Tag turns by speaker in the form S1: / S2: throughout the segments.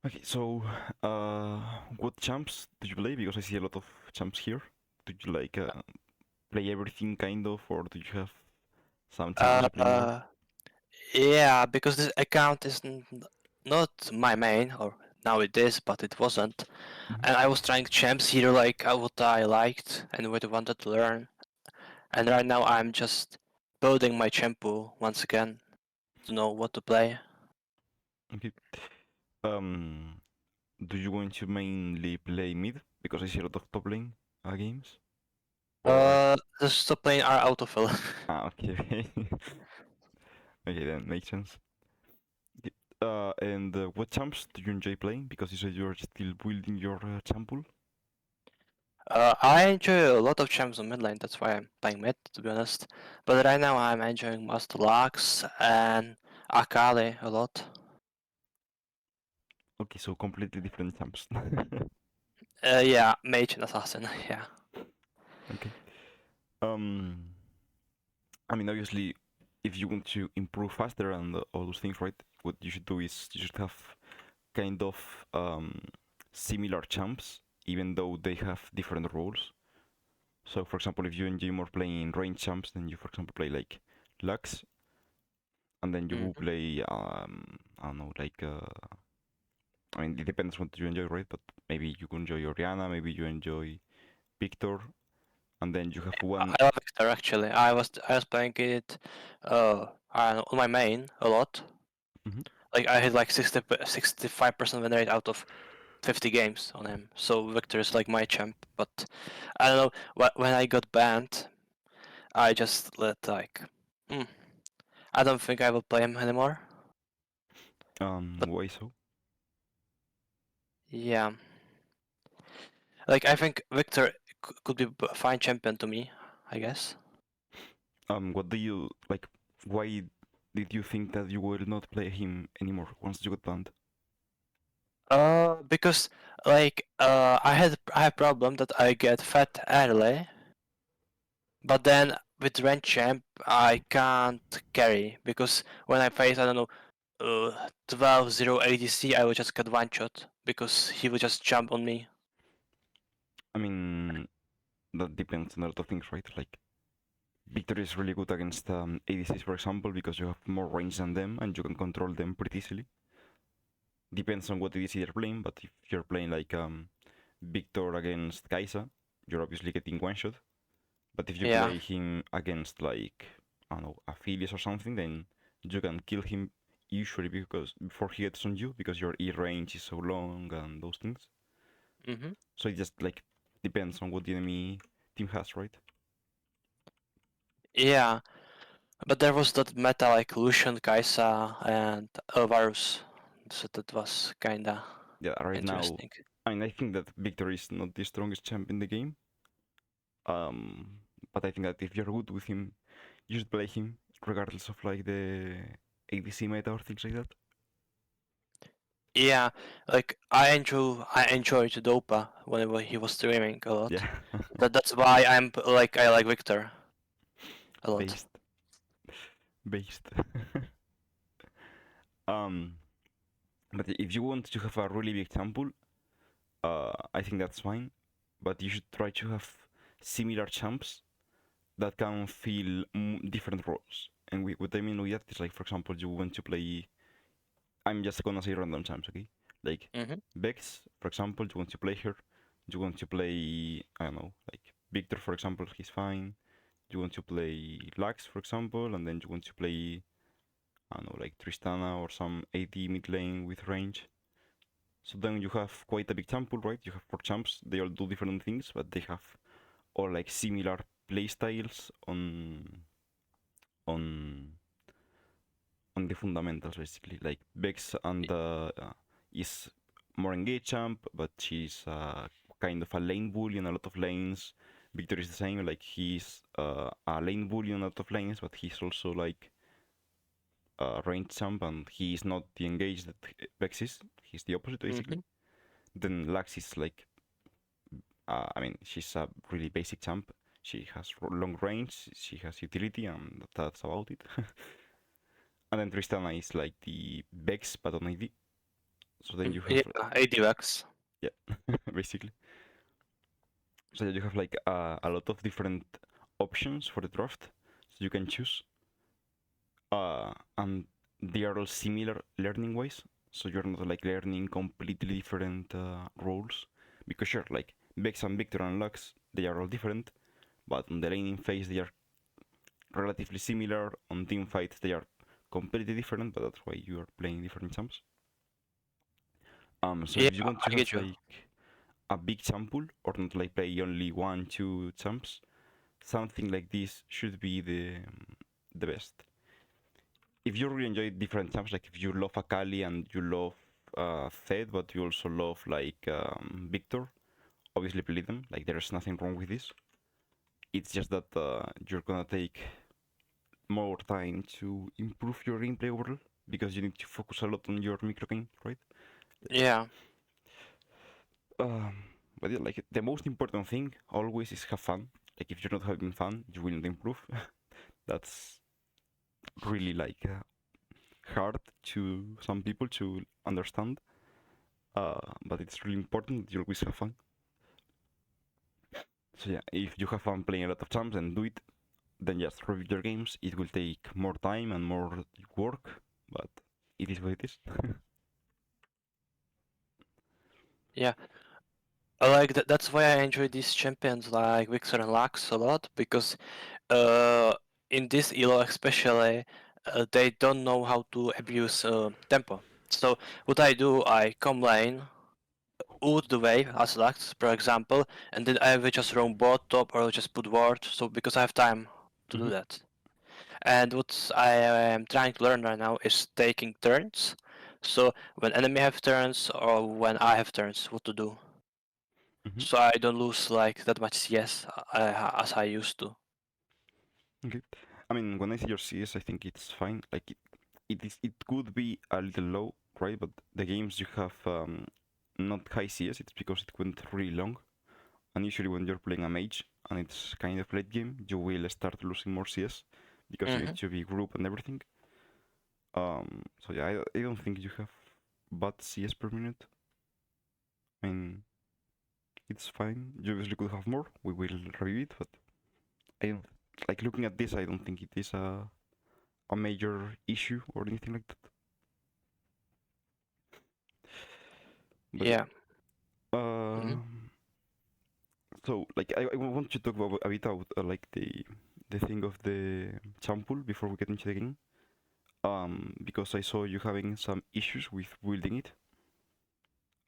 S1: Okay, so what champs do you play? Because I see a lot of champs here. Do you like play everything kind of, or do you have some champions you play more?
S2: Uh, yeah, because this account is not my main, or now it is, but it wasn't.
S1: Mhm.
S2: And I was trying champs here, like what I liked and what I wanted to learn. And right now I'm just building my champ pool once again to know what to play.
S1: Okay. Um, do you want to mainly play mid? Because I see a lot of top lane games. Or
S2: The top lane are autofill.
S1: okay, okay, then makes sense. Okay. And what champs do you enjoy playing? Because you said you're still building your champ pool.
S2: I enjoy a lot of champs on mid lane, that's why I'm playing mid, to be honest. But right now I'm enjoying most Lux and Akali a lot.
S1: Okay, so completely different champs.
S2: Yeah, mage and assassin, yeah.
S1: Okay. Um, I mean, obviously, if you want to improve faster and all those things, right? What you should do is you should have kind of similar champs, even though they have different roles. So, for example, if you enjoy more playing range champs, then you, for example, play like Lux, and then you
S2: Mhm.
S1: play, I don't know, like, I mean, it depends what you enjoy, right? But maybe you can enjoy Oriana, maybe you enjoy Victor, and then you have one.
S2: I love Victor actually. I was playing it I don't know, on my main a lot.
S1: Mhm.
S2: Like I hit like 65% win rate out of 50 games on him. So Victor is like my champ. But I don't know. When I got banned, I just let like, hmm, I don't think I will play him anymore. But
S1: Why so?
S2: yeah, like I think Victor could be a fine champion to me. I guess.
S1: What do you like? Why did you think that you will not play him anymore once you got banned?
S2: Because like I have problem that I get fat early, but then with rank champ I can't carry because when I face I don't know 12-0 ADC I will just get one shot because he will just jump on me.
S1: I mean, that depends on a lot of things, right? Like, Victor is really good against ADCs, for example, because you have more range than them and you can control them pretty easily. Depends on what ADC they're playing, but if you're playing like Victor against Kaisa, you're obviously getting one shot. But if you
S2: Yeah.
S1: play him against like, I don't know, Aphelios or something, then you can kill him usually because before he gets on you because your E range is so long and those things.
S2: Mm-hmm.
S1: So it just like depends on what the enemy team has, right?
S2: Yeah, but there was that meta like Lucian, Kaisa, and Varus, so that was kinda
S1: Yeah, right now,
S2: interesting.
S1: I mean, I think that Victor is not the strongest champ in the game. Um, but I think that if you're good with him, you should play him regardless of like the ADC meta or things like that.
S2: Yeah, like I enjoyed Dopa whenever he was streaming a lot.
S1: Yeah,
S2: That's why I like Victor a lot.
S1: based, based. um, but if you want to have a really big sample, I think that's fine. But you should try to have similar champs that can fill different roles. And what I mean with that is like, for example, you want to play. I'm just gonna say random champs, okay? Like
S2: Mm-hmm.
S1: Vex, for example, you want to play her. You want to play, I don't know, like Victor, for example, he's fine. You want to play Lux, for example, and then you want to play, I don't know, like Tristana or some AD mid lane with range. So then you have quite a big sample, right? You have four champs. They all do different things, but they have all like similar playstyles on on the fundamentals basically. Like Vex and is more engaged champ, but she's kind of a lane bully in a lot of lanes. Victor is the same. Like he's a lane bully in a lot of lanes, but he's also like range champ, and he is not the engaged that Vex is. He's the opposite
S2: Mm-hmm.
S1: basically. Then Lux is like I mean, she's a really basic champ. She has long range, she has utility, and that's about it. And then Tristana is like the Vex, but on AD. So then you
S2: Yeah,
S1: have
S2: AD Vex.
S1: yeah, basically. So you have like a lot of different options for the draft, so you can choose. And they are all similar learning wise, so you're not like learning completely different roles. Because sure, like Vex and Victor and Lux, they are all different, but on the laning phase they are relatively similar. On team fights they are completely different, but that's why you are playing different champs. So
S2: Yeah,
S1: if you want to
S2: I
S1: have
S2: get you.
S1: like a big sample or not like play only 1 2 champs, something like this should be the best. If you really enjoy different champs, like if you love Akali and you love Zed, but you also love like Victor, obviously play them. Like there's nothing wrong with this. It's just that you're gonna take more time to improve your gameplay overall because you need to focus a lot on your micro game, right?
S2: Yeah.
S1: Um, but yeah, like the most important thing always is have fun. Like if you're not having fun, you will not improve. That's really like hard to some people to understand. But it's really important that you always have fun. So yeah, if you have fun playing a lot of champs and do it, then just review your games. It will take more time and more work, but it is what it is.
S2: Yeah. I like that. That's why I enjoy these champions like Victor and Lux a lot because uh, in this elo especially, they don't know how to abuse tempo. So what I do, I come lane, ult the wave as Lux, for example, and then I will just roam bot top or just put ward. So because I have time to do
S1: Mhm,
S2: that. And what I am trying to learn right now is taking turns. So when enemy have turns or when I have turns, what to do.
S1: mhm.
S2: So I don't lose like that much CS as I used to.
S1: Okay. I mean, when I see your CS, I think it's fine. Like it could be a little low, right? But the games you have not high CS, it's because it went really long. And usually when you're playing a mage and it's kind of late game, you will start losing more CS because you need
S2: Hmm.
S1: to be group and everything. So yeah, I don't think you have bad CS per minute. I mean, it's fine. You obviously could have more. We will review it, but I don't like looking at this. I don't think it is a major issue or anything like that. But
S2: Yeah.
S1: yeah.
S2: Hmm.
S1: So like I want to talk about a bit about like the thing of the sample before we get into the game. Because I saw you having some issues with building it.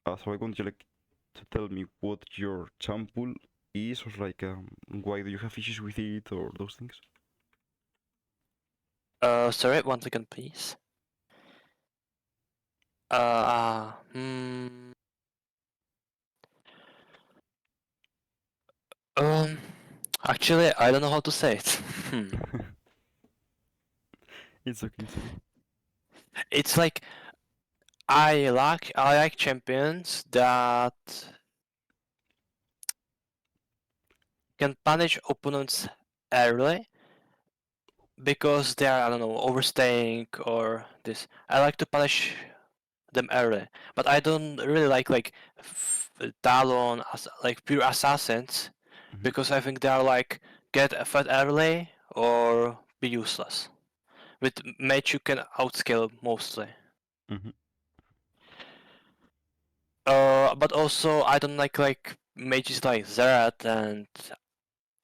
S1: So I want you like to tell me what your sample is, or like why do you have issues with it, or those things.
S2: Sorry, one second, please. Uh, hmm. Um, Actually, I don't know how to say it. Hmm.
S1: It's okay. It's okay.
S2: It's like I like champions that can punish opponents early because they are, I don't know, overstaying or this. I like to punish them early, but I don't really like Talon as like pure assassins
S1: Mhm.
S2: because I think they are like get fed early or be useless. With mage you can outscale mostly.
S1: Mhm.
S2: But also I don't like mages like Zerat and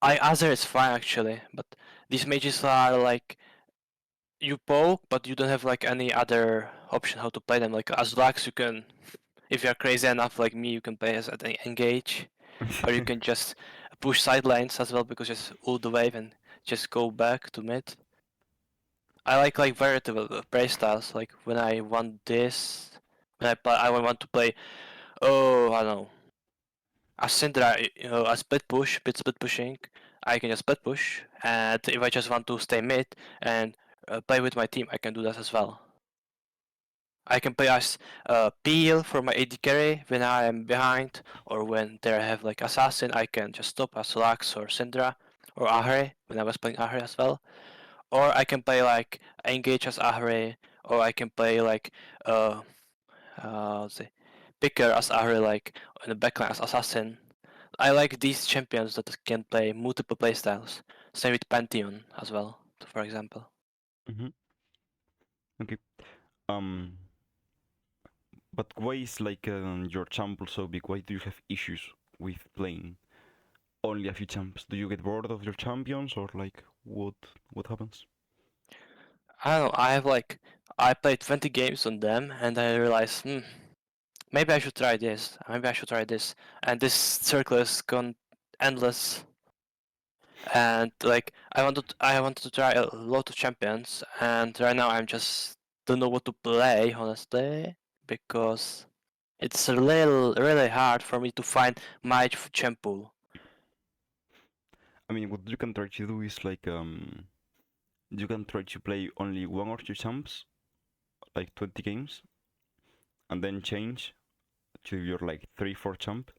S2: I Azir is fine actually, but these mages are like you poke, but you don't have like any other option how to play them. Like as Lux, you can, if you're crazy enough like me, you can play as an engage, or you can just push side lanes as well because just ult the wave and just go back to mid. I like variable play styles. Like when I want this, when I want to play. Oh, I don't know. As Syndra, a split pushing, I can just split push, and if I just want to stay mid and play with my team, I can do that as well. I can play as Peel for my AD carry when I am behind, or when they have like Assassin, I can just stop as Lux or Syndra, or Ahri when I was playing Ahri as well. Or I can play like Engage as Ahri, or I can play like uh, let's say, picker as Ahri, like in the backline as assassin. I like these champions that can play multiple playstyles. Same with Pantheon as well, for example.
S1: Mm-hmm. Okay. Um, but why is like your champ so big? Why do you have issues with playing only a few champs? Do you get bored of your champions, or like what happens?
S2: I don't know. I played 20 games on them, and I realized, maybe I should try this. Maybe I should try this. And this circle is gone endless. And like I wanted to try a lot of champions, and right now I'm just don't know what to play honestly, because it's really hard for me to find my champ pool.
S1: I mean, what you can try to do is like you can try to play only one or two champs, like 20 games, and then change to your like 3-4 champ,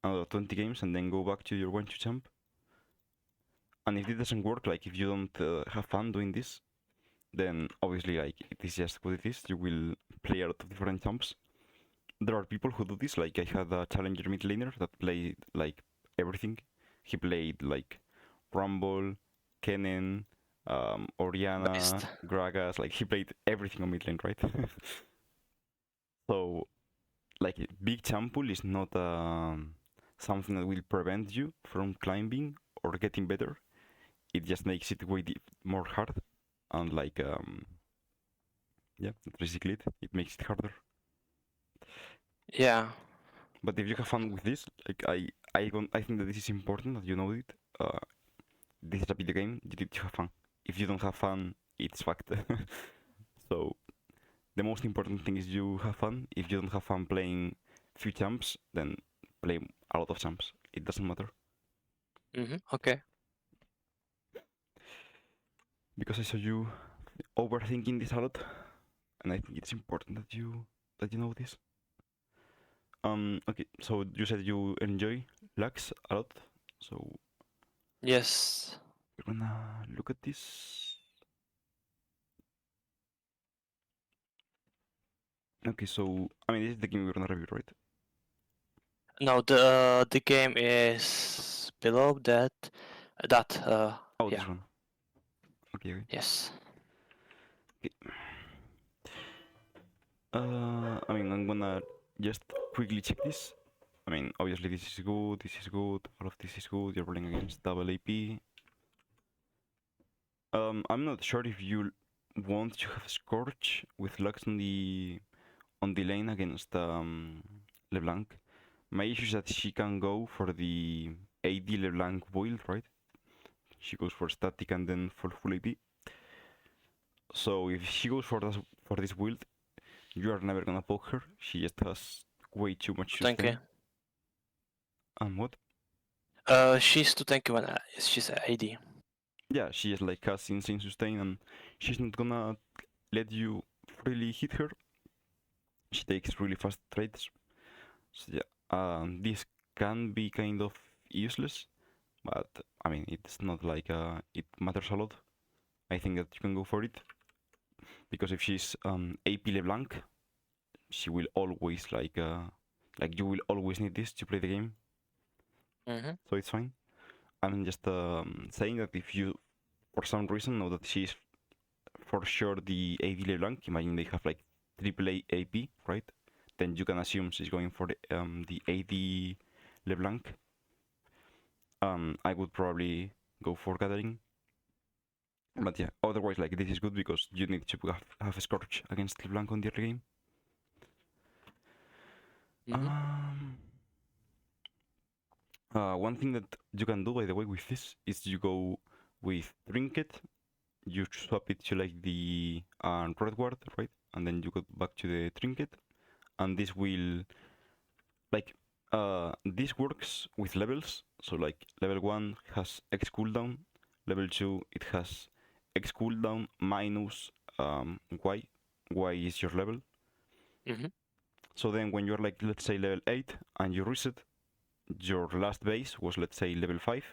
S1: another 20 games, and then go back to your 1-2 champ. And if it doesn't work, like if you don't have fun doing this, then obviously like it is just what it is. You will play a lot of different champs. There are people who do this. Like I had a challenger mid laner that played like everything. He played like Rumble, Kennen, Oriana,
S2: Best.
S1: Gragas. Like he played everything on mid lane, right? So like big champ pool is not something that will prevent you from climbing or getting better. It just makes it way more hard, and like yeah, that's basically it. It makes it harder.
S2: Yeah.
S1: But if you have fun with this, like I think that this is important that you know it. This is a video game. You need to have fun. If you don't have fun, it's fucked. So the most important thing is you have fun. If you don't have fun playing few champs, then play a lot of champs. It doesn't matter.
S2: Okay.
S1: Because I saw you overthinking this a lot, and I think it's important that you know this. Okay, so you said you enjoy Lux a lot, so
S2: Yes.
S1: we're gonna look at this. Okay, so I mean this is the game we're gonna review, right?
S2: No, the game is below that.
S1: Oh,
S2: Yeah.
S1: this one. Okay, okay.
S2: Yes.
S1: I mean I'm gonna just quickly check this. I mean obviously this is good, all of this is good. You're playing against double AP. I'm not sure if you want to have Scorch with Lux on the lane against LeBlanc. My issue is that she can go for the AD LeBlanc build, right? She goes for static and then for full AP. So if she goes for this build, you are never gonna poke her. She just has way too much
S2: Thank you.
S1: sustain. And what?
S2: She's too tanky when she's AD.
S1: Yeah, she is like has insane sustain, and she's not gonna let you really hit her. She takes really fast trades. So yeah, this can be kind of useless, but I mean it's not like it matters a lot. I think that you can go for it because if she's AP LeBlanc, she will always like you will always need this to play the game, so it's fine. I'm just saying that if you for some reason know that she's for sure the AD LeBlanc, imagine they have like AAA AP, right? Then you can assume she's going for the AD LeBlanc. I would probably go for Gathering. But yeah, otherwise, like, this is good because you need to have a Scorch against LeBlanc on the early game. One thing that you can do, by the way, with this is you go with Trinket, you swap it to like the Red Ward, right? And then you go back to the Trinket, and this will like this works with levels. So like level 1 has X cooldown, level 2 it has X cooldown minus Y. Y is your level. So then when you're like, let's say level 8 and you reset, your last base was, let's say, level 5.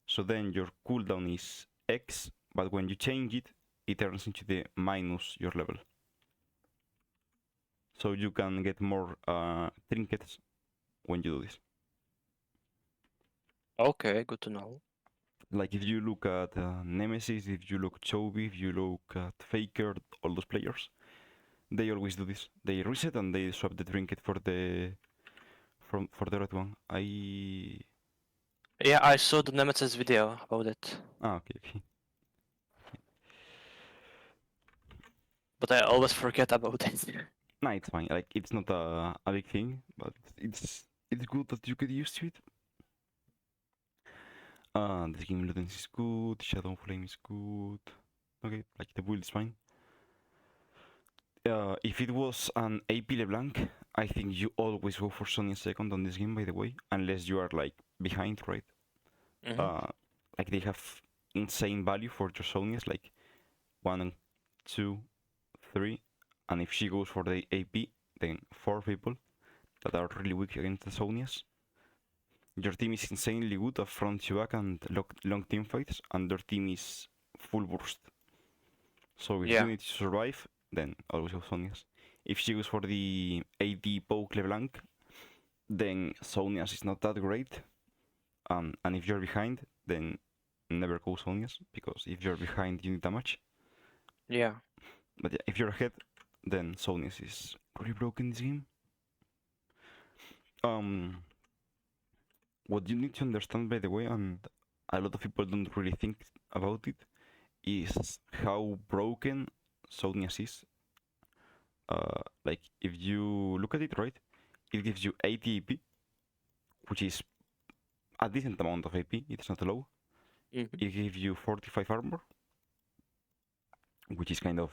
S1: So then your cooldown is X, but when you change it, it turns into the minus your level. so you can get more trinkets when you do this.
S2: Okay, good to know.
S1: Like if you look at Nemesis, if you look Chovy, if you look at Faker, all those players, they always do this. They reset and they swap the trinket for the red one.
S2: Yeah, I saw the Nemesis video about it,
S1: Okay.
S2: but I always forget about it.
S1: Nah, it's fine. Like it's not a big thing, but it's good that you get used to it. The skin Ludens is good, Shadow Flame is good. Okay, like the build is fine. If it was an AP LeBlanc, I think you always go for Sonya second on this game, by the way, unless you are like behind, right?
S2: Mm-hmm.
S1: Like they have insane value for your Sonyas, like 1, 2, 3, and if she goes for the AP, then 4 people that are really weak against the Sonyas. Your team is insanely good at front to back and long team fights, and their team is full burst. So if you
S2: Yeah.
S1: need to survive, then always go Sonyas. If she goes for the AD poke LeBlanc, then Sonyas is not that great. And if you're behind, then never go Sonyas, because if you're behind, you need damage.
S2: Yeah.
S1: But yeah, if you're ahead, then Sonyas is really broken this game. What you need to understand, by the way, and a lot of people don't really think about it, is how broken Sonyas is. Like if you look at it, right, it gives you 80 AP, which is a decent amount of AP. It's not low.
S2: Mm-hmm.
S1: It gives you 45 armor, which is kind of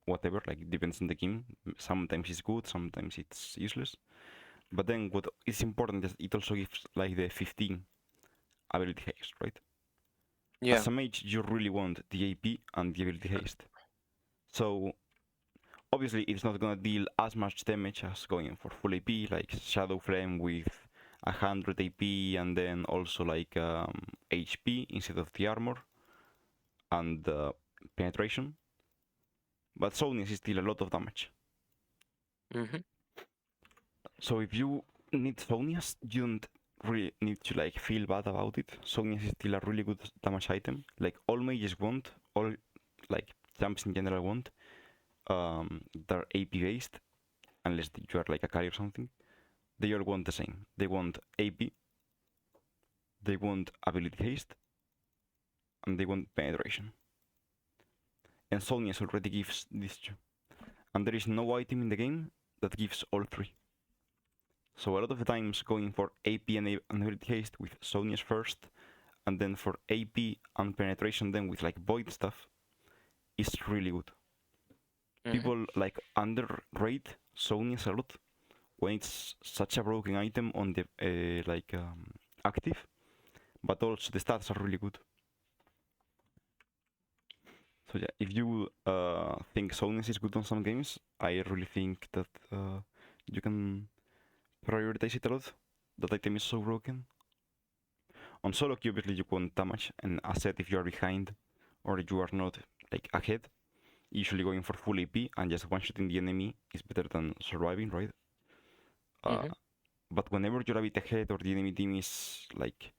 S1: whatever. Like it depends on the game. Sometimes it's good, sometimes it's useless. But then what is important is it also gives like the 15 ability haste, right?
S2: Yeah.
S1: As a mage, you really want the AP and the ability haste. So obviously it's not gonna deal as much damage as going for full AP, like Shadow Flame with 100 AP and then also like HP instead of the armor and penetration. But Sonius is still a lot of damage.
S2: Mm-hmm.
S1: So if you need Sonius, you don't really need to like feel bad about it. Sonius is still a really good damage item. Like all mages want, all like champs in general want. They're AP based, unless you are like a carry or something. They all want the same. They want AP, they want ability haste, and they want penetration. And Sonius already gives these two. And there is no item in the game that gives all three. So a lot of the times going for AP and ability haste with Sonius first, and then for AP and penetration then with like void stuff, is really good.
S2: Mm-hmm.
S1: People like underrate Sonius a lot when it's such a broken item on the active, but also the stats are really good. So yeah, if you think Sonius is good on some games, I really think that you can prioritize it a lot. That item is so broken. On solo queue, obviously you want damage, and as said, if you are behind or you are not like ahead, usually going for full AP and just one-shotting the enemy is better than surviving, right?
S2: Mm-hmm.
S1: But whenever you're a bit ahead or the enemy team is like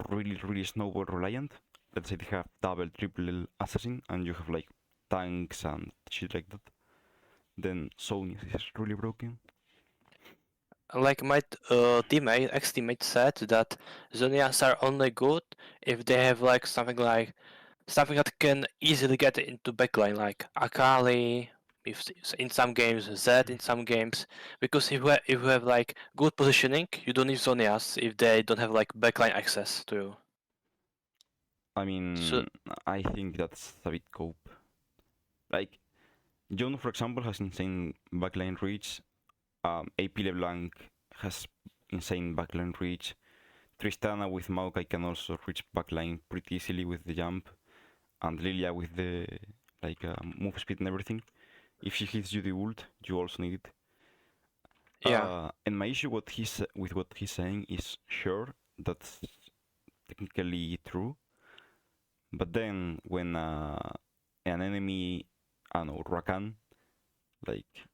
S1: really snowball reliant, let's say they have double, triple assassin and you have like tanks and shit like that, then Sonius is really broken.
S2: Like my teammate, ex-teammate said that Zonias are only good if they have like something that can easily get into backline, like Akali, if in some games, Zed in some games. Because if you have like good positioning, you don't need Zonias if they don't have like backline access to you.
S1: I
S2: So
S1: mean, I think that's a bit cope. Like, Jon, for example, has insane backline reach. AP LeBlanc has insane backline reach. Tristana with Maokai can also reach backline pretty easily with the jump. And Lilia with the move speed and everything. If she hits you the ult, you also need it.
S2: yeah,
S1: And my issue with what he's saying is sure that's technically true, but then when an enemy, I don't know, Rakan, like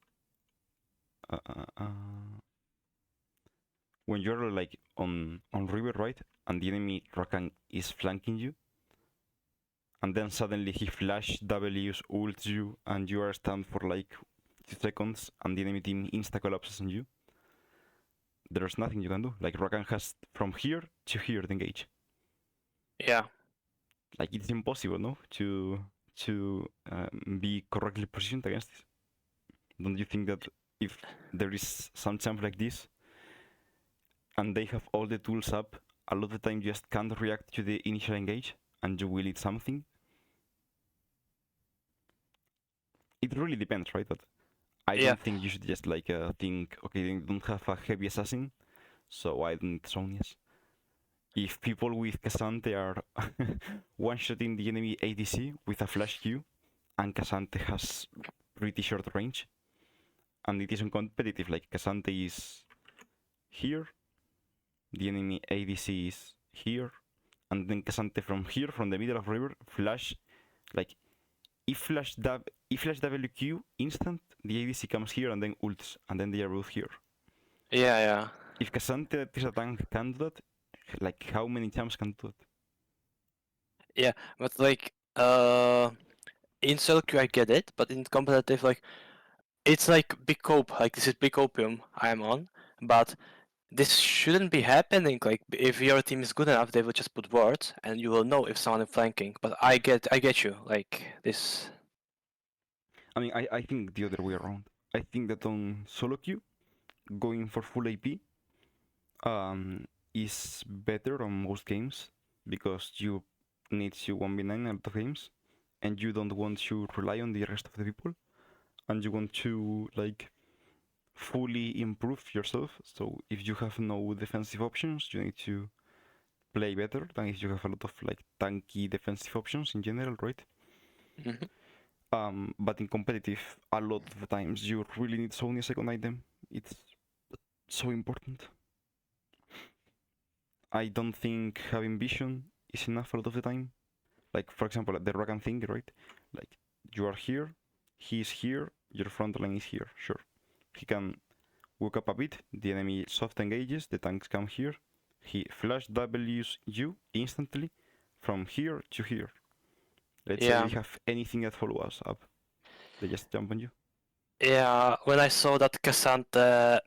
S1: When you're like on river, right, and the enemy Rakan is flanking you, and then suddenly he flash W's ults you, and you are stunned for like 2 seconds, and the enemy team insta collapses on you. There's nothing you can do. Like Rakan has from here to here to engage.
S2: Yeah.
S1: Like it's impossible, no, to be correctly positioned against this. Don't you think that if there is some champ like this, and they have all the tools up, a lot of the time you just can't react to the initial engage, and you will eat something? It really depends, right? But I
S2: Yeah.
S1: don't think you should just like think, okay, they don't have a heavy assassin, so I don't need Sonias. If people with Casante are one-shotting the enemy ADC with a flash Q, and Casante has pretty short range, and it isn't competitive, like Casante is here, the enemy ADC is here, and then Casante from here, from the middle of river, flash, like, if flash WQ instant, the ADC comes here and then ults, and then they are both here.
S2: Yeah, yeah.
S1: If Casante that is a tank can do that, like how many champs can do that?
S2: Yeah, but like in solo queue I get it, but in competitive like it's like big cope, like this is big opium I'm on, but this shouldn't be happening. Like if your team is good enough, they will just put wards and you will know if someone is flanking. But I get you. Like this.
S1: I mean, I think the other way around. I think that on solo queue, going for full AP is better on most games because you need to 1v9 a lot of games, and you don't want to rely on the rest of the people, and you want to like fully improve yourself. So if you have no defensive options, you need to play better than if you have a lot of like tanky defensive options in general, right? But in competitive, a lot of the times you really need Sony second item. It's so important. I don't think having vision is enough a lot of the time. Like for example, the Rakan thing, right? Like you are here, he is here, your front line is here. Sure, he can walk up a bit. The enemy soft engages. The tanks come here. He flash W's you instantly from here to here. Let's say they have anything that follow us up. They just jump on you.
S2: Yeah, when I saw that Cassante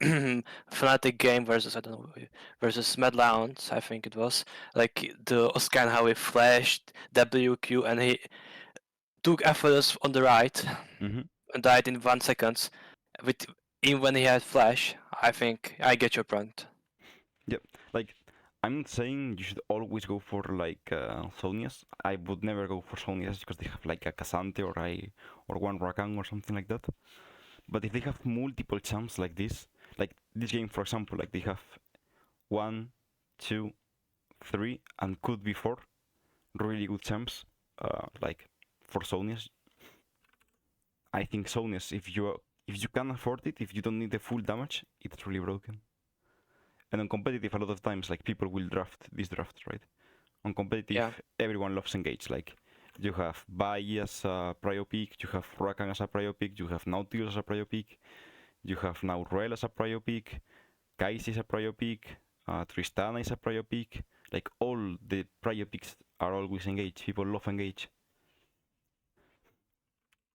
S2: Fnatic game versus I don't know versus Medlounds, I think it was like the scan how he flashed WQ and he took efforts on the right and died in 1 second. With even when he had flash, I think I get your point.
S1: Yep, like I'm not saying you should always go for like Sonias. I would never go for Sonias because they have like a Cassante or one Rakan or something like that. But if they have multiple champs like this game for example, like they have 1, 2, 3, and could be 4 really good champs, like for Sonias. I think Sonias, if you can afford it, if you don't need the full damage, it's really broken. And on competitive, a lot of times, like people will draft these drafts, right? On competitive, everyone loves engage. Like you have Bai as a prio pick, you have Rakan as a prio pick, you have Nautilus as a prio pick, you have now Roel as a prio pick, Kais is a prio pick, Tristana is a prio pick. Like all the prio picks are always engage. People love engage.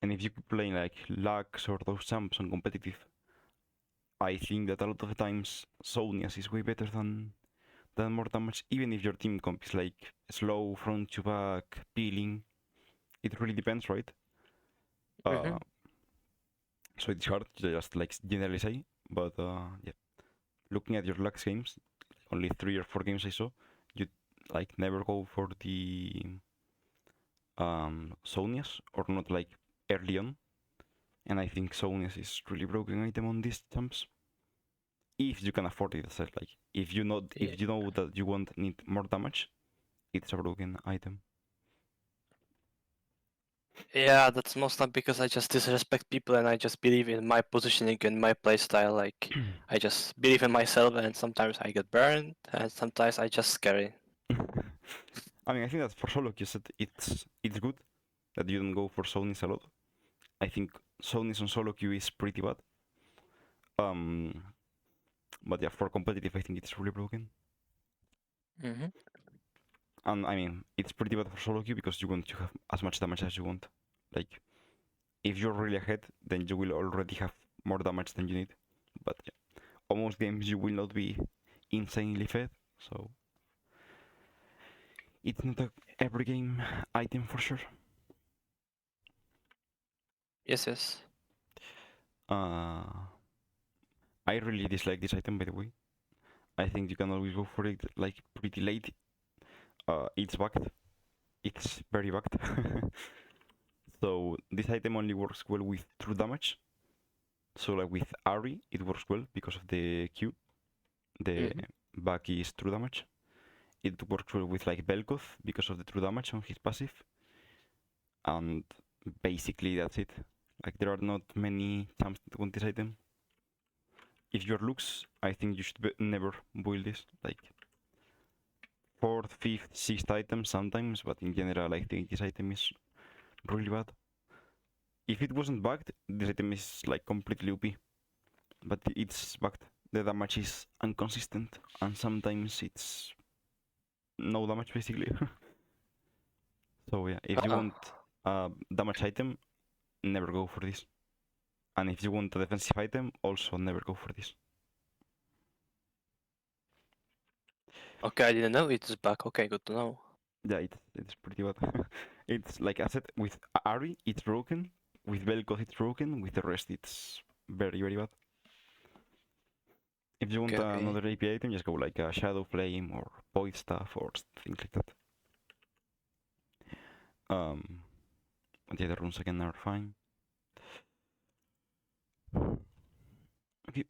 S1: And if you keep playing like Lux or those champs on competitive, I think that a lot of the times Sonias is way better than more damage, even if your team comp is like slow, front to back, peeling. It really depends, right? So it's hard to just like generally say, but yeah. Looking at your Lux games, only 3 or 4 games I saw, you like never go for the Sonias or not like early on. And I think Sonias is really broken item on these champs. If you can afford it, so like if you know that you won't need more damage, it's a broken item.
S2: Yeah, that's mostly because I just disrespect people and I just believe in my positioning and my playstyle. Like I just believe in myself, and sometimes I get burned, and sometimes I just scary.
S1: I mean, I think that for solo you said it's good that you don't go for Sony's a lot. I think Sony's on solo queue is pretty bad. Um, but yeah, for competitive, I think it's really broken.
S2: Mm-hmm.
S1: And I mean, it's pretty bad for solo queue because you want to have as much damage as you want. Like, if you're really ahead, then you will already have more damage than you need. But yeah, almost games you will not be insanely fed, so it's not a every game item for sure.
S2: Yes, yes.
S1: Uh, I really dislike this item, by the way. I think you can always go for it like pretty late. It's bugged. It's very bugged. So this item only works well with true damage. So like with Ari, it works well because of the Q. The
S2: Mm-hmm.
S1: back is true damage. It works well with like Velkoth because of the true damage on his passive. And basically that's it. Like there are not many champs that want this item. If you're Lux, I think you should never build this. Like fourth, fifth, sixth item sometimes, but in general I think this item is really bad. If it wasn't bugged, this item is like completely OP. But it's bugged. The damage is inconsistent, and sometimes it's no damage basically. So yeah, if you
S2: Uh-uh.
S1: want a damage item, never go for this. And if you want a defensive item, also never go for this.
S2: Okay, I didn't know it's back. Okay, good to know.
S1: Yeah, it's pretty bad. It's like I said, with Ari, it's broken. With Velkoth, it's broken. With the rest, it's very, very bad. If you want
S2: Okay, okay.
S1: another AP item, just go like a Shadow Flame or Void Staff or things like that. The other runes again are fine. Okay.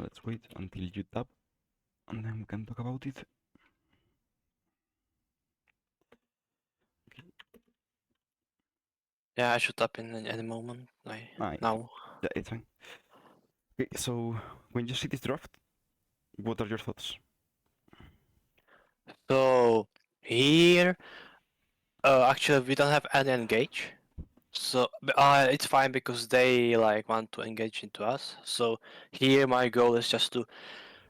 S1: Let's wait until you tap, and then we can talk about it.
S2: Yeah, I should tap in any moment. Like now.
S1: Yeah, it's fine. Okay, so when you see this draft, what are your thoughts?
S2: So here, actually, we don't have any engage. So it's fine because they like want to engage into us. So here my goal is just to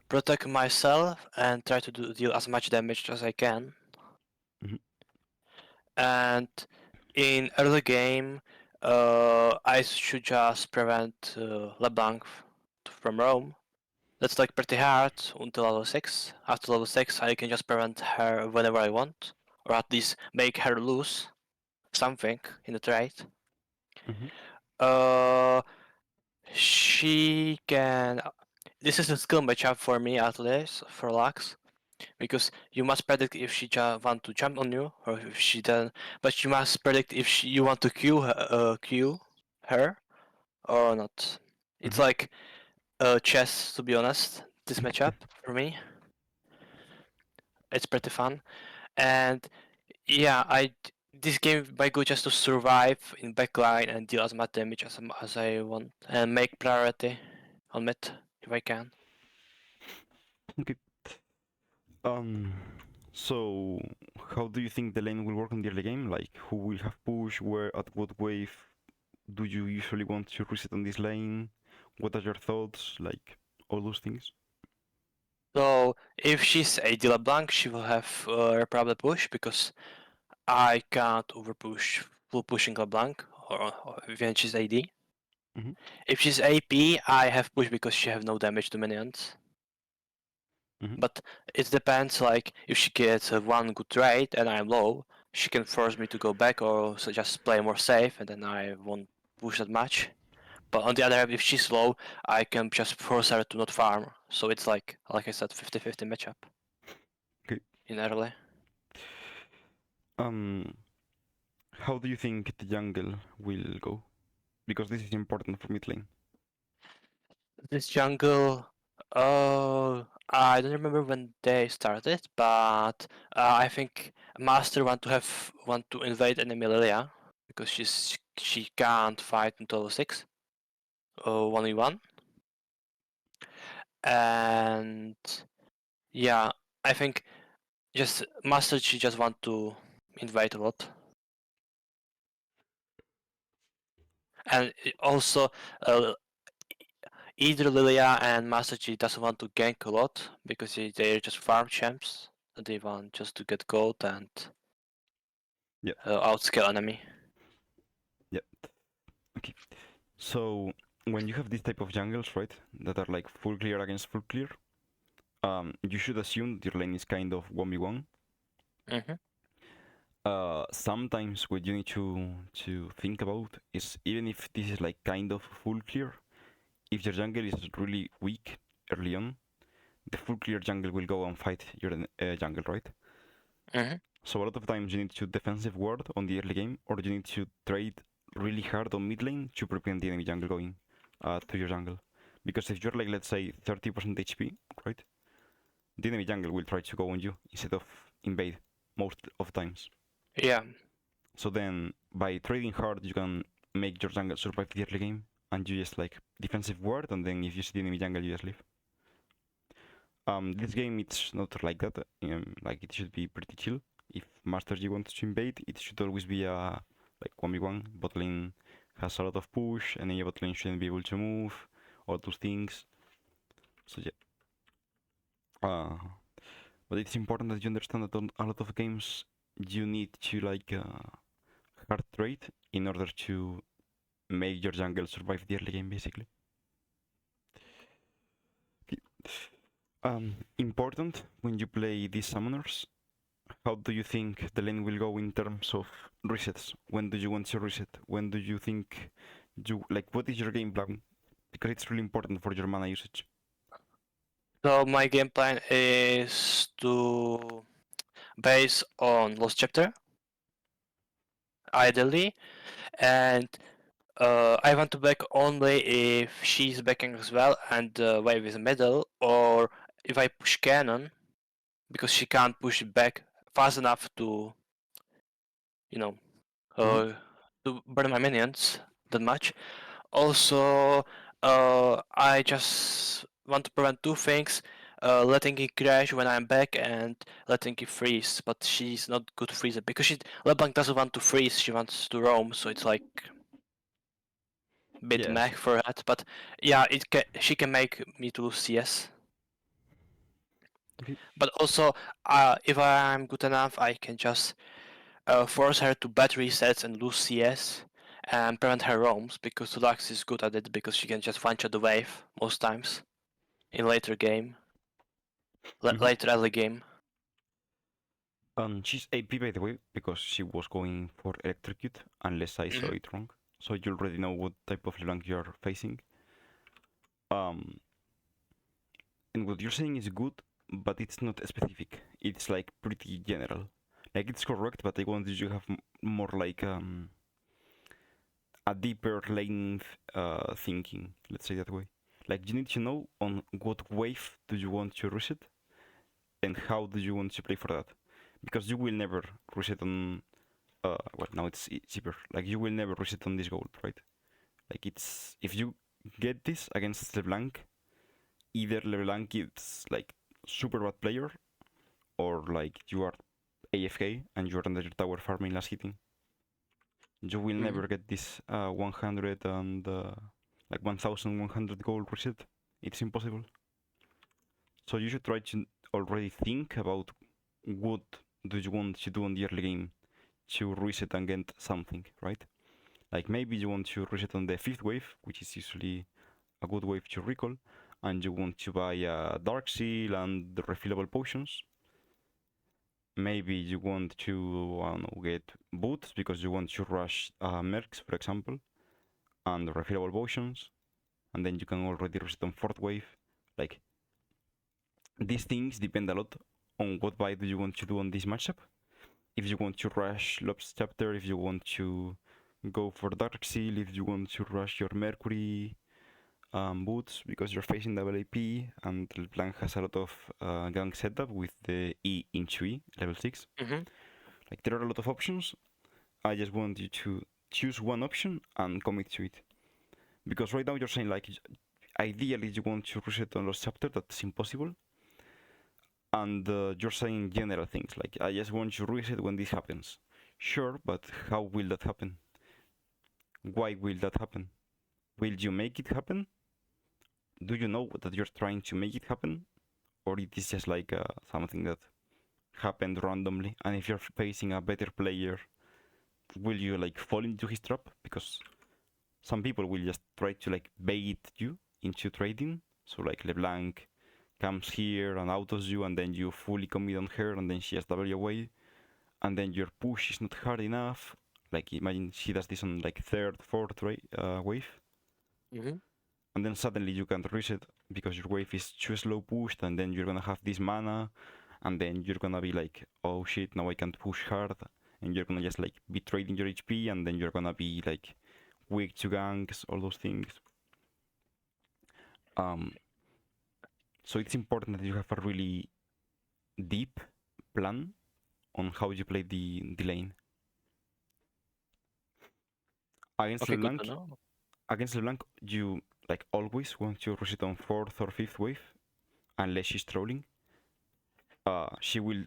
S2: protect myself and try to deal as much damage as I can.
S1: Mm-hmm.
S2: And in early game, I should just prevent LeBlanc from roam. That's like pretty hard until level 6. After level 6, I can just prevent her whenever I want, or at least make her lose something in the trade.
S1: Mm-hmm.
S2: Uh, she can. This is a skill matchup for me at least for Lux, because you must predict if she want to jump on you or if she doesn't. But you must predict if you want to Q her or not. It's
S1: Mm-hmm.
S2: like chess, to be honest. This matchup for me, it's pretty fun. And yeah, this game my goal just to survive in backline and deal as much damage as I want and make priority on mid if I can.
S1: Okay. Um. So, how do you think the lane will work in the early game? Like, who will have push? Where at what wave do you usually want to reset on this lane? What are your thoughts? Like all those things.
S2: So if she's a dealer blank, she will have probably push because I can't overpush full pushing LeBlanc or when she's AD.
S1: Mm-hmm.
S2: If she's AP, I have push because she have no damage to minions.
S1: Mm-hmm.
S2: But it depends, like, if she gets one good trade and I'm low, she can force me to go back or so just play more safe and then I won't push that much. But on the other hand, if she's low, I can just force her to not farm. So it's like I said, 50-50 matchup
S1: Okay.
S2: in early.
S1: Um. How do you think the jungle will go? Because this is important for mid lane.
S2: This jungle, I don't remember when they started, but I think Master want to invade enemy area because she can't fight until 6, 1v1, and yeah, I think just Master she just want to invade a lot. And also, either Lilia and Master G doesn't want to gank a lot because they're just farm champs. They want just to get gold and
S1: Yeah.
S2: outscale enemy.
S1: Yeah. Okay. So when you have this type of jungles, right, that are like full clear against full clear, you should assume your lane is kind of 1v1.
S2: Mm-hmm.
S1: Sometimes what you need to think about is, even if this is like kind of full clear, if your jungle is really weak early on, the full clear jungle will go and fight your jungle, right?
S2: Mm-hmm.
S1: So a lot of times you need to defensive ward on the early game, or you need to trade really hard on mid lane to prevent the enemy jungle going to your jungle. Because if you're like, let's say, 30% HP, right, the enemy jungle will try to go on you instead of invade most of times.
S2: Yeah.
S1: So then by trading hard, you can make your jungle survive the early game, and you just like defensive ward, and then if you see the enemy jungle, you just leave. This game it's not like that. Like it should be pretty chill. If Master G wants to invade, it should always be a like 1v1. Bot lane has a lot of push, and then bot lane shouldn't be able to move, all those things. So yeah. But it's important that you understand that on a lot of games you need to like hard trade in order to make your jungle survive the early game, basically. Important when you play these summoners. How do you think the lane will go in terms of resets? When do you want to reset? When do you think you like? What is your game plan? Because it's really important for your mana usage.
S2: So my game plan is to base on Lost Chapter, ideally, and I want to back only if she's backing as well and the wave is middle, or if I push cannon, because she can't push back fast enough to, you know,
S1: Mhm.
S2: to burn my minions that much. Also, I just want to prevent two things. Letting it crash when I'm back and letting it freeze, but she's not good freezer because LeBlanc doesn't want to freeze, she wants to roam, so it's like bit
S1: Yes.
S2: meh for that. But yeah, she can make me to lose CS.
S1: Okay.
S2: But also, if I'm good enough, I can just force her to bad resets and lose CS and prevent her roams because Lux is good at it because she can just one-shot the wave most times in later game, later early game.
S1: She's AP by the way because she was going for electrocute unless I saw
S2: Mhm.
S1: it wrong. So you already know what type of LeBlanc you're facing. Um, and what you're saying is good, but it's not specific. It's like pretty general. Like it's correct, but I wanted you to have more like a deeper lane thinking. Let's say that way. Like you need to know on what wave do you want to reset, and how do you want to play for that, because you will never reset on. Well, now it's cheaper. Like you will never reset on this gold, right? Like it's if you get this against LeBlanc, either LeBlanc is like super bad player, or like you are AFK and you are under your tower farming last hitting. You will
S2: Mhm.
S1: never get this 100 and like 1100 gold reset. It's impossible. So you should try to already think about what do you want to do on the early game to reset and get something, right? Like maybe you want to reset on the fifth wave, which is usually a good wave to recall, and you want to buy a dark seal and the refillable potions. Maybe you want to, I don't know, get boots because you want to rush mercs, for example, and refillable potions, and then you can already reset on fourth wave. Like these things depend a lot on what buy do you want to do on this matchup. If you want to rush Lob's chapter, if you want to go for Dark Seal, if you want to rush your Mercury boots because you're facing double AP, and LeBlanc has a lot of gank setup with the E into E, level 6.
S2: Mhm.
S1: Like there are a lot of options. I just want you to choose one option and commit to it. Because right now you're saying like ideally you want to reset on Lost Chapter, that's impossible. And you're saying general things like I just want to reset when this happens. Sure, but how will that happen? Why will that happen? Will you make it happen? Do you know that you're trying to make it happen? Or it is just like something that happened randomly? And if you're facing a better player, will you like fall into his trap? Because some people will just try to like bait you into trading. So like LeBlanc comes here and autos you, and then you fully commit on her, and then she has W away, and then your push is not hard enough. Like imagine she does this on like third, fourth wave,
S2: Mm-hmm.
S1: and then suddenly you can't reset because your wave is too slow pushed, and then you're gonna have this mana, and then you're gonna be like, oh shit, now I can't push hard, and you're gonna just like be trading your HP, and then you're gonna be like weak to ganks, all those things. Um, so it's important that you have a really deep plan on how you play the lane. Against
S2: Okay, good to
S1: LeBlanc,
S2: know.
S1: you like always want to reset on fourth or fifth wave, unless she's trolling. She will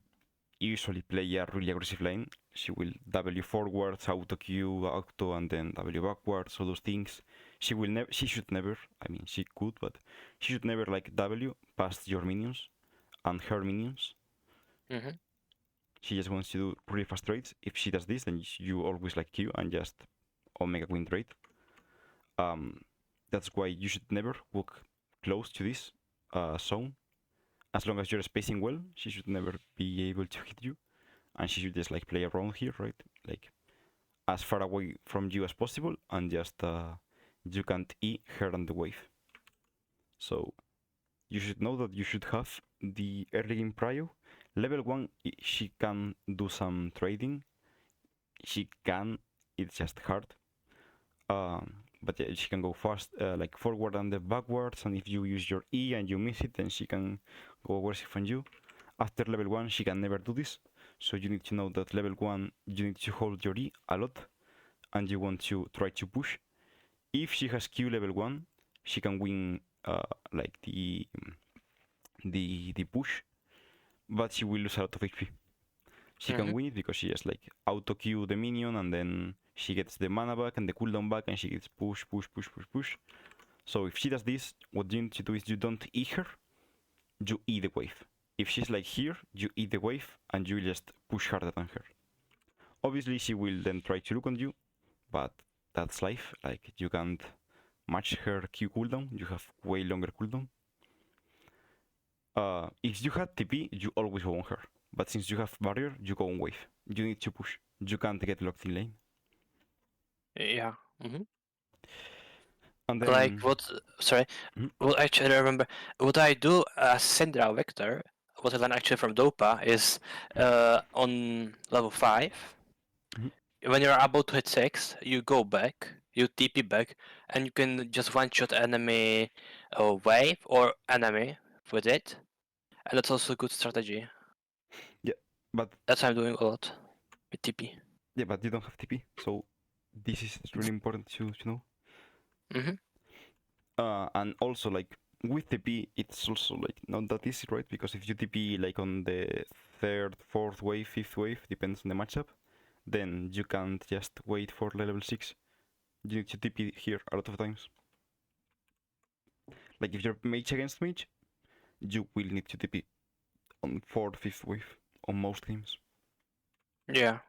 S1: usually play a really aggressive lane. She will W forwards, auto Q, auto, and then W backwards, all those things. She will never. She should never. I mean, she could, but she should never like W past your minions and her minions.
S2: Mm-hmm.
S1: She just wants to do really fast trades. If she does this, then you always like Q and just Omega win trade. That's why you should never walk close to this zone. As long as you're spacing well, she should never be able to hit you, and she should just like play around here, right? Like as far away from you as possible, and just you can't E her on the wave. So you should know that you should have the early game prio. Level 1, she can do some trading. She can, it's just hard. But yeah, she can go fast, like forward and then backwards, and if you use your E and you miss it, then she can go aggressive on you. After level 1, she can never do this, so you need to know that level 1, you need to hold your E a lot, and you want to try to push. If she has Q level 1, she can win like the push, but she will lose a lot of HP. She can
S2: Mm-hmm.
S1: win it because she just like auto Q the minion, and then she gets the mana back and the cooldown back, and she gets push, push, push, push, push. So if she does this, what you need to do is you don't E her, you E the wave. If she's like here, you E the wave and you just push harder than her. Obviously, she will then try to look on you, but that's life. Like you can't match her Q cooldown. You have way longer cooldown. If you had TP, you always go on her. But since you have barrier, you go on wave. You need to push. You can't get locked in lane.
S2: Yeah. Mm-hmm.
S1: And
S2: Like
S1: then,
S2: what? Sorry.
S1: Mhm.
S2: Well, actually, I remember what I do as Syndra Vector. What I learned actually from Dopa is on level 5.
S1: Mhm.
S2: When you're about to hit 6, you go back, you TP back, and you can just one-shot enemy wave or enemy with it. And that's also a good strategy.
S1: Yeah, but
S2: That's what I'm doing a lot with TP.
S1: you don't have TP, so this is really important to know.
S2: Mm-hmm.
S1: And also like with TP, it's also like not that easy, right? Because if you TP like on the third, fourth wave, fifth wave, depends on the matchup, then you can't just wait for level 6. You need to TP here a lot of times. Like if you're mage against mage, you will need to TP on fourth, fifth wave on most games.
S2: Yeah.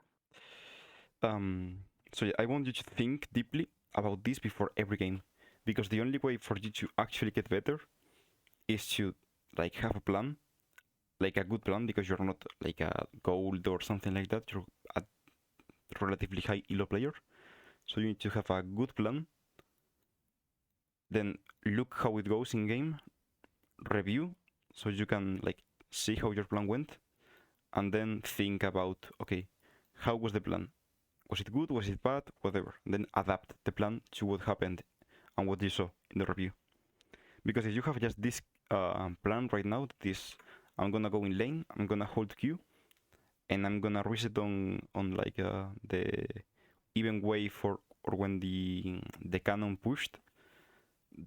S1: So yeah, I want you to think deeply about this before every game, because the only way for you to actually get better is to like have a plan, like a good plan, because you're not like a gold or something like that. You're a relatively high elo player, so you need to have a good plan. Then look how it goes in game, review, so you can like see how your plan went, and then think about, okay, how was the plan? Was it good? Was it bad? Whatever. Then adapt the plan to what happened and what you saw in the review. Because if you have just this plan right now, this I'm gonna go in lane, I'm gonna hold Q, and I'm gonna reset on like the even way for or when the cannon pushed.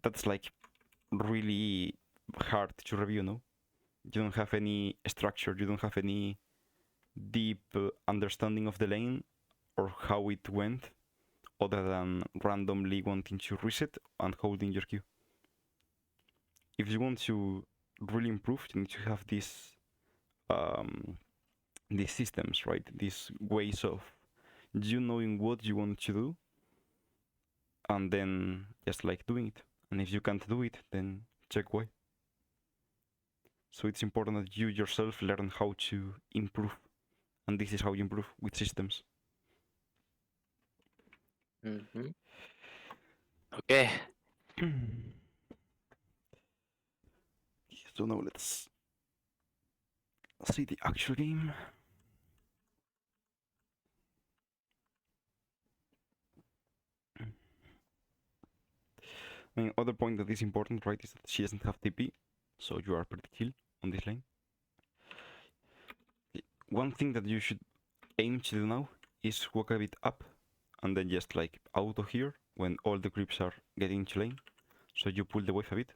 S1: That's like really hard to review. No, you don't have any structure. You don't have any deep understanding of the lane, or how it went, other than randomly wanting to reset and holding your Q. If you want to really improve, you need to have these systems, right? These ways of you knowing what you want to do, and then just like doing it. And if you can't do it, then check why. So it's important that you yourself learn how to improve, and this is how you improve with systems.
S2: Okay.
S1: So now let's see the actual game. I mean, other point that is important, right, is that she doesn't have TP, so you are pretty chill on this lane. One thing that you should aim to do now is walk a bit up, and then just like auto here when all the creeps are getting into lane, so you pull the wave a bit.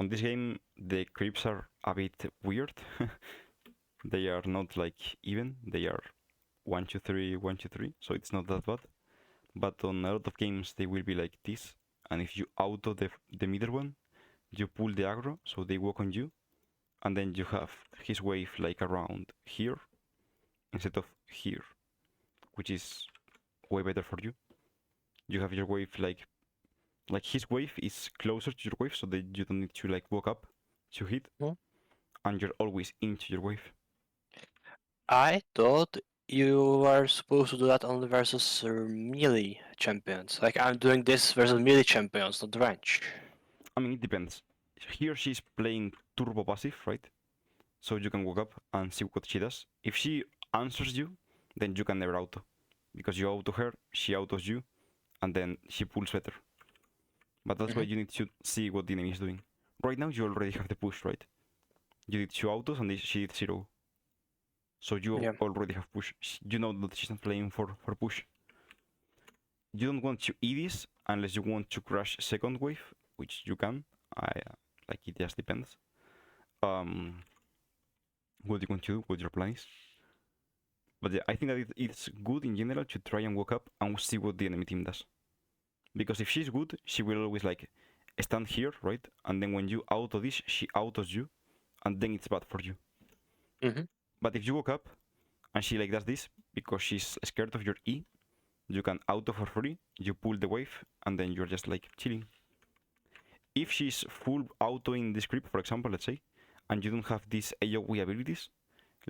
S1: On this game, the creeps are a bit weird. They are not like even, they are 1, 2, 3, 1, 2, 3, so it's not that bad. But on a lot of games, they will be like this, and if you auto the middle one, you pull the aggro, so they walk on you, and then you have his wave like around here instead of here, which is way better for you. You have your wave like his wave is closer to your wave, so that you don't need to like walk up to hit, and you're always into your wave.
S2: I thought you were supposed to do that only versus melee champions. Like I'm doing this versus melee champions, not range.
S1: I mean, it depends. Here she's playing turbo passive, right? So you can walk up and see what she does. If she answers you, then you can never auto, because you auto her, she autos you, and then she pulls better. But that's why you need to see what the enemy is doing. Right now you already have the push, right? You did 2 autos and she did 0. So you already have push. You know that she's not playing for push. You don't want to E this unless you want to crash second wave, which you can. Like it just depends. What you want to do, what your plan is. But yeah, I think that it's good in general to try and walk up and see what the enemy team does. Because if she's good, she will always like stand here, right? And then when you auto this, she autos you, and then it's bad for you. But if you walk up and she like does this because she's scared of your E, you can auto for free, you pull the wave, and then you're just like chilling. If she's full auto in this creep, for example, let's say, and you don't have these AoE abilities,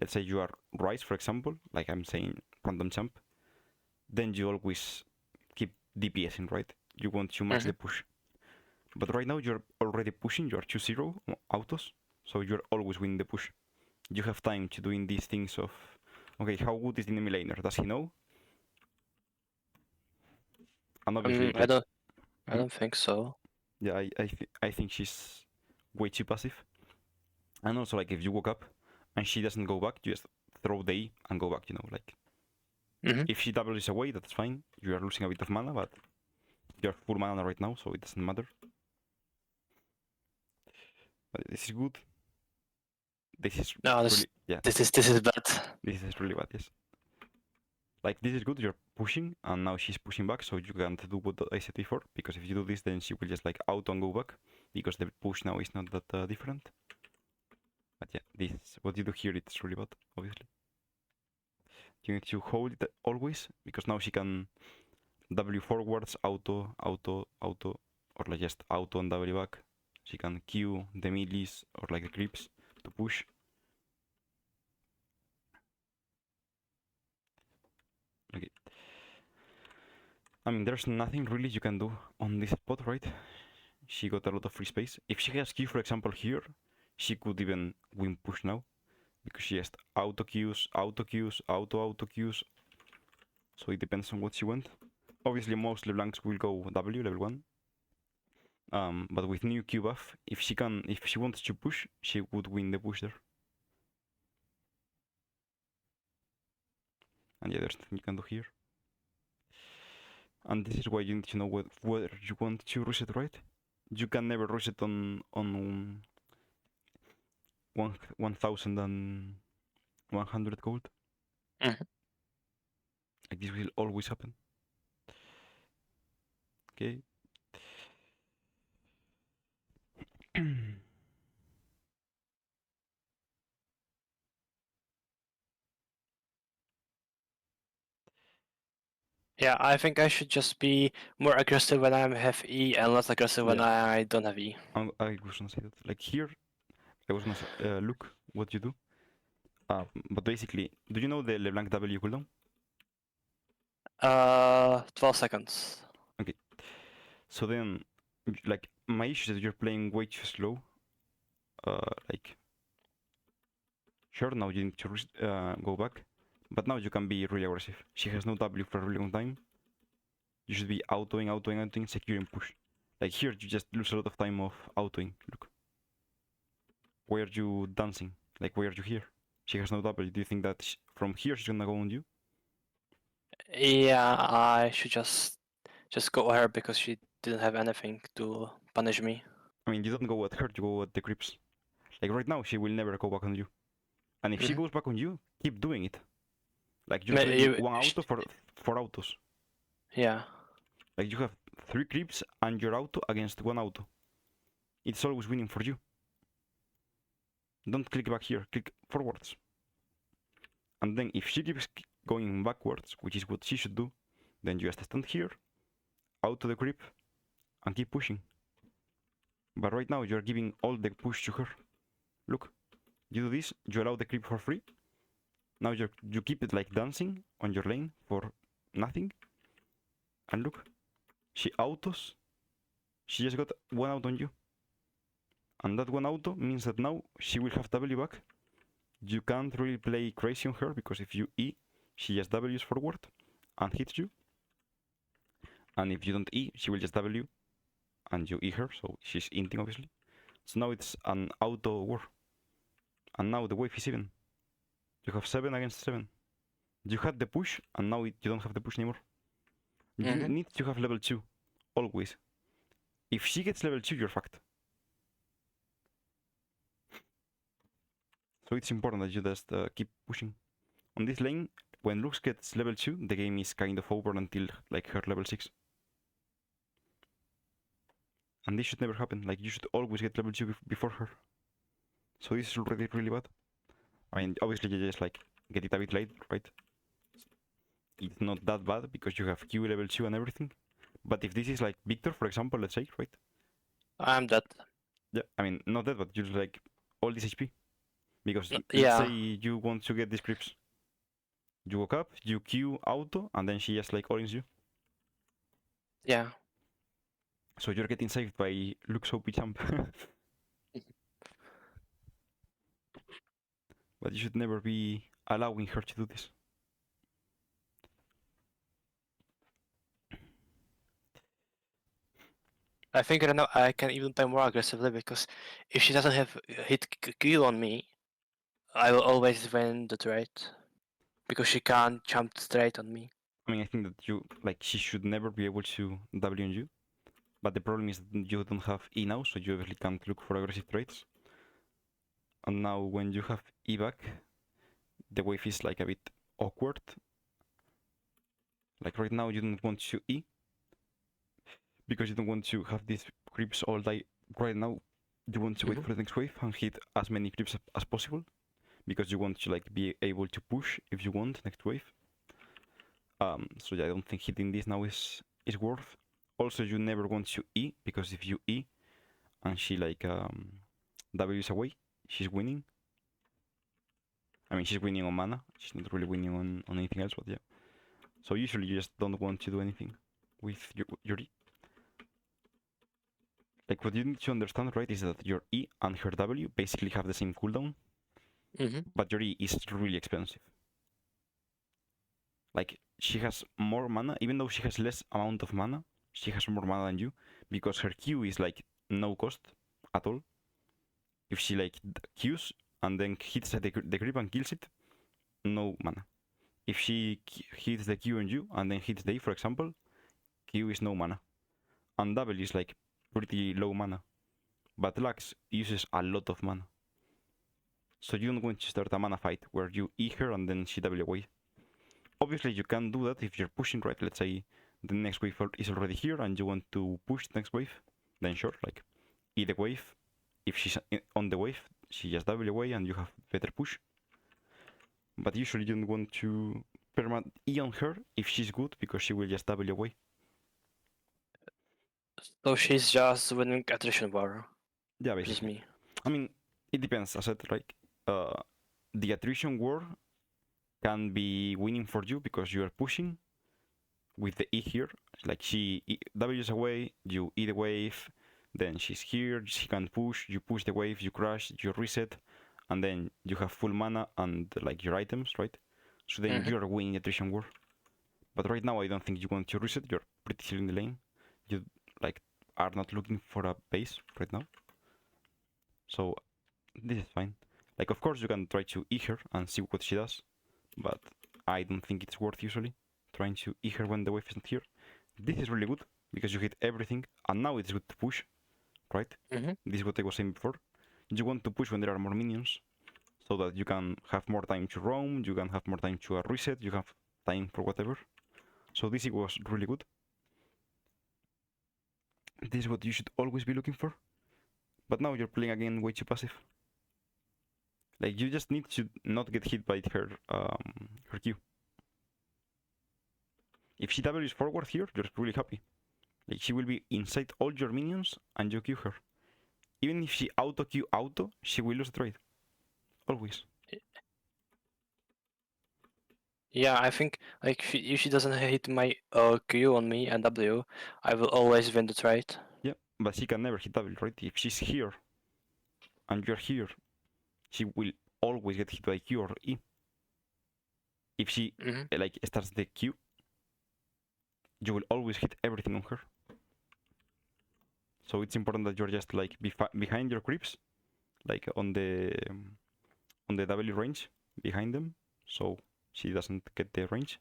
S1: let's say you are Rise, for example, like I'm saying, random champ, then you always keep DPSing, right? You want to match the push. But right now you're already pushing, you're 2-0 autos, so you're always winning the push. You have time to doing these things of, okay, how good is the enemy laner? Does he know? And obviously,
S2: I don't think so.
S1: Yeah, I think she's way too passive. And also, like, if you walk up and she doesn't go back, you just throw the E and go back, you know, like. If she doubles away, that's fine. You are losing a bit of mana, but you're full mana right now, so it doesn't matter. But this is good. This is really, yeah.
S2: This is bad.
S1: This is really bad, yes. Like, this is good, you're pushing, and now she's pushing back, so you can't do what I said before, because if you do this, then she will just, like, auto and go back, because the push now is not that different. But yeah, this, what you do here, it's really bad, obviously. You need to hold it always, because now she can W forwards, auto, or like just auto and W back. She can Q the melees, or like the creeps, to push. Okay. I mean, there's nothing really you can do on this spot, right? She got a lot of free space. If she has Q, for example, here, she could even win push now, because she just auto Qs, auto Qs. So it depends on what she wants. Obviously, most LeBlancs will go W level 1. But with new Q buff, if she wants to push, she would win the push there. And yeah, there's nothing you can do here. And this is why you need to know whether you want to reset, right? You can never reset on 1,100 gold. Like this will always happen. Okay.
S2: Yeah, I think I should just be more aggressive when I have E and less aggressive when
S1: Yeah.
S2: I don't have E.
S1: I was gonna say that. Like here, I was gonna say, look what you do. But basically, do you know the LeBlanc W cooldown?
S2: 12 seconds.
S1: Okay. So then, like my issue is that you're playing way too slow. Like sure now you need to go back, but now you can be really aggressive. She has no W for a really long time. You should be autoing, securing push. Like here, you just lose a lot of time of autoing. Look, why are you dancing? Like why are you here? She has no W. Do you think that from here she's gonna go on you?
S2: Yeah, I should just go her because she didn't have anything to punish me.
S1: I mean, you don't go at her, you go at the creeps. Like right now, she will never go back on you. And if she
S2: Mhm.
S1: goes back on you, keep doing it. Like you're playing one auto for 4 autos.
S2: Yeah.
S1: Like you have 3 creeps and your auto against 1 auto. It's always winning for you. Don't click back here, click forwards. And then if she keeps going backwards, which is what she should do, then you just stand here, auto the creep, and keep pushing. But right now you're giving all the push to her. Look, you do this, you allow the creep for free. Now you keep it like dancing on your lane for nothing. And look, she autos. She just got 1 out on you. And that 1 auto means that now she will have W back. You can't really play crazy on her because if you E, she just W's forward and hits you. And if you don't E, she will just W and you E her, so she's inting obviously. So now it's an auto war. And now the wave is even. You have 7 against 7. You had the push and now you don't have the push anymore. You need to have level 2, always. If she gets level 2, you're fucked. So it's important that you just keep pushing. On this lane, when Lux gets level 2, the game is kind of over until like her level 6. And this should never happen, like you should always get level 2 before her. So this is already really bad. I mean, obviously you just like get it a bit late, right? It's not that bad because you have Q level 2 and everything. But if this is like Victor, for example, let's say, right?
S2: I'm dead.
S1: Yeah, I mean, not that, but you like all this HP. Because let's
S2: Yeah.
S1: say you want to get these creeps. You woke up, you Q auto, and then she just like orange you.
S2: Yeah.
S1: So you're getting saved by Luke's OP jump. But you should never be allowing her to do this.
S2: I think right now I can even play more aggressively because if she doesn't have hit Q on me, I will always win the trade because she can't jump straight on me.
S1: I mean, I think that you like she should never be able to W on you. But the problem is that you don't have E now, so you obviously can't look for aggressive trades. And now when you have E back, the wave is like a bit awkward. Like right now you don't want to E because you don't want to have these creeps all die. Right now you want to wait for the next wave and hit as many creeps as possible because you want to like be able to push if you want next wave. So yeah, I don't think hitting this now is worth. Also, you never want to E because if you E and she like W's away, she's winning. I mean, she's winning on mana. She's not really winning on anything else, but yeah. So usually you just don't want to do anything with your E. Like what you need to understand, right, is that your E and her W basically have the same cooldown, but your E is really expensive. Like she has more mana, even though she has less amount of mana, she has more mana than you because her Q is like no cost at all. If she like Qs and then hits the creep and kills it, no mana. If she hits the Q on you and then hits the E, for example, Q is no mana. And W is like pretty low mana. But Lux uses a lot of mana. So you don't want to start a mana fight where you E her and then she W away. obviously you can do that if you're pushing, right? Let's say the next wave is already here and you want to push the next wave, then sure, like E the wave. If she's on the wave, she just W away and you have better push. But usually you don't want to perma E on her if she's good because she will just W away.
S2: So she's just winning attrition war,
S1: Yeah,
S2: which is
S1: basically.
S2: me.
S1: I mean, it depends. As I said, like the attrition war can be winning for you because you are pushing with the E here. Like she W's away, you E the wave, then she's here, she can push, you push the wave, you crash, you reset, and then you have full mana and like your items, right? So then you're winning attrition war. But right now I don't think you want to reset, you're pretty still in the lane. You like are not looking for a base right now. So this is fine. Like of course you can try to E her and see what she does, but I don't think it's worth usually trying to E her when the wave isn't here. This is really good because you hit everything, and now it's good to push, right? This is what I was saying before. You want to push when there are more minions, so that you can have more time to roam, you can have more time to reset, you have time for whatever. So this was really good. This is what you should always be looking for. But now you're playing again way too passive. Like you just need to not get hit by her Q. If she W's forward here, you're really happy. Like she will be inside all your minions and you Q her. Even if she auto Q auto, she will lose the trade. Always.
S2: Yeah, I think like if she doesn't hit my Q on me and W, I will always win the trade.
S1: Yeah, but she can never hit W, right? If she's here and you're here, she will always get hit by Q or E. If she like starts the Q, you will always hit everything on her. So it's important that you're just like behind your creeps, like on the W range behind them, so she doesn't get the range.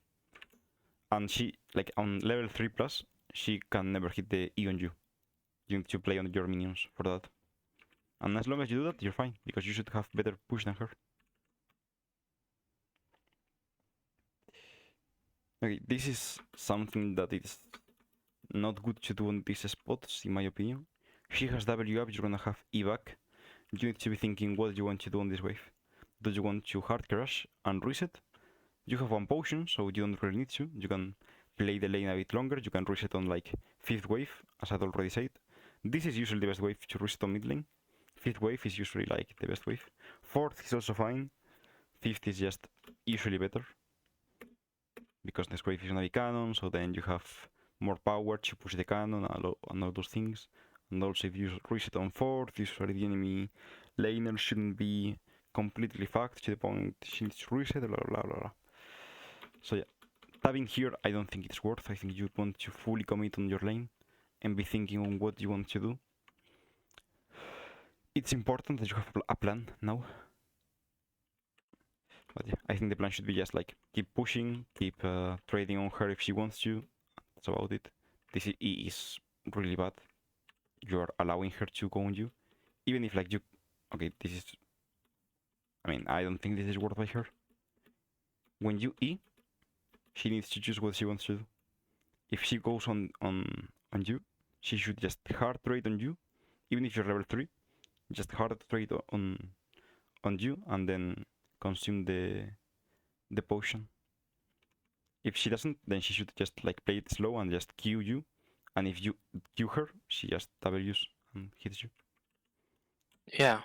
S1: And she like on level 3 plus, she can never hit the E on you. You need to play on your minions for that. And as long as you do that, you're fine because you should have better push than her. Okay, this is something that is not good to do on these spots, in my opinion. She has W up, you're gonna have E back. You need to be thinking what you want to do on this wave. Do you want to hard crash and reset? You have one potion, so you don't really need to. You can play the lane a bit longer. You can reset on like 5th wave, as I'd already said. This is usually the best wave to reset on mid lane. 5th wave is usually like the best wave. 4th is also fine. 5th is just usually better. Because this wave is gonna be cannon, so then you have more power to push the cannon and all those things. And also if you reset on 4th, usually the enemy laner shouldn't be completely fucked to the point she needs to reset, blah blah blah blah. So yeah, tabbing here I don't think it's worth. I think you want to fully commit on your lane and be thinking on what you want to do. It's important that you have a plan now. But yeah, I think the plan should be just like keep pushing, keep trading on her if she wants to. That's about it. This is really bad. You're allowing her to go on you, even if like you. Okay, this is. I mean, I don't think this is worth by her. When you E, she needs to choose what she wants to do. If she goes on you, she should just hard trade on you, even if you're level 3. Just hard trade on you and then consume the potion. If she doesn't, then she should just like play it slow and just Q you. And if you Q her, she just W's and hits you.
S2: Yeah.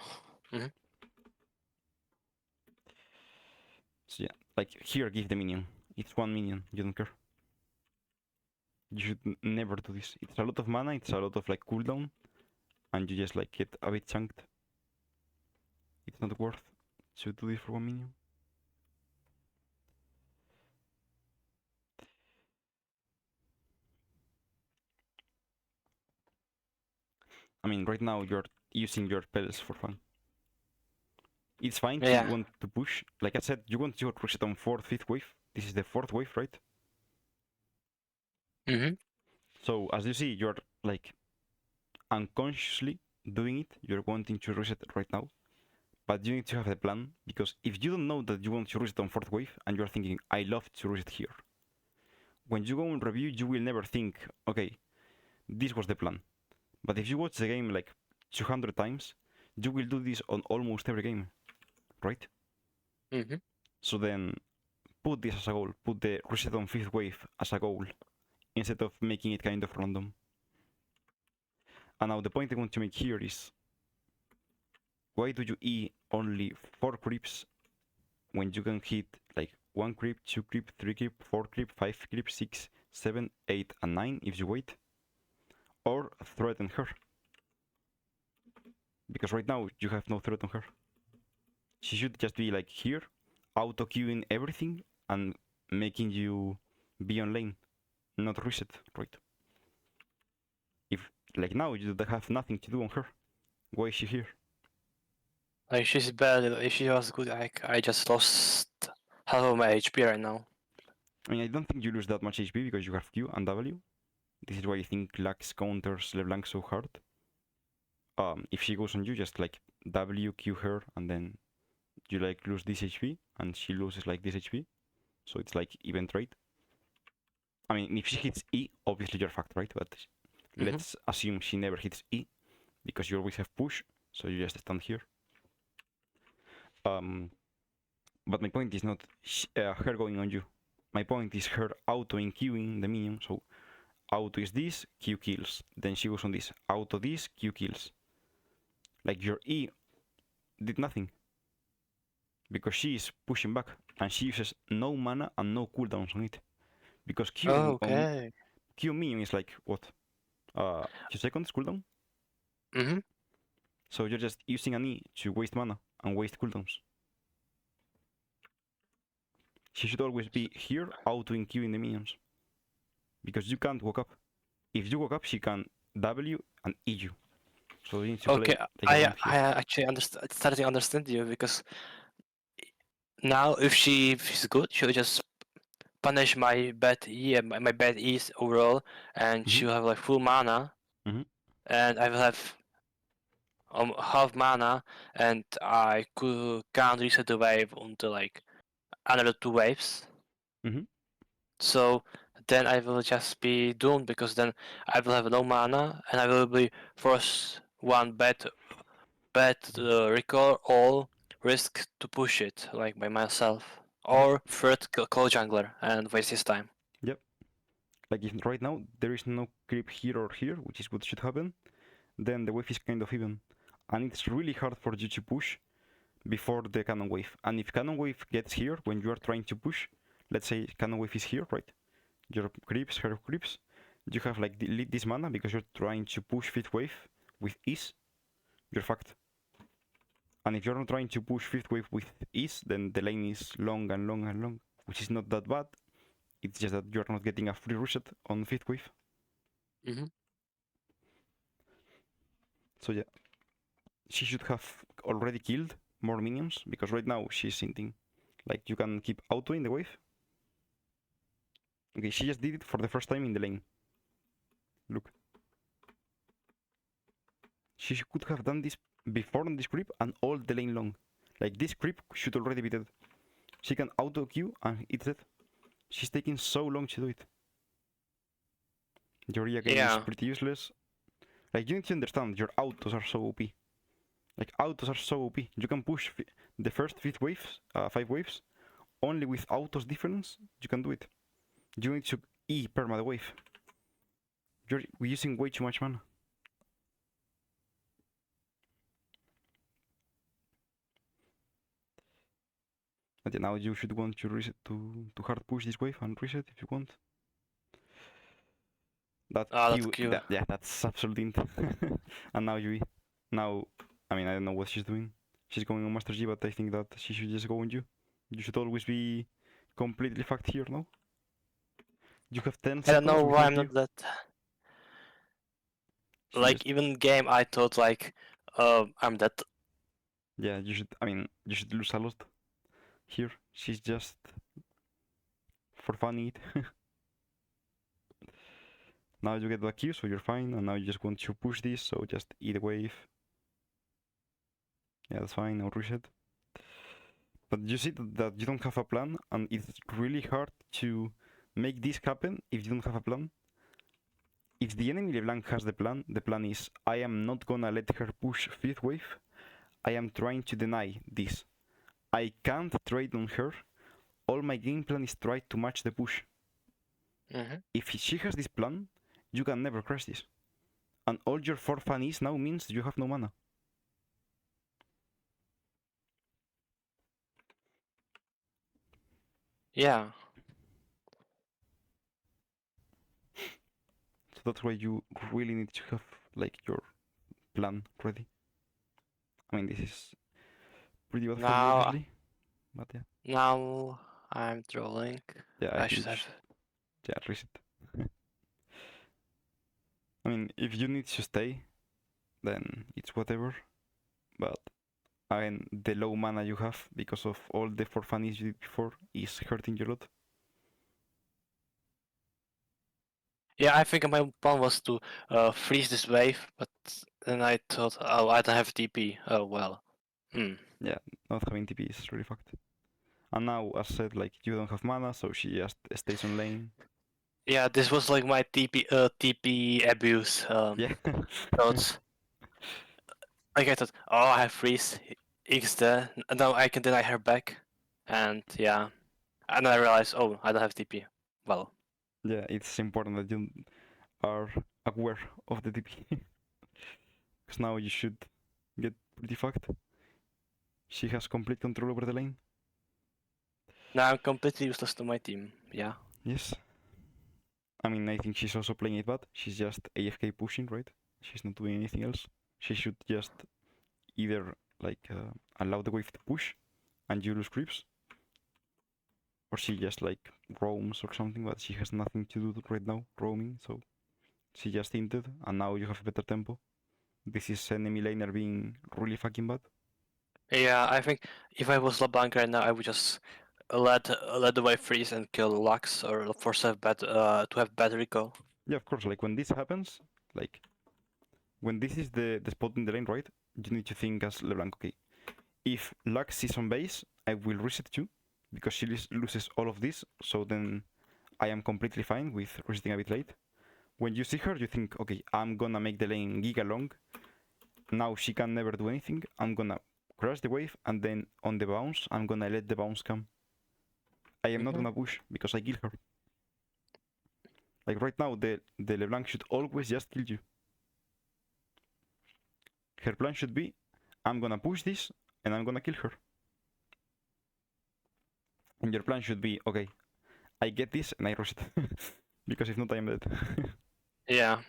S1: So yeah, like here, give the minion. It's one minion. You don't care. You should never do this. It's a lot of mana. It's a lot of like cooldown, and you just like get a bit chunked. It's not worth to do this for one minion. I mean, right now you're using your spells for fun. It's fine to want to push. Like I said, you want to reset on 4th, 5th wave. This is the 4th wave, right? So as you see, you're like unconsciously doing it. You're wanting to reset right now. But you need to have a plan, because if you don't know that you want to reset on 4th wave and you're thinking, I love to reset here, when you go and review, you will never think, okay, this was the plan. But if you watch the game like 200 times, you will do this on almost every game, right?
S2: Mm-hmm.
S1: So then put this as a goal, put the reset on 5th wave as a goal, instead of making it kind of random. And now the point I want to make here is, why do you E only 4 creeps when you can hit like 1 creep, 2 creep, 3 creep, 4 creep, 5 creep, 6, 7, 8, and 9 if you wait? Or threaten her? Because right now you have no threat on her. She should just be like here, auto queuing everything and making you be on lane, not reset, right? If like now you have nothing to do on her, why is she here?
S2: Like she's bad. If she was good, I just lost half of my HP right now.
S1: I mean, I don't think you lose that much HP because you have Q and W. This is why I think Lux counters LeBlanc so hard. If she goes on you, just like W, Q her, and then you like lose this HP, and she loses like this HP. So it's like even trade. I mean, if she hits E, obviously you're fucked, right? But let's assume she never hits E, because you always have push, so you just stand here. But my point is not her going on you. My point is her auto-in queuing the minion. So auto is this, Q kills. Then she goes on this, auto this, Q kills. Like your E did nothing, because she is pushing back, and she uses no mana and no cooldowns on it. Because Q
S2: Okay.
S1: Q minion is like what? 2 seconds cooldown?
S2: Mm-hmm.
S1: So you're just using an E to waste mana and waste cooldowns. She should always be here auto-in queuing the minions, because you can't walk up. If you walk up, she can W and E you. So you need to
S2: Okay,
S1: play
S2: I
S1: around here.
S2: actually starting to understand you, because now if she's good, she'll just punish my bad E and my bad E's overall, and she'll have like full mana, and I will have half mana, and I can't reset the wave until like another 2 waves. So then I will just be doomed, because then I will have no mana and I will be forced one bad recall or risk to push it like by myself, or third call jungler and waste his time.
S1: Yep. Like if right now there is no creep here or here, which is what should happen, then the wave is kind of even. And it's really hard for you to push before the cannon wave. And if cannon wave gets here when you are trying to push, let's say cannon wave is here, right? Your creeps, her creeps, you have like this mana because you're trying to push 5th wave with ease, you're fucked. And if you're not trying to push 5th wave with ease, then the lane is long and long and long, which is not that bad. It's just that you're not getting a free reset on 5th wave. So yeah, she should have already killed more minions, because right now she's hinting. Like you can keep auto in the wave. Okay, she just did it for the first time in the lane. Look. She could have done this before on this creep and all the lane long. Like this creep should already be dead. She can auto queue and it's dead. She's taking so long to do it. Your E again is pretty useless. Like you need to understand, your autos are so OP. Like autos are so OP. You can push the first 5 waves only with autos difference. You can do it. You need to E perma the wave. You're using way too much mana. But now you should want to reset to hard push this wave and reset if you want. That Q. Yeah, that's absolutely int. And now you. Now, I mean, I don't know what she's doing. She's going on Master G, but I think that she should just go on you. You should always be completely fucked here, no? You have 10 seconds.
S2: I don't know why I'm
S1: you.
S2: not that. Like even game, I thought like, I'm dead.
S1: Yeah, you should. I mean, you should lose a lot. Here, she's just for fun it. Now you get the Q, so you're fine, and now you just want to push this, so just eat a wave. Yeah, that's fine. I'll reset. But you see that you don't have a plan, and it's really hard to make this happen if you don't have a plan. If the enemy LeBlanc has the plan is I am not gonna let her push 5th wave. I am trying to deny this. I can't trade on her. All my game plan is try to match the push. If she has this plan, you can never crash this. And all your 4 funnies now means you have no mana.
S2: Yeah.
S1: So that's why you really need to have like your plan ready. I mean, this is pretty bad for you,
S2: Now,
S1: obviously. But yeah.
S2: now I'm trolling.
S1: Yeah,
S2: I
S1: I think
S2: should have.
S1: yeah, reset. I mean, if you need to stay, then it's whatever. But again, the low mana you have because of all the 4 funnies you did before is hurting you a lot.
S2: Yeah, I think my plan was to freeze this wave, but then I thought, oh, I don't have TP. Oh well.
S1: Yeah, not having TP is really fucked. And now, as said, like you don't have mana, so she just stays on lane.
S2: Yeah, this was like my TP abuse.
S1: Yeah.
S2: Thoughts. Like I thought, oh, I have freeze X there, and now I can deny her back, and yeah, and I realized, oh, I don't have TP. Well,
S1: Yeah, it's important that you are aware of the TP. Because now you should get pretty fucked. She has complete control over the lane.
S2: now I'm completely useless to my team. Yeah.
S1: Yes. I mean, I think she's also playing it bad. She's just AFK pushing, right? She's not doing anything else. She should just either like allow the wave to push and you lose creeps, or she just like roams or something, but she has nothing to do right now roaming, so she just hinted and now you have a better tempo. This is enemy laner being really fucking bad.
S2: Yeah, I think if I was LeBlanc right now, I would just let the wave freeze and kill Lux or force have to have bad recall.
S1: Yeah, of course, like when this happens, like when this is the spot in the lane, right? You need to think as LeBlanc, okay, if Lux is on base, I will reset you because she loses all of this, so then I am completely fine with resetting a bit late. When you see her, you think, okay, I'm gonna make the lane giga long. Now she can never do anything. I'm gonna crash the wave, and then on the bounce, I'm gonna let the bounce come. I am not gonna push because I kill her. Like right now, the LeBlanc should always just kill you. Her plan should be, I'm gonna push this, and I'm gonna kill her. And your plan should be, okay, I get this and I rush it. Because if not, I am dead.
S2: Yeah.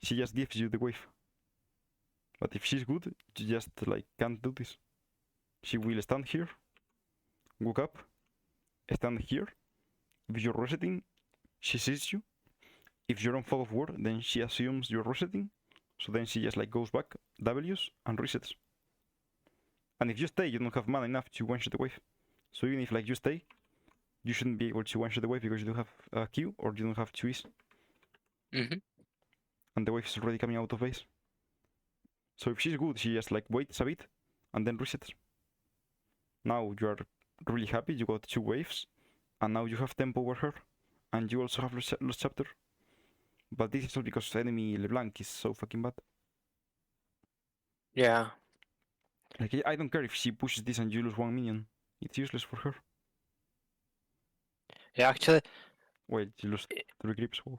S1: She just gives you the wave. But if she's good, you just like can't do this. She will stand here, walk up, stand here. If you're resetting, she sees you. If you're on fog of war, then she assumes you're resetting. So then she just like goes back, W's, and resets. And if you stay, you don't have mana enough to one-shot the wave. So even if like you stay, you shouldn't be able to one-shot the wave because you don't have a Q or you don't have 2Es. And the wave is already coming out of base. So if she's good, she just like waits a bit and then resets. Now you are really happy, you got 2 waves, and now you have tempo over her, and you also have lost chapter. But this is all because enemy LeBlanc is so fucking bad.
S2: Yeah.
S1: Like I don't care if she pushes this and you lose 1 minion. It's useless for her.
S2: Yeah, actually,
S1: Wait, you lost 3 creeps. Oh.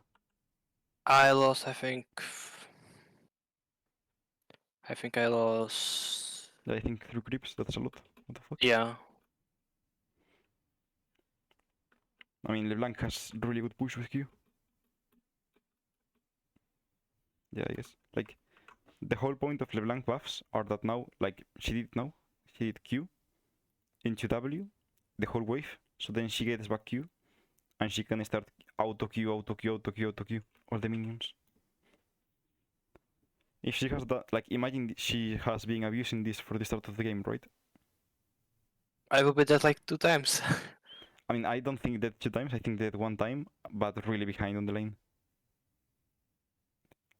S2: I lost, I think I lost.
S1: Yeah, I think 3 creeps, that's a lot. What the fuck?
S2: Yeah.
S1: I mean, LeBlanc has really good push with Q. Yeah, I guess. Like, the whole point of LeBlanc buffs are that now, like, she did Q into W, the whole wave, so then she gets back Q, and she can start auto Q, auto Q, auto Q, auto Q, all the minions. If she has that, like, imagine she has been abusing this for the start of the game, right?
S2: I will be dead like 2 times.
S1: I mean, I don't think that 2 times, I think that 1 time, but really behind on the lane.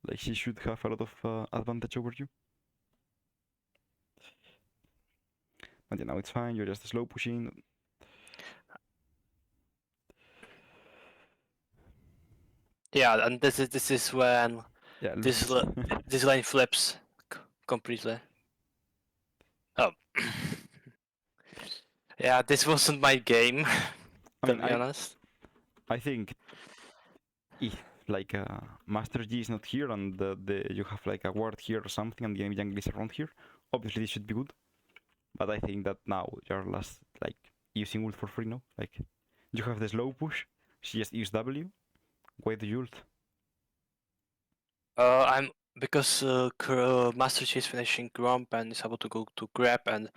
S1: Like, she should have a lot of advantage over you. And yeah, now it's fine. You're just slow pushing.
S2: Yeah, and this is when
S1: Yeah,
S2: this
S1: loses.
S2: this lane flips completely. Oh. Yeah, this wasn't my game,
S1: I
S2: to
S1: mean,
S2: be honest.
S1: I think if like Master G is not here and you have like a ward here or something and the enemy jungle is around here, obviously this should be good. But I think that now you're last like using ult for free now. Like you have the slow push, she just used W. Why do you ult?
S2: I'm because Master Chief is finishing Grump and is about to go to Grab, and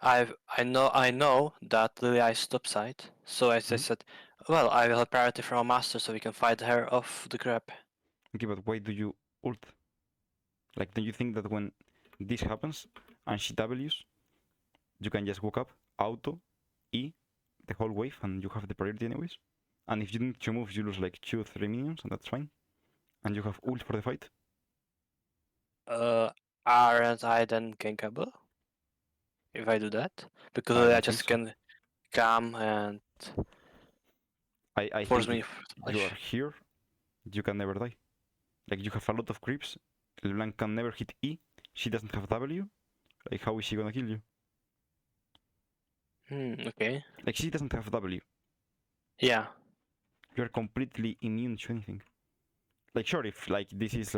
S2: I know that Lilia is top side. So as I
S1: Mhm.
S2: said, well, I will have priority from Master so we can fight her off the Grab.
S1: Okay, but why do you ult? Like, do you think that when this happens and she W's, you can just walk up, auto, E, the whole wave, and you have the priority anyways? And if you need to move, you lose like 2 or 3 minions, and that's fine. And you have ult for the fight.
S2: Aren't I then gankable if I do that? Because
S1: I
S2: Lilia
S1: don't think
S2: just
S1: so.
S2: can come and
S1: I
S2: force
S1: think
S2: me
S1: if
S2: to
S1: you are
S2: flash.
S1: here, you can never die. Like, you have a lot of creeps. LeBlanc can never hit E. She doesn't have W. Like, how is she gonna kill you?
S2: Okay.
S1: Like, she doesn't have W.
S2: Yeah.
S1: You're completely immune to anything. Like, sure, if like this is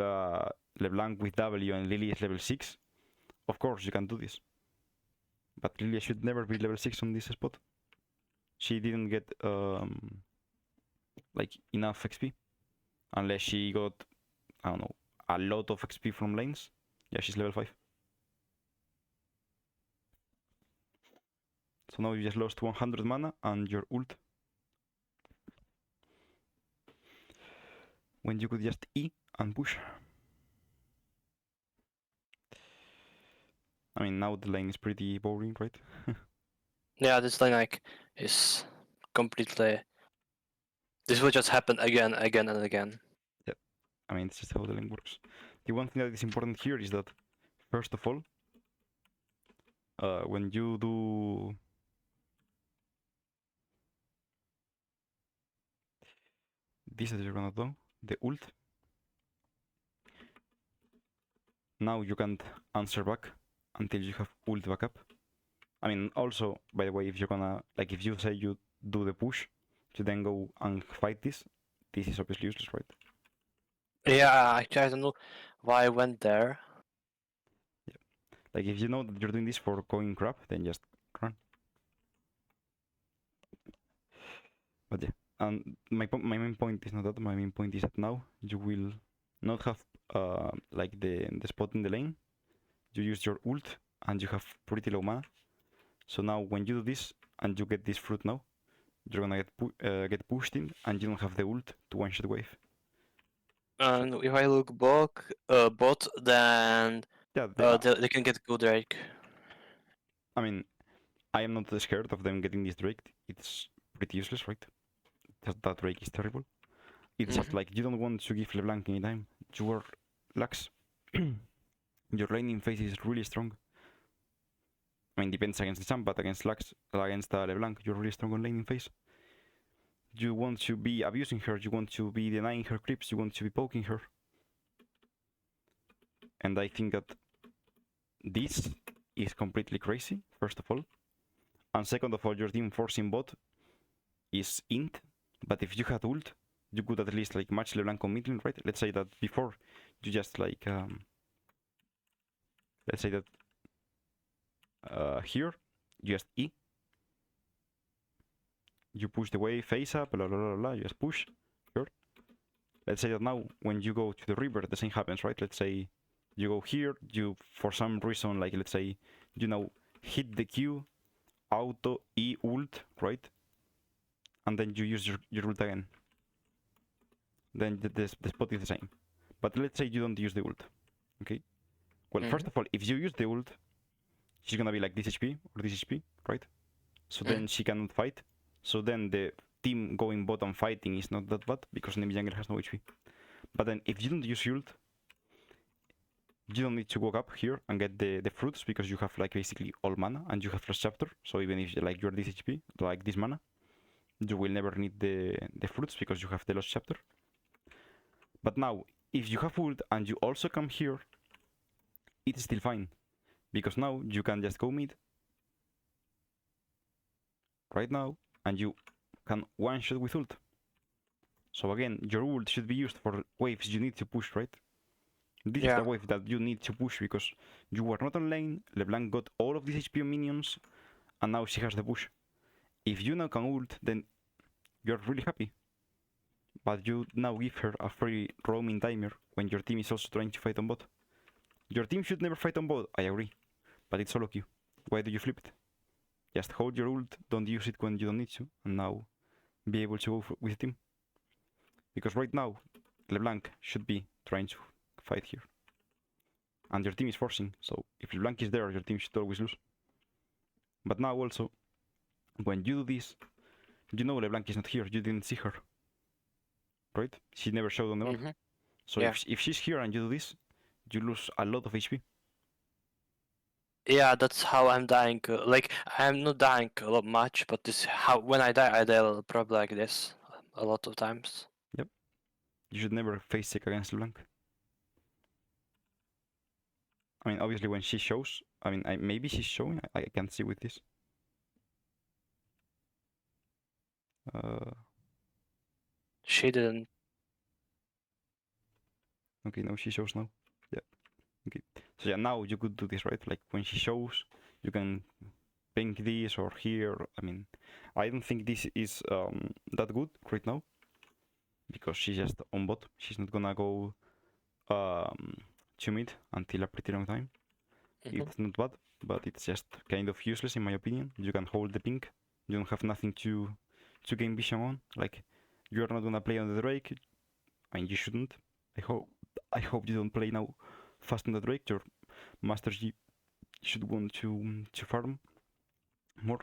S1: LeBlanc with W and Lily is level 6, of course you can do this. But Lilia should never be level 6 on this spot. She didn't get like enough XP. Unless she got, I don't know, a lot of XP from lanes. Yeah, she's level 5. So now you just lost 100 mana and your ult. When you could just E and push. I mean, now the lane is pretty boring, right?
S2: Yeah, this lane like is completely. This will just happen again, again, and again.
S1: Yeah, I mean, it's just how the lane works. The one thing that is important here is that, first of all, when you do this that you're gonna do, the ult, now you can't answer back until you have ult back up. I mean, also, by the way, if you're gonna, like, if you say you do the push to then go and fight this is obviously useless, right?
S2: Yeah, actually, I don't know why I went there.
S1: Yeah. Like, if you know that you're doing this for going crap, then just run. But yeah, and my main point is not that. My main point is that now you will not have like the spot in the lane. You use your ult and you have pretty low mana. So now when you do this and you get this fruit now, you're gonna get pushed in and you don't have the ult to one shot wave.
S2: And if I look bot, then
S1: Yeah,
S2: they can get good Drake.
S1: I mean, I am not scared of them getting this Drake. It's pretty useless, right? That Drake is terrible. It's just like you don't want to give LeBlanc any time. You are lax. Your laning phase is really strong. I mean, depends against the champ, but against Lux, against LeBlanc, you're really strong on laning phase. You want to be abusing her, you want to be denying her creeps, you want to be poking her. And I think that this is completely crazy, first of all. And second of all, your team forcing bot is int, but if you had ult, you could at least like match LeBlanc on mid lane, right? Let's say that before you just like let's say that here you just E, you push the wave, face up, blah blah blah blah, you just push. Sure. Let's say that now when you go to the river, the same happens, right? Let's say you go here, you for some reason, like let's say, you know, hit the Q, auto E ult, right? And then you use your ult again. Then the spot is the same. But let's say you don't use the ult, okay? Well, first of all, if you use the ult, she's gonna be like this HP or this HP, right? So then she cannot fight. So then the team going bottom fighting is not that bad because enemy jungle has no HP. But then if you don't use ult, you don't need to walk up here and get the fruits because you have like basically all mana and you have first chapter. So even if like you're this HP, like this mana, you will never need the fruits because you have the lost chapter. But now, if you have ult and you also come here, it's still fine. Because now you can just go mid right now and you can one shot with ult. So again, your ult should be used for waves you need to push, right? This is the wave that you need to push because you were not on lane, LeBlanc got all of these HP on minions, and now she has the push. If you now can ult, then you're really happy. But you now give her a free roaming timer when your team is also trying to fight on bot. Your team should never fight on bot, I agree. But it's solo queue. Why do you flip it? Just hold your ult, don't use it when you don't need to, and now be able to go with the team. Because right now, LeBlanc should be trying to fight here. And your team is forcing, so if LeBlanc is there, your team should always lose. But now also, when you do this, you know LeBlanc is not here, you didn't see her. Right? She never showed on the map. So if she's here and you do this, you lose a lot of HP.
S2: Yeah, that's how I'm dying. Like, I'm not dying a lot much, but this how when I die probably like this a lot of times.
S1: Yep. You should never face sick against LeBlanc. I mean, obviously when she shows, I mean, maybe she's showing, I can't see with this.
S2: She didn't.
S1: Okay, no, she shows now. Yeah. Okay. So yeah, now you could do this, right? Like when she shows, you can ping this or here. I mean, I don't think this is that good right now because she's just on bot. She's not gonna go to mid until a pretty long time. It's not bad, but it's just kind of useless in my opinion. You can hold the ping. You don't have nothing to gain vision on. Like you're not gonna play on the Drake. I mean, you shouldn't. I hope you don't play now fast on the Drake. Your Master G should want to farm more.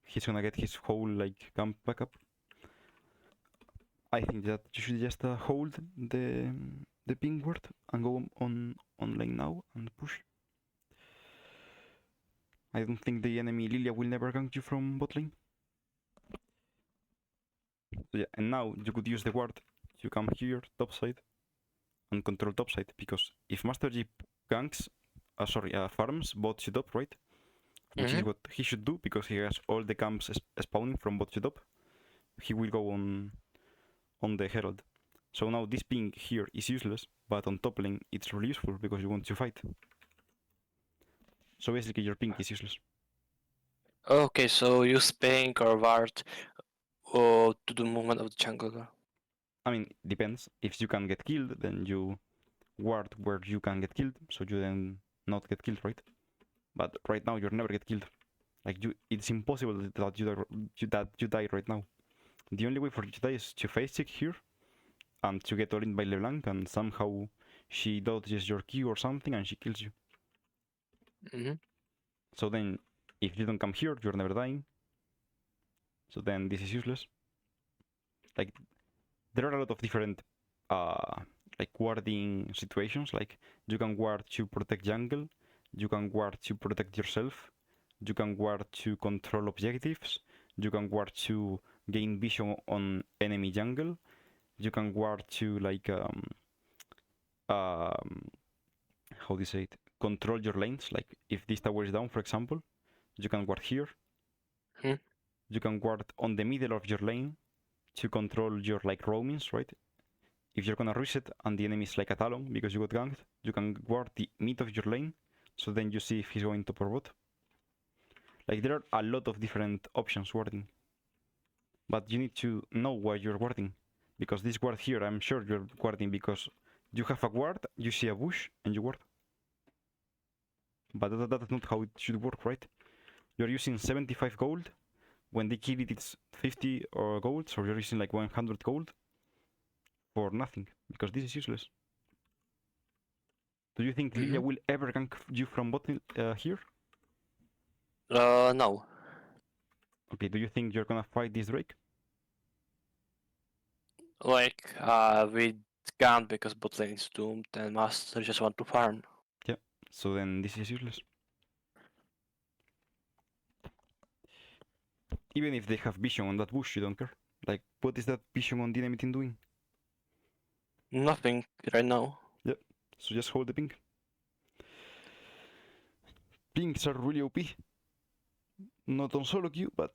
S1: He's gonna get his whole like camp back up. I think that you should just hold the ping ward and go on lane now and push. I don't think the enemy Lilia will never gank you from bot lane. So yeah, and now you could use the ward to come here topside and control topside because if Master G ganks, farms bot to top, right? Which is what he should do because he has all the camps spawning from bot to top. He will go on the Herald. So now this ping here is useless, but on top lane it's really useful because you want to fight. So basically your ping is useless.
S2: Okay, so use ping or ward to the movement of the jungler.
S1: I mean, depends. If you can get killed, then you ward where you can get killed, so you then not get killed, right? But right now you never get killed. Like it's impossible that you die right now. The only way for you to die is to face check here, and to get all in by LeBlanc, and somehow she dodges your Q or something, and she kills you. So then, if you don't come here, you're never dying. So then this is useless. Like, there are a lot of different like warding situations. Like you can ward to protect jungle, you can ward to protect yourself, you can ward to control objectives, you can ward to gain vision on enemy jungle, you can ward to like how do you say it? Control your lanes. Like if this tower is down, for example, you can ward here. You can ward on the middle of your lane to control your like roamings, right? If you're gonna reset and the enemy is like a Talon because you got ganked, you can ward the mid of your lane, so then you see if he's going top or bot. Like there are a lot of different options warding, but you need to know why you're warding, because this ward here, I'm sure you're warding because you have a ward, you see a bush, and you ward. But that's not how it should work, right? You're using 75 gold. When they kill it, it's 50 gold, so you're using like 100 gold for nothing, because this is useless. Do you think Lilia will ever gank you from bot here?
S2: No.
S1: Okay, do you think you're gonna fight this Drake?
S2: Like, we can't because bot lane is doomed and Master just want to farm.
S1: So then this is useless. Even if they have vision on that bush, you don't care. Like, what is that vision on dynamiting doing?
S2: Nothing right now.
S1: Yep. So just hold the ping. Pings are really OP. Not on solo queue, but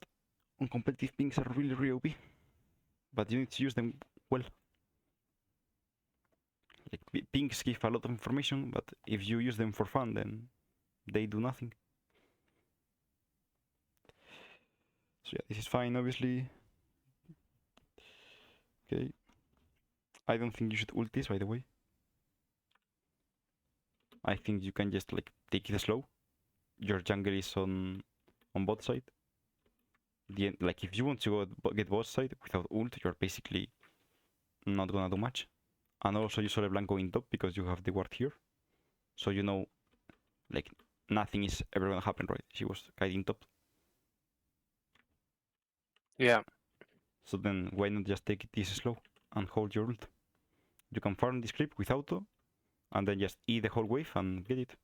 S1: on competitive pings are really OP. But you need to use them well. Like, pings give a lot of information, but if you use them for fun, then they do nothing. So yeah, this is fine, obviously. Okay. I don't think you should ult this, by the way. I think you can just like take it slow. Your jungle is on bot side. Like if you want to get bot side without ult, you're basically not gonna do much. And also you saw LeBlanc going top because you have the ward here. So you know, like nothing is ever gonna happen, right? She was guiding top.
S2: Yeah.
S1: So then why not just take it this slow and hold your ult? You can farm this creep with auto and then just eat the whole wave and get it.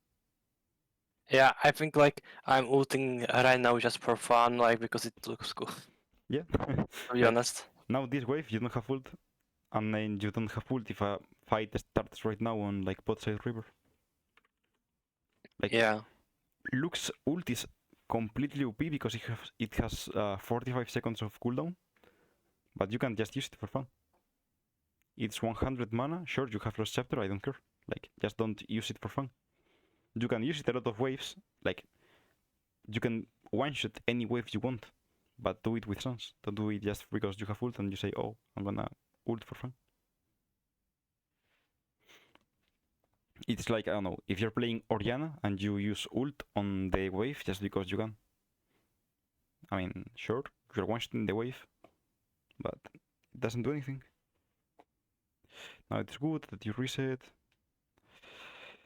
S2: Yeah, I think like I'm ulting right now just for fun, like because it looks cool.
S1: Yeah.
S2: To be
S1: Like,
S2: honest.
S1: now this wave you don't have ult, and then you don't have ult if a fight starts right now on like bot side river. Like
S2: Yeah.
S1: Luke's ult is completely OP because it has 45 seconds of cooldown, but you can just use it for fun. It's 100 mana. Sure, you have lost chapter. I don't care. Like just don't use it for fun. You can use it a lot of waves. Like you can one shot any wave you want, but do it with sense. Don't do it just because you have ult and you say, "Oh, I'm gonna ult for fun." It's like I don't know if you're playing Oriana and you use ult on the wave just because you can. I mean, sure, you're one-shotting the wave, but it doesn't do anything. Now it's good that you reset.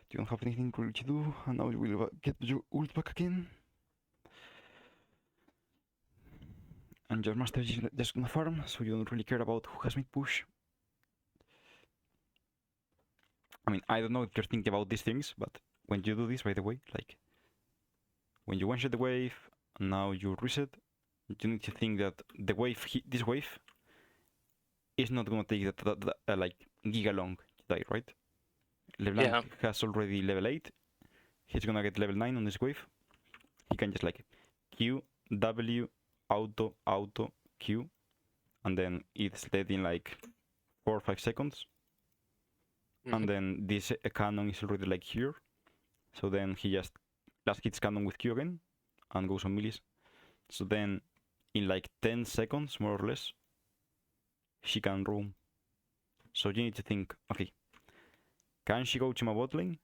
S1: You don't have anything really to do, and now you will get your ult back again. And your master is just gonna farm, so you don't really care about who has mid push. I mean, I don't know if you're thinking about these things, but when you do this, by the way, like when you one-shot the wave, and now you reset, you need to think that the wave, this wave, is not gonna take that like giga long to die, right? LeBlanc has already level 8. He's gonna get level 9 on this wave. He can just like Q, W, auto, auto, Q, and then it's dead in like 4 or 5 seconds. Mm-hmm. And then this cannon is already like here. So then he just last hits cannon with Q again and goes on melees. So then in like 10 seconds, more or less, she can roam. So you need to think, okay, can she go to my bot lane?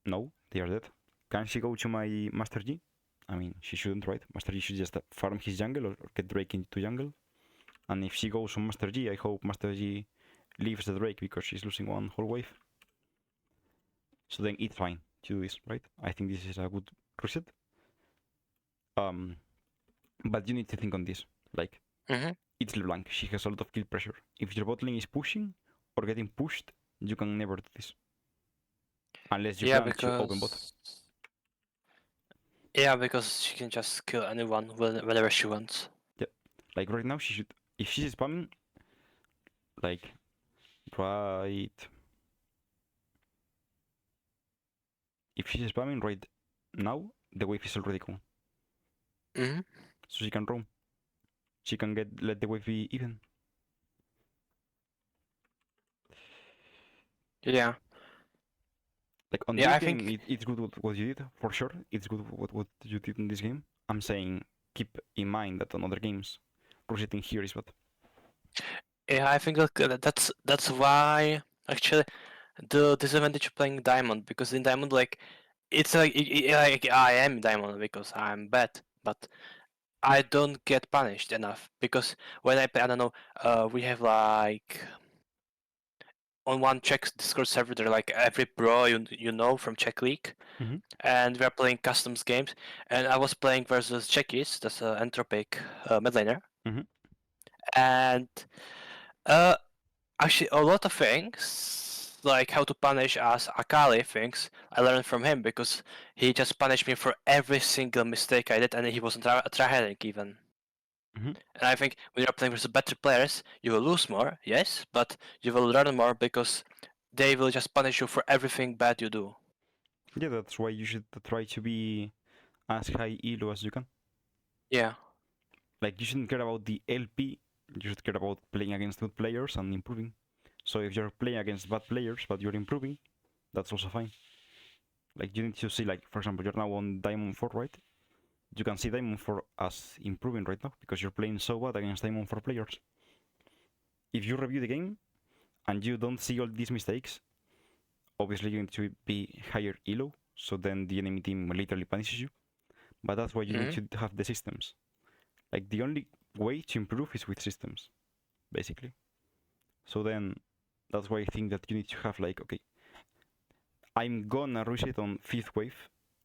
S1: No, they are dead. Can she go to my Master G? I mean, she shouldn't, right? Master G should just farm his jungle or get Drake into jungle. And if she goes on Master G, I hope Master G leaves the Drake because she's losing one whole wave. So then it's fine to do this, right? I think this is a good reset. But you need to think on this. Like, it's LeBlanc. She has a lot of kill pressure. If your bot lane is pushing or getting pushed, you can never do this. Unless you plan to open bot.
S2: Yeah, because she can just kill anyone whenever she wants.
S1: Yeah. Like right now, she should. If she's spamming, like, right. If she's spamming right now, the wave is already gone. So she can roam. She can let the wave be even.
S2: Yeah.
S1: Like on this game, it's good what you did, for sure. It's good what you did in this game. I'm saying keep in mind that on other games, resetting here is bad.
S2: Yeah, I think that's why actually the disadvantage of playing Diamond, because in Diamond like it's like I am Diamond because I'm bad, but I don't get punished enough because when I play, I don't know, we have like on one Czech Discord server, they're like every pro you know from Czech League, and we're playing customs games. And I was playing versus Czechies, that's an Entropic midlaner, and actually a lot of things like how to punish us Akali things, I learned from him because he just punished me for every single mistake I did, and he wasn't tryharding even.
S1: Mhm.
S2: And I think when you're playing with better players, you will lose more, yes, but you will learn more because they will just punish you for everything bad you do.
S1: Yeah, that's why you should try to be as high elo as you can.
S2: Yeah.
S1: Like, you shouldn't care about the LP, you should care about playing against good players and improving. So if you're playing against bad players but you're improving, that's also fine. Like, you need to see, like, for example, you're now on Diamond 4, right? You can see Diamond 4 as improving right now because you're playing so bad against Diamond 4 players. If you review the game and you don't see all these mistakes, obviously you need to be higher elo, so then the enemy team literally punishes you. But that's why you need to have the systems. Like, the only way to improve is with systems, basically. So then that's why I think that you need to have, like, okay, I'm gonna rush it on 5th wave.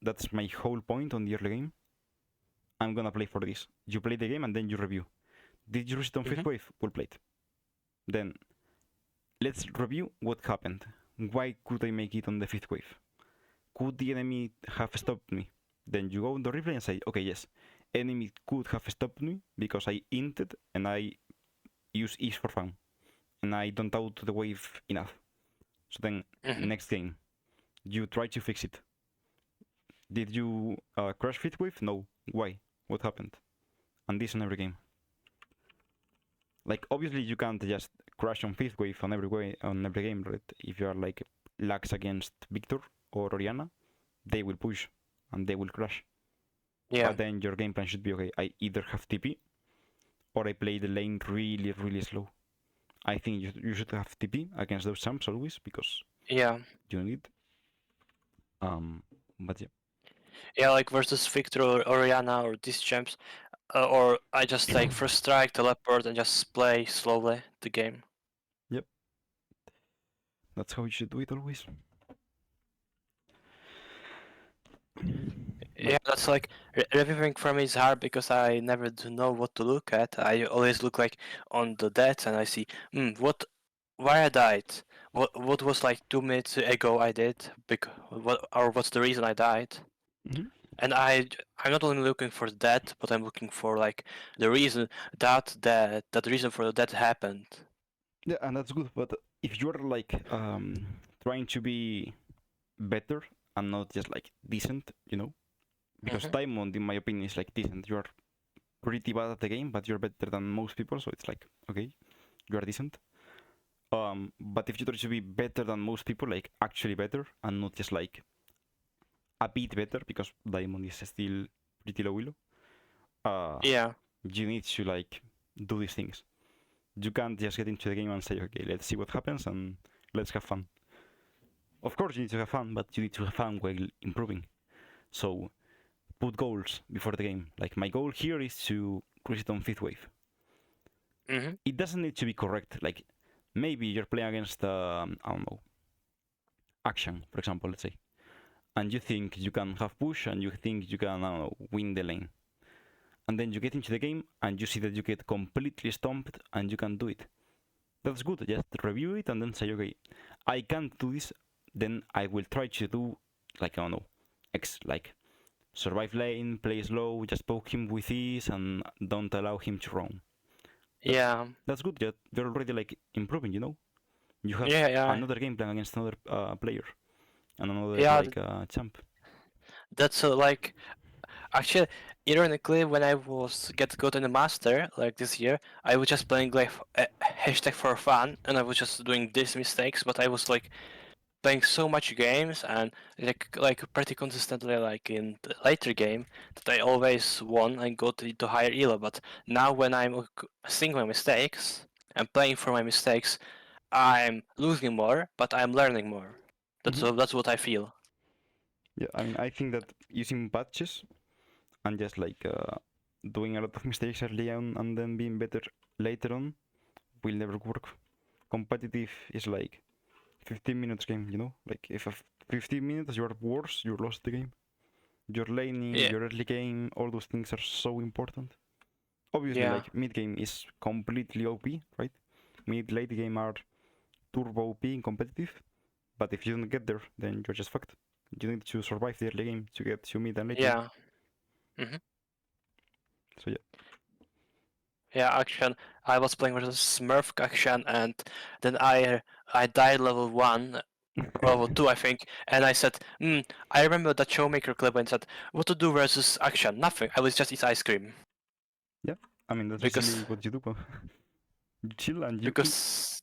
S1: That's my whole point on the early game. I'm gonna play for this. You play the game and then you review. Did you rush it on 5th wave? We'll play it. Then let's review what happened. Why could I make it on the 5th wave? Could the enemy have stopped me? Then you go on the replay and say, okay, yes, enemy could have stopped me because I inted and I use ease for fun. And I don't out the wave enough. So then, next game, you try to fix it. Did you crash 5th wave? No. Why? What happened? And this on every game. Like, obviously you can't just crash on 5th wave on every game, right? If you are like lags against Victor or Oriana, they will push and they will crash.
S2: Yeah.
S1: But then your game plan should be, okay, I either have TP or I play the lane really, really slow. I think you should have TP against those champs always because
S2: Yeah.
S1: you need. But yeah.
S2: Yeah, like versus Victor or Oriana or these champs. Or I just take first strike, teleport, and just play slowly the game.
S1: Yep. That's how you should do it always.
S2: Yeah, that's like everything for me is hard because I never do know what to look at. I always look like on the deaths and I see, why I died, what was like 2 minutes ago I did, what's the reason I died.
S1: Mhm.
S2: And I'm not only looking for that, but I'm looking for like the reason that reason for that happened.
S1: Yeah, and that's good. But if you're like trying to be better and not just like decent, because Diamond, in my opinion, is like decent. You are pretty bad at the game, but you're better than most people, so it's like, okay, you are decent. But if you try to be better than most people, like actually better, and not just like a bit better, because Diamond is still pretty low elo,
S2: Yeah.
S1: you need to like do these things. You can't just get into the game and say, okay, let's see what happens and let's have fun. Of course, you need to have fun, but you need to have fun while improving. So put goals before the game. Like, my goal here is to cruise it on 5th wave. It doesn't need to be correct. Like, maybe you're playing against, I don't know, Action, for example, let's say. And you think you can have push and you think you can, I don't know, win the lane. And then you get into the game and you see that you get completely stomped and you can do it. That's good. Just review it and then say, okay, I can't do this. Then I will try to do, like, I don't know, X, like survive lane, play slow, just poke him with ease, and don't allow him to roam. That's good. You're already like improving. You have another game plan against another player and another like champ.
S2: That's like actually, ironically, when I was get good in the master like this year, I was just playing like hashtag for fun, and I was just doing these mistakes. But I was like playing so much games and like pretty consistently like in the later game that I always won and got into higher elo. But now when I'm seeing my mistakes and playing for my mistakes, I'm losing more, but I'm learning more. That's what I feel.
S1: Yeah, I mean, I think that using patches and just like doing a lot of mistakes early on and then being better later on will never work. Competitive is like 15 minutes game, Like, if 15 minutes you're worse, you lost the game. Your laning,
S2: Yeah.
S1: your early game, all those things are so important. Obviously,
S2: Yeah.
S1: like, mid game is completely OP, right? Mid late game are turbo OP in competitive, But if you don't get there, then you're just fucked. You need to survive the early game to get to mid and late game.
S2: Yeah. Mm-hmm.
S1: So yeah.
S2: Yeah, Action. I was playing versus Smurf Action, and then I died level 1, level 2, I think, and I said, I remember that Showmaker clip and said, what to do versus Action? Nothing. I was just eat ice cream.
S1: Yeah, I mean that's
S2: Because
S1: usually what you do. You chill and you eat.
S2: because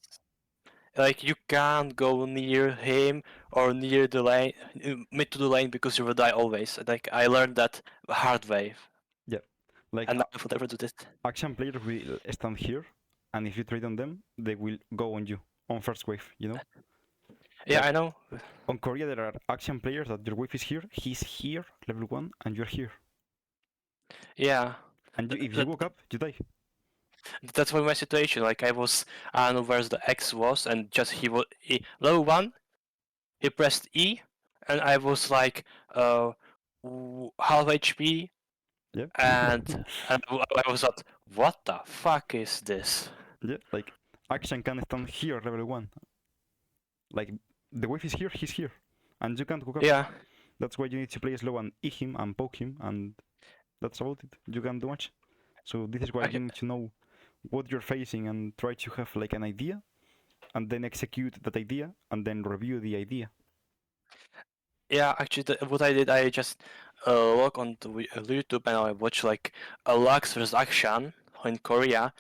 S2: like you can't go near him or near the lane, mid to the lane, because you will die always. Like I learned that hard way,
S1: Yeah, like
S2: and I would never do this.
S1: action players will stand here, and if you trade on them, they will go on you on first wave. You know.
S2: Yeah,
S1: Like,
S2: I know.
S1: on Korea, there are action players that your wave is here, he's here, level 1, and you're here.
S2: Yeah.
S1: And you, if you woke up, you die.
S2: That's why my situation. Like I don't know where the X was, and just level 1. He pressed E, and I was like half HP,
S1: Yeah.
S2: and I was like, what the fuck is this?
S1: Yeah, like action can stand here, level 1. Like the wave is here, he's here, and you can't hook up.
S2: Yeah.
S1: That's why you need to play slow and E him and poke him, and that's about it. You can't do much. So this is why you need to know what you're facing and try to have like an idea, and then execute that idea, and then review the idea.
S2: Yeah, actually, what I did, I just log on to YouTube and I watch like a Lux versus Akshan in Korea,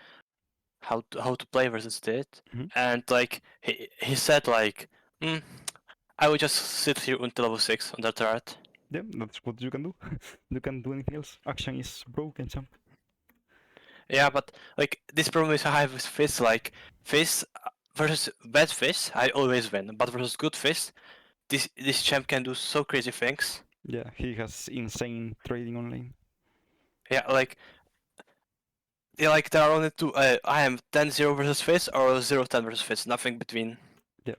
S2: how to play versus it, and like he said like, I will just sit here until level 6 on that turret.
S1: Yeah, that's what you can do. You can't do anything else. Action is broken, champ.
S2: Yeah, but like this problem is I have with Fizz, like Fizz versus bad Fizz, I always win, but versus good Fizz, this champ can do so crazy things.
S1: Yeah, he has insane trading online.
S2: Yeah, like there are only two. I am 10-0 versus Fizz or 0-10 versus Fizz, nothing between.
S1: Yeah,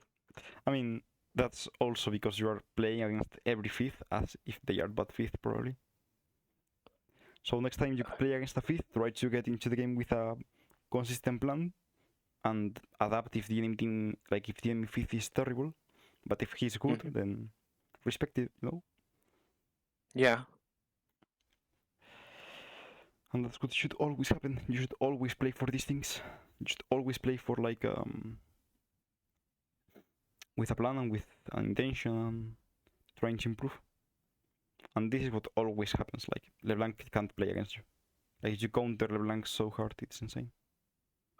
S1: I mean that's also because you are playing against every fifth as if they are bad fifth probably. So next time you play against a fifth, try to get into the game with a consistent plan and adapt if the enemy team, like if the enemy fifth is terrible, but if he's good, then respect it, you know.
S2: Yeah.
S1: And that's what should always happen. You should always play for these things. You should always play for like with a plan and with an intention and trying to improve. And this is what always happens. Like LeBlanc can't play against you. Like you counter LeBlanc so hard, it's insane.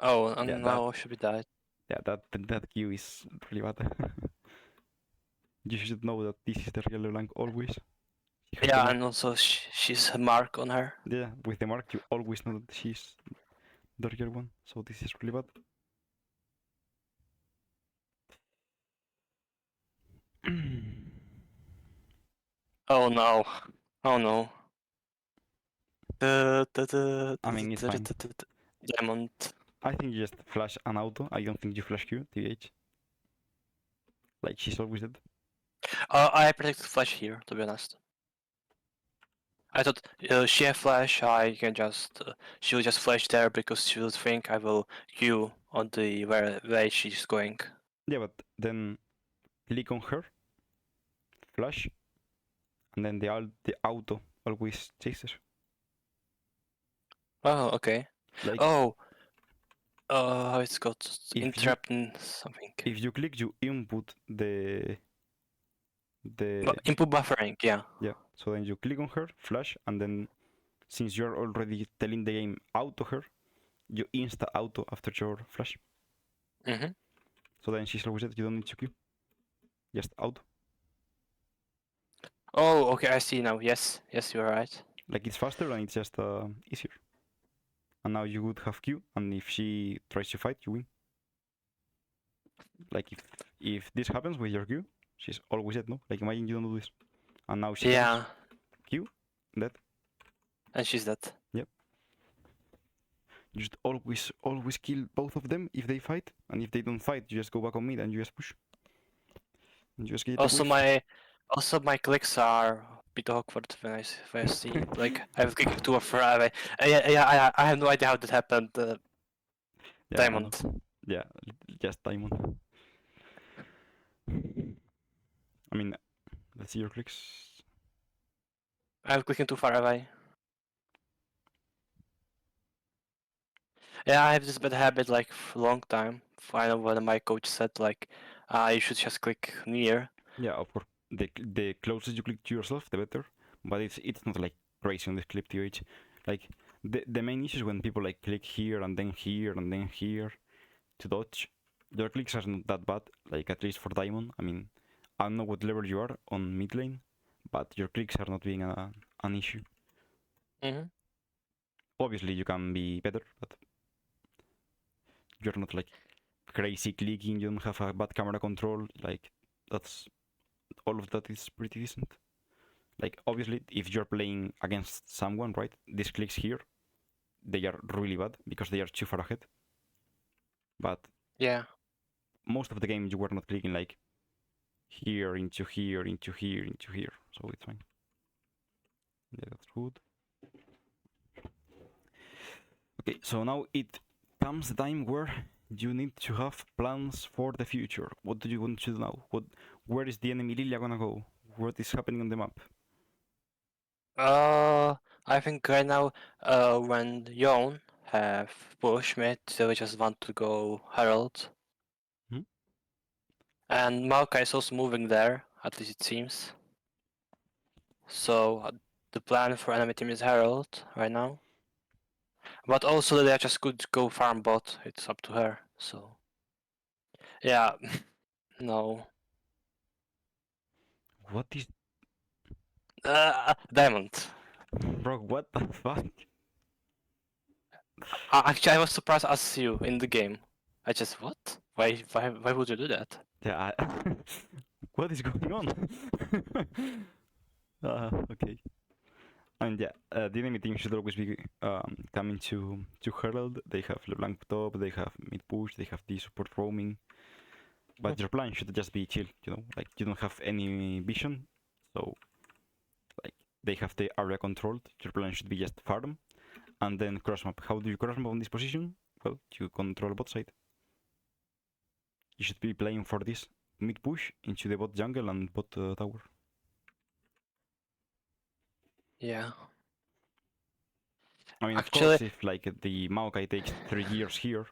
S2: Oh, and
S1: Yeah,
S2: now should be died.
S1: Yeah, that Q is really bad. You should know that this is the real LeBlanc always.
S2: Yeah, and also she's a mark on her.
S1: Yeah, with the mark you always know that she's the real one. So this is really bad.
S2: Oh no. Oh no.
S1: I mean, it's fine.
S2: Diamond.
S1: I think you just flash an auto. I don't think you flash Q, TH. Like, she's always dead.
S2: I protected flash here, to be honest. I thought she had flash, I can just she'll just flash there because she'll think I will Q on the where she's going.
S1: Yeah, but then click on her, flash, and then the auto always chases.
S2: Oh, okay.
S1: Like,
S2: It's got interrupting something.
S1: If you click, you input the
S2: input buffering, yeah.
S1: Yeah, so then you click on her, flash, and then since you're already telling the game auto her, you insta auto after your flash. So then she's always dead, you don't need to queue. Just auto.
S2: Oh, okay, I see now. Yes, you're right.
S1: Like it's faster and it's just easier. And now you would have Q, and if she tries to fight, you win. Like if this happens with your Q, she's always dead, no? Like imagine you don't do this. And now she Q, dead.
S2: And she's dead.
S1: Yep. You should always kill both of them if they fight, and if they don't fight, you just go back on mid and you just push. And you just get
S2: also my clicks are a bit awkward when I see like I've clicked 2 or 3. I have no idea how that happened. Diamond.
S1: Yeah, just diamond. I mean, let's see your clicks.
S2: I'm clicking too far away. Yeah, I have this bad habit like for a long time. I know when my coach said like, you should just click near.
S1: Yeah, of course. The closest you click to yourself, the better. But it's not like crazy on this clip TH. Like the main issue is when people like click here and then here and then here to dodge. Your clicks are not that bad, like at least for diamond. I mean, I don't know what level you are on mid lane, but your clicks are not being an issue.
S2: Mm-hmm.
S1: Obviously, you can be better, but you're not like crazy clicking. You don't have a bad camera control. Like that's all of that is pretty decent. Like obviously, if you're playing against someone, right, these clicks here, they are really bad because they are too far ahead. But
S2: Yeah.
S1: most of the game you were not clicking like here into here into here into here, so it's fine. Yeah, that's good. Okay, so now it comes the time where you need to have plans for the future. What do you want to do now? Where is the enemy Lilia gonna go? What is happening on the map?
S2: I think right now, when Yon have push mid, they just want to go Herald.
S1: Hmm?
S2: And Maokai is also moving there, at least it seems. So the plan for enemy team is Herald right now. But also they just could go farm bot, it's up to her, so... Yeah, no.
S1: What is...
S2: Diamond.
S1: Bro, what the fuck?
S2: Actually, I was surprised as you in the game. I just, what? Why would you do that?
S1: Yeah, what is going on? Okay. And yeah, the enemy team should always be coming to Herald. They have LeBlanc top, they have mid push, they have the support roaming. But your plan should just be chill, you know, like you don't have any vision, so like they have the area controlled. Your plan should be just farm and then cross map. How do you cross map on this position? Well, you control bot side. You should be playing for this mid push into the bot jungle and bot tower.
S2: Yeah.
S1: I mean, of
S2: Actually,
S1: course, if like the Maokai takes 3 years here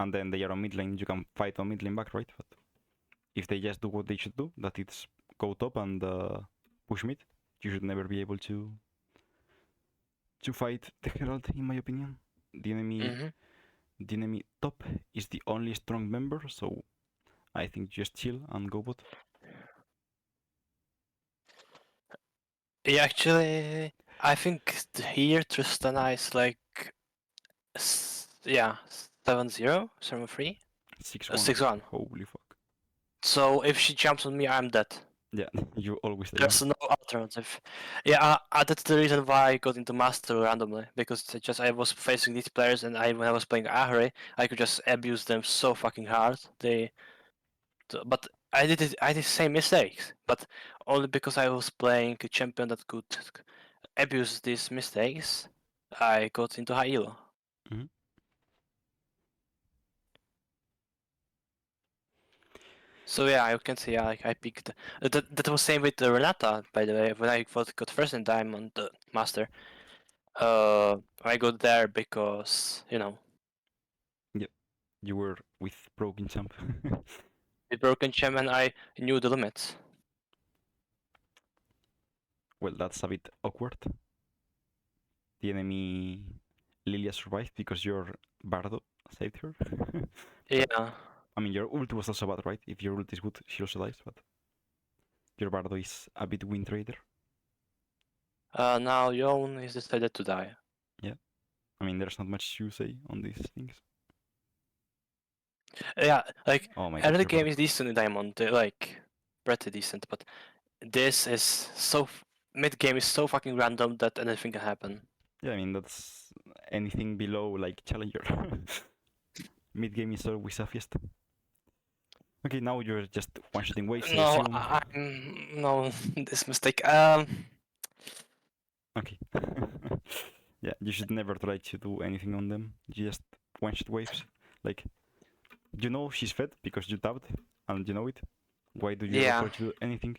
S1: and then they are on mid lane, you can fight on mid lane back, right? But if they just do what they should do, that it's go top and push mid, you should never be able to fight the Herald, in my opinion. The enemy,
S2: mhm.
S1: the enemy top is the only strong member, so I think just chill and go bot.
S2: Yeah, actually, I think here Tristana is like, yeah, 7-0, 7-3,
S1: 6-1.
S2: 6-1.
S1: Holy fuck.
S2: So if she jumps on me, I'm dead.
S1: Yeah, you always die.
S2: There's no alternative. Yeah, that's the reason why I got into Master randomly, because I was facing these players, and when I was playing Ahri, I could just abuse them so fucking hard. But I did the same mistakes, but only because I was playing a champion that could abuse these mistakes, I got into high elo.
S1: Mhm.
S2: So yeah, you can see, yeah, like I picked. That was same with Renata, by the way. When I got first in Diamond Master, I got there because
S1: You were with broken champ.
S2: with broken champ, and I knew the limits.
S1: Well, that's a bit awkward. The enemy Lilia survived because your Bardo saved her. But,
S2: Yeah.
S1: I mean, your ult was also bad, right? If your ult is good, she also dies, but your Bardo is a bit win trader.
S2: Now Yon is decided to die.
S1: Yeah. I mean, there's not much to say on these things.
S2: Yeah, like
S1: Oh my god,
S2: early
S1: your
S2: game
S1: Bardo.
S2: is decent in Diamond, like pretty decent, but this is so mid game is so fucking random that anything can happen.
S1: Yeah, I mean, that's anything below, like, Challenger. Mid game is always a fiesta. Okay, now you're just one-shotting waves, I
S2: No,
S1: assume.
S2: no, this mistake.
S1: Okay. Yeah, you should never try to do anything on them. You just one-shot waves. Like, you know she's fed because you tapped, and you know it. Why do you ever
S2: Yeah,
S1: try to do anything?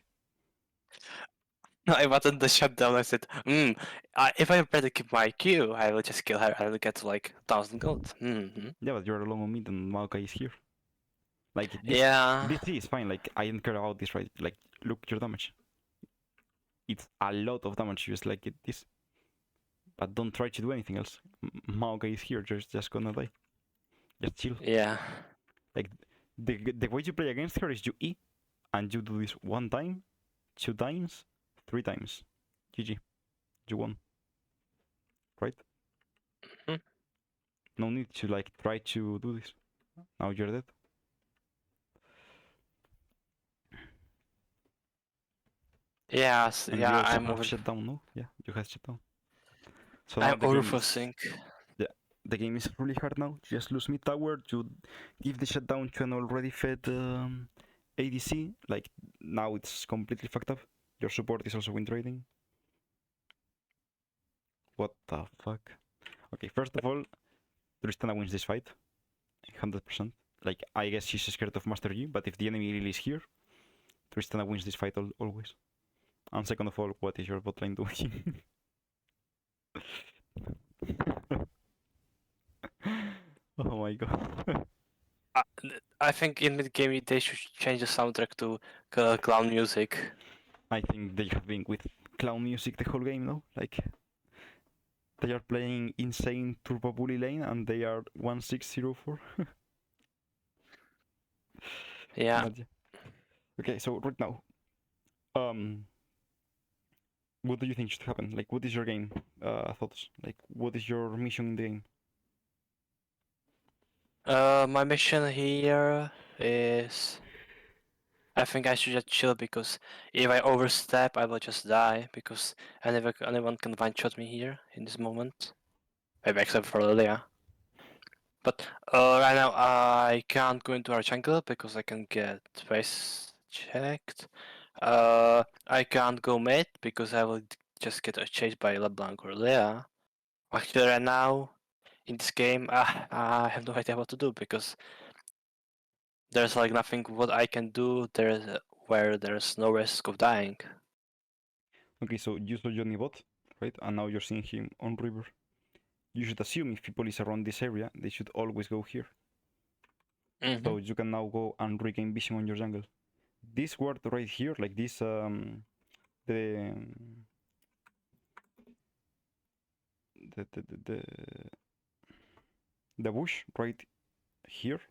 S2: I wanted the shutdown. I said, if I better keep my Q, I will just kill her. I will get like 1,000 gold.
S1: Yeah, but you're alone on mid and Maokai is here. Like this,
S2: Yeah.
S1: this is fine. Like I don't care about this, right? Like look your damage. It's a lot of damage. Just like this, but don't try to do anything else. Maokai is here. Just gonna die. Just chill.
S2: Yeah.
S1: Like the way you play against her is you E, and you do this 1 time, 2 times, 3 times. GG. You won. Right?
S2: Mhm.
S1: No need to like try to do this. Now you're dead.
S2: Yes.
S1: And you
S2: Yeah.
S1: also have shutdown, no? Yeah, you have shutdown. So now
S2: I'm
S1: the game is
S2: overthinking.
S1: the game is really hard now. You just lose mid tower. You give the shutdown to an already fed ADC. Like now it's completely fucked up. Your support is also win trading. What the fuck? Okay, first of all, Tristana wins this fight, 100%. Like I guess she's scared of Master Yi, but if the enemy really is here, Tristana wins this fight always. And second of all, what is your bot lane doing? Oh my god.
S2: I think in mid game they should change the soundtrack to clown music.
S1: I think they have been with clown music the whole game, no? Like they are playing insane Turbo Bully lane and they are 1604.
S2: Yeah.
S1: But yeah. Okay, so right now, um, what do you think should happen? Like, what is your game thoughts? Like, what is your mission in the game?
S2: My mission here is. I think I should just chill because if I overstep, I will just die because anyone can one shot me here in this moment. Maybe except for Lilia. But right now I can't go into our jungle because I can get face checked. I can't go mid because I will just get chased by LeBlanc or Leia. Actually, right now in this game, I have no idea what to do because there's like nothing what I can do there where there's no risk of dying.
S1: Okay, so you saw Johnny bot, right? And now you're seeing him on river. You should assume if people is around this area, they should always go here. So you can now go and regain vision on your jungle. This ward right here, like this, the the the bush right here,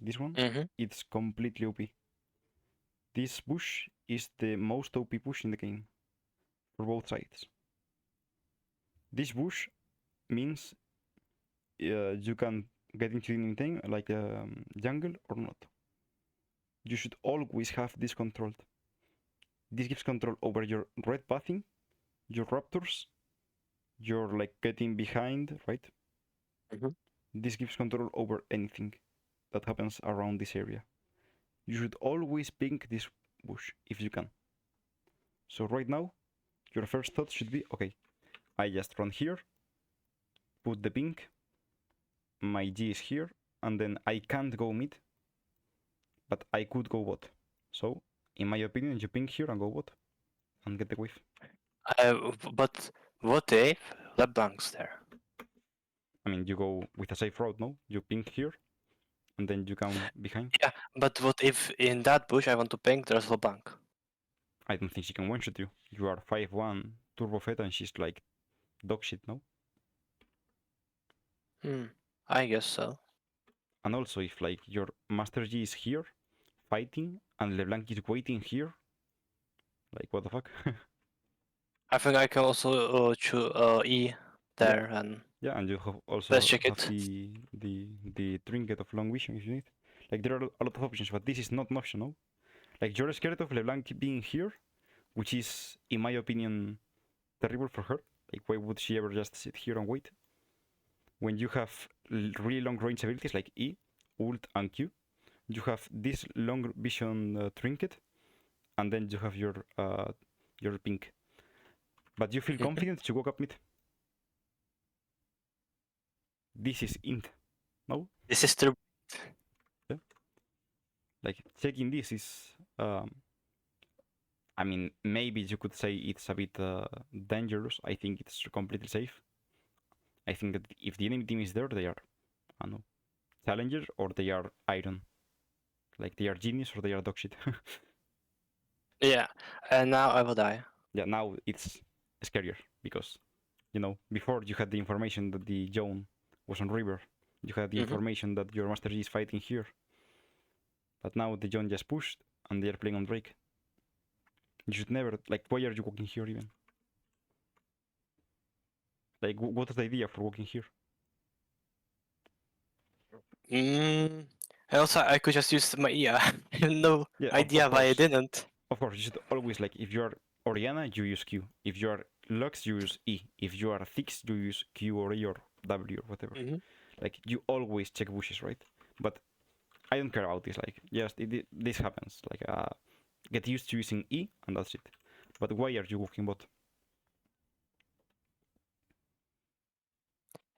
S1: this one, it's completely OP. This bush is the most OP bush in the game for both sides. This bush means you can get into anything like jungle or not. You should always have this controlled. This gives control over your red pathing, your raptors, your like getting behind, right? This gives control over anything that happens around this area. You should always pink this bush if you can. So right now, your first thought should be, okay, I just run here, put the pink, my G is here, and then I can't go mid, but I could go bot. So, in my opinion, you pink here and go bot, and get the wave.
S2: But what if LeBlanc's there?
S1: I mean, you go with a safe route, no? You pink here, and then you come behind.
S2: Yeah, but what if in that bush I want to pink there's LeBlanc?
S1: I don't think she can one-shot you. You are 5-1 turbo fed, and she's like dog shit, no?
S2: I guess so.
S1: And also, if like your Master G is here, fighting, and LeBlanc is waiting here, like what the fuck?
S2: I think I can also choose E there and
S1: yeah, and you have also
S2: let's check
S1: have
S2: it.
S1: the trinket of long vision if you need. Like there are a lot of options, but this is not an option, no? Like you're scared of LeBlanc being here, which is, in my opinion, terrible for her. Like why would she ever just sit here and wait? When you have really long range abilities like E, ult, and Q, you have this long vision trinket, and then you have your pink. But you feel confident to go up mid. This is int, no?
S2: This is true.
S1: Yeah. Like checking this is I mean, maybe you could say it's a bit dangerous. I think it's completely safe. I think that if the enemy team is there, they are, I don't know, challengers or they are iron. Like they are genius or they are dog shit.
S2: Yeah, and now I will die.
S1: Yeah, now it's scarier because, you know, before you had the information that the Joan was on river. You had the information that your Master Yi is fighting here. But now the Joan just pushed and they are playing on Drake. You should never, like, why are you walking here even? Like, what is the idea for walking here?
S2: Mm. And also, I could just use my ear. I have no
S1: Yeah,
S2: idea
S1: of
S2: why I
S1: course.
S2: didn't.
S1: Of course, you should always, like, if you are Oriana, you use Q. If you are Lux, you use E. If you are Thix, you use Q or E or W or whatever. Like, you always check bushes, right? But I don't care about this. Like, just this happens. Like, get used to using E, and that's it. But why are you walking bot?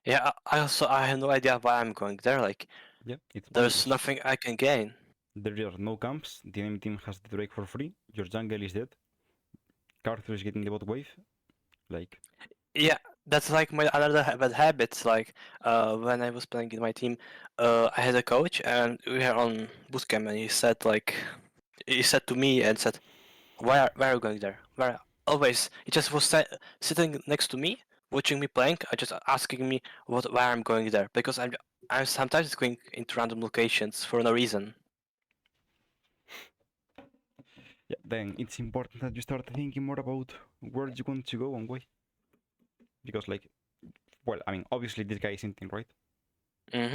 S2: Yeah, I have no idea why I'm going there. Like,
S1: Yeah, it's
S2: there's
S1: pointless.
S2: nothing I can gain.
S1: There are no camps. The enemy team has the Drake for free. Your jungle is dead. Carter is getting the bot wave. Like,
S2: Yeah, that's like my another bad habit. Like, when I was playing in my team, I had a coach and we were on bootcamp, and he said to me and said, why are you going there? Where always he just was sitting next to me, watching me playing, just asking me why I'm going there because I'm sometimes going into random locations for no reason.
S1: yeah, then it's important that you start thinking more about where you want to go and why. Because, like, well, I mean, obviously this guy is hinting, right?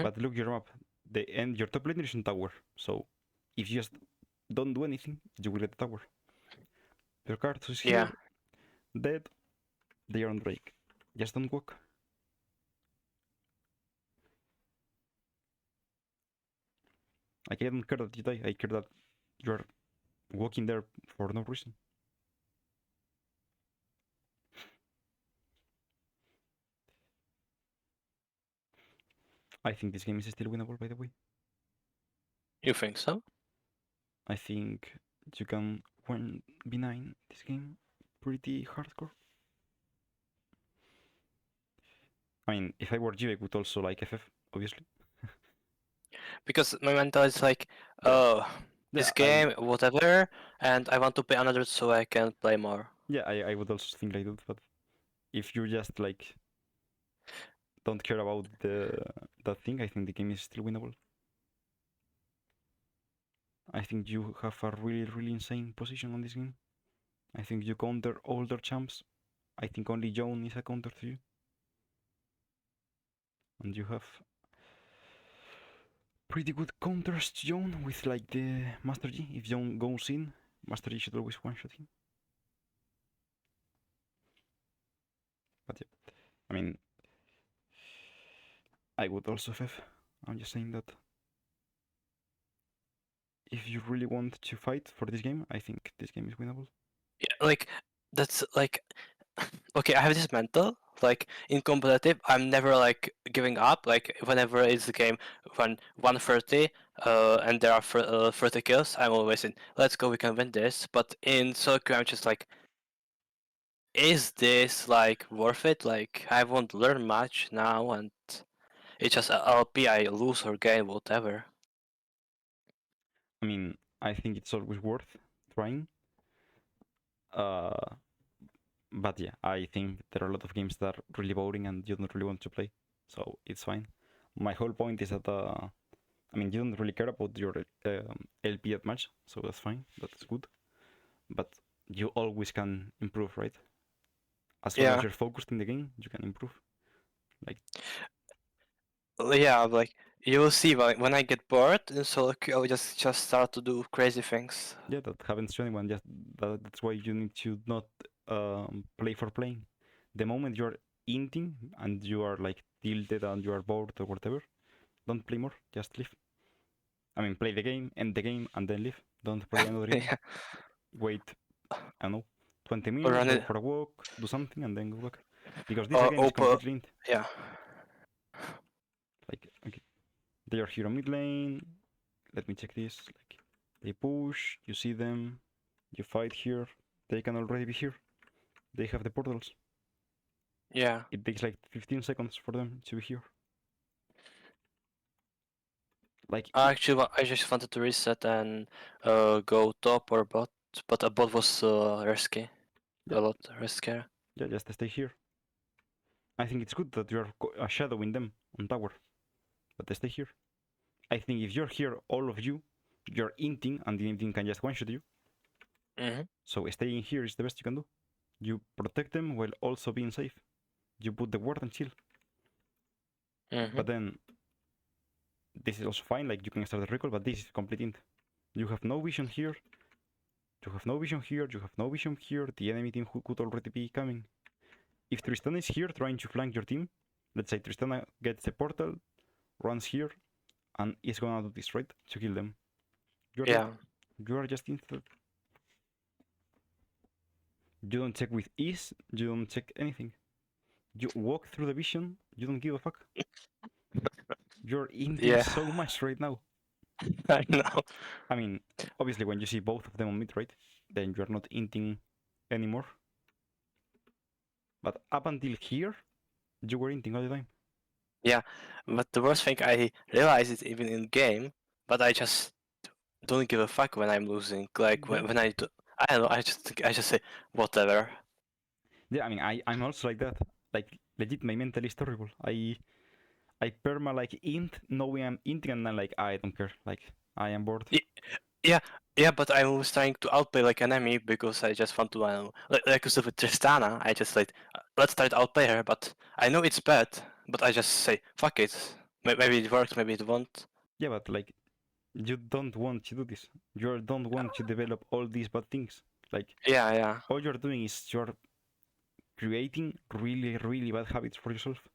S1: But look your map. Your top laner is in tower. So if you just don't do anything, you will get the tower. Your card is here,
S2: Yeah,
S1: dead. They are on Drake. Just don't walk. Like, I don't care that you die. I care that you're walking there for no reason. I think this game is still winnable, by the way.
S2: you think so?
S1: I think you can win B9 this game pretty hardcore. I mean, if I were you, I would also like FF, obviously.
S2: Because my mental is like,
S1: Yeah,
S2: oh,
S1: yeah,
S2: this game, whatever, and I want to play another so I can play more.
S1: I would also think like that. But if you just like don't care about that thing, I think the game is still winnable. I think you have a really insane position on this game. I think you counter all their champs. I think only Joan is a counter to you, and you have pretty good counters to Joan with like the Master Yi. If Joan goes in, Master Yi should always one shot him. But yeah, I mean, I would also FF. I'm just saying that if you really want to fight for this game, I think this game is winnable.
S2: Yeah, like that's like okay, I have this mental like in competitive I'm never like giving up like whenever it's the game when 130 and there are 30 kills I'm always in let's go we can win this but in soccer I'm just like is this like worth it like I won't learn much now and it's just LP I lose or gain whatever.
S1: I mean, I think it's always worth trying. Uh, but yeah, I think there are a lot of games that are really boring and you don't really want to play, so it's fine. My whole point is that I mean, you don't really care about your LP that much, so that's fine. That's good. But you always can improve, right? As long as
S2: Yeah,
S1: you're focused in the game, you can improve. Like,
S2: yeah, like you will see when I get bored in solo queue I'll just start to do crazy things.
S1: yeah, that happens to anyone. Just that's why you need to not play for playing. The moment you're inting and you are like tilted and you are bored or whatever, don't play more. Just leave. I mean, play the game, end the game, and then leave. Don't play another game.
S2: Yeah.
S1: Wait, I don't know, 20
S2: Or
S1: minutes,
S2: run
S1: go
S2: it
S1: for a walk, do something, and then go back. Because this
S2: or
S1: again is
S2: open.
S1: completely int.
S2: Yeah.
S1: Like, okay, they are here on mid lane. Let me check this. Like, they push, you see them, you fight here, they can already be here. They have the portals.
S2: Yeah.
S1: It takes like 15 seconds for them to be here. Like,
S2: Actually, I just wanted to reset and go top or bot, but a bot was risky.
S1: Yeah.
S2: A lot riskier.
S1: yeah, just stay here. I think it's good that you're shadowing them on tower, but they stay here. I think if you're here, all of you, you're inting, and the inting can just one-shot you.
S2: Mm-hmm.
S1: So staying here is the best you can do. You protect them while also being safe. You put the ward and chill.
S2: Mm-hmm.
S1: But then, this is also fine, like you can start the recall, but this is complete int. You have no vision here. You have no vision here. You have no vision here. The enemy team who could already be coming. If Tristana is here trying to flank your team, let's say Tristana gets the portal, runs here, and is gonna do this, right? To kill them. You're
S2: Yeah.
S1: dead. You are just instant. You don't check with ease. You don't check anything. You walk through the vision. You don't give a fuck. You're inting
S2: Yeah.
S1: so much right now.
S2: I know.
S1: I mean, obviously, when you see both of them on mid, right, then you're not inting anymore. But up until here, you were inting all the time.
S2: But the worst thing, I realize it even in game, but I just don't give a fuck when I'm losing. Like
S1: Yeah.
S2: when I do, I don't know. I just say whatever.
S1: Yeah, I mean, I'm also like that. Like, legit, my mental is terrible. I perma like int, knowing I'm inting, and then like I don't care. Like, I am bored.
S2: Yeah, but I was trying to outplay like an enemy because I just want to, I don't know, like with Tristana, I just like, let's try to outplay her, but I know it's bad, but I just say, fuck it. Maybe it works, maybe it won't.
S1: Yeah, but like, you don't want to do this. You don't want to develop all these bad things. Like,
S2: Yeah.
S1: all you're doing is you're creating really, really bad habits for yourself.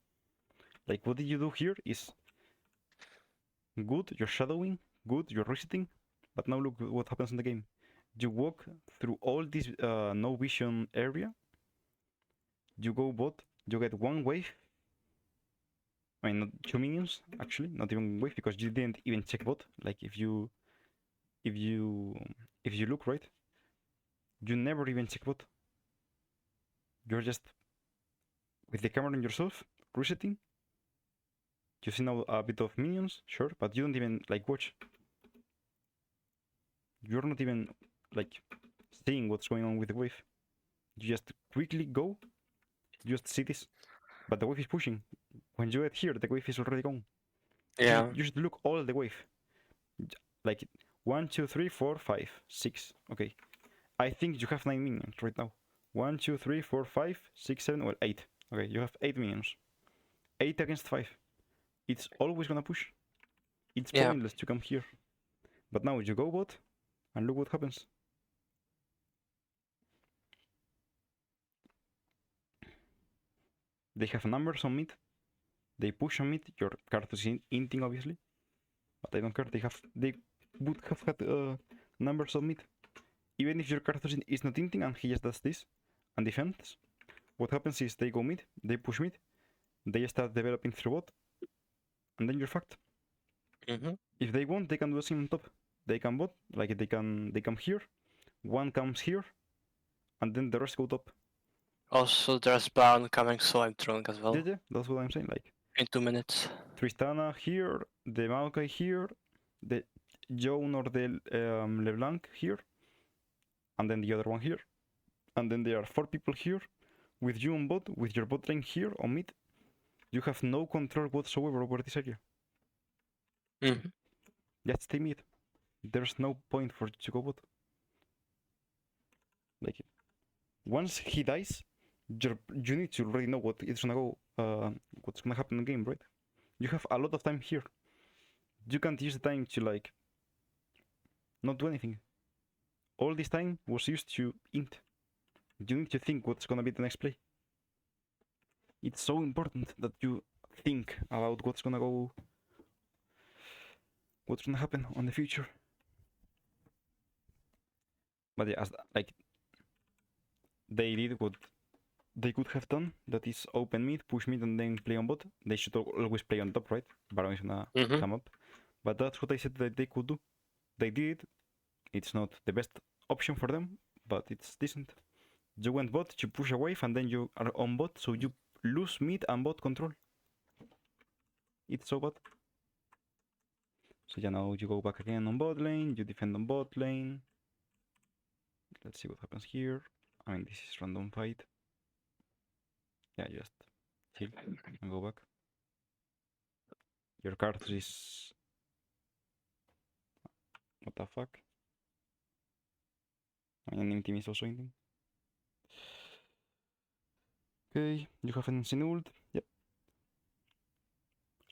S1: Like, what did you do here is good, you're shadowing, good, you're resetting, but now look what happens in the game. You walk through all this no vision area, you go bot, you get one wave. I mean, not 2 minions, actually, not even wave, because you didn't even check bot. Like, if you look right, you never even check bot. You're just with the camera on yourself, resetting. You see now a bit of minions, sure, but you don't even like watch. You're not even like seeing what's going on with the wave. You just quickly go, you just see this, but the wave is pushing. When you get here, the wave is already gone.
S2: Yeah.
S1: You should look all the wave. Like 1, 2, 3, 4, 5, 6. Okay, I think you have 9 minions right now. 1, 2, 3, 4, 5, 6, 7. Well, 8. Okay, you have 8 minions. 8 against 5. It's always gonna push. It's
S2: Yeah.
S1: pointless to come here. But now you go bot, and look what happens. They have numbers on mid. They push on mid. Your Karthus is inting, obviously. But I don't care. They would have had numbers on mid. Even if your Karthus is not inting and he just does this and defends, what happens is they go mid, they push mid, they start developing through bot, and then you're fucked.
S2: Mm-hmm.
S1: If they want, they can do the same on top. They can bot, like they come here, one comes here, and then the rest go top.
S2: Also, there's Baron coming, so I'm trolling as well.
S1: Yeah, that's what I'm saying. Like,
S2: In 2 minutes.
S1: Tristana here, the Maokai here, the Joan or the LeBlanc here, and then the other one here. And then there are 4 people here, with you on bot, with your bot lane here on mid. You have no control whatsoever over this area.
S2: Mm-hmm.
S1: Just stay mid. There's no point for you to go bot. Like, once he dies, you need to already know what is gonna go, what's gonna happen in the game, right? You have a lot of time here. You can't use the time to like not do anything. All this time was used to int. You need to think what's gonna be the next play. It's so important that you think about what's gonna happen on the future. But yeah, like they did what they could have done. That is open mid, push mid, and then play on bot. They should always play on top, right? Baron is gonna come up. But that's what I said that they could do. They did it. It's not the best option for them, but it's decent. You went bot, you push a wave, and then you are on bot, so you lose mid and bot control. It's so bad. So yeah, now you go back again on bot lane, you defend on bot lane. Let's see what happens here. I mean, this is random fight. Yeah, just chill and go back. Your Karthus is... What the fuck? My enemy team is also ending. Okay, you have an insane ult. Yep.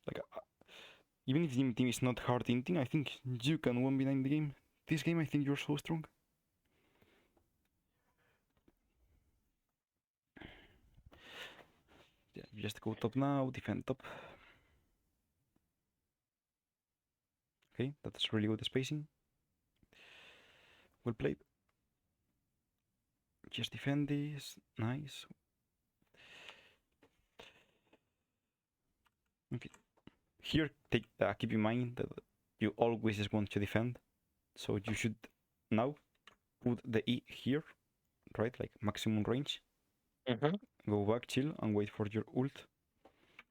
S1: Like, even if the team is not hard inting, I think you can 1v9 the game. This game, I think you're so strong. Yeah, you just go top now, defend top. Okay, that's really good spacing. Well played. Just defend this. Nice. Okay. Here, keep in mind that you always just want to defend. So you should now put the E here, right? Like maximum range. Go back, chill, and wait for your ult.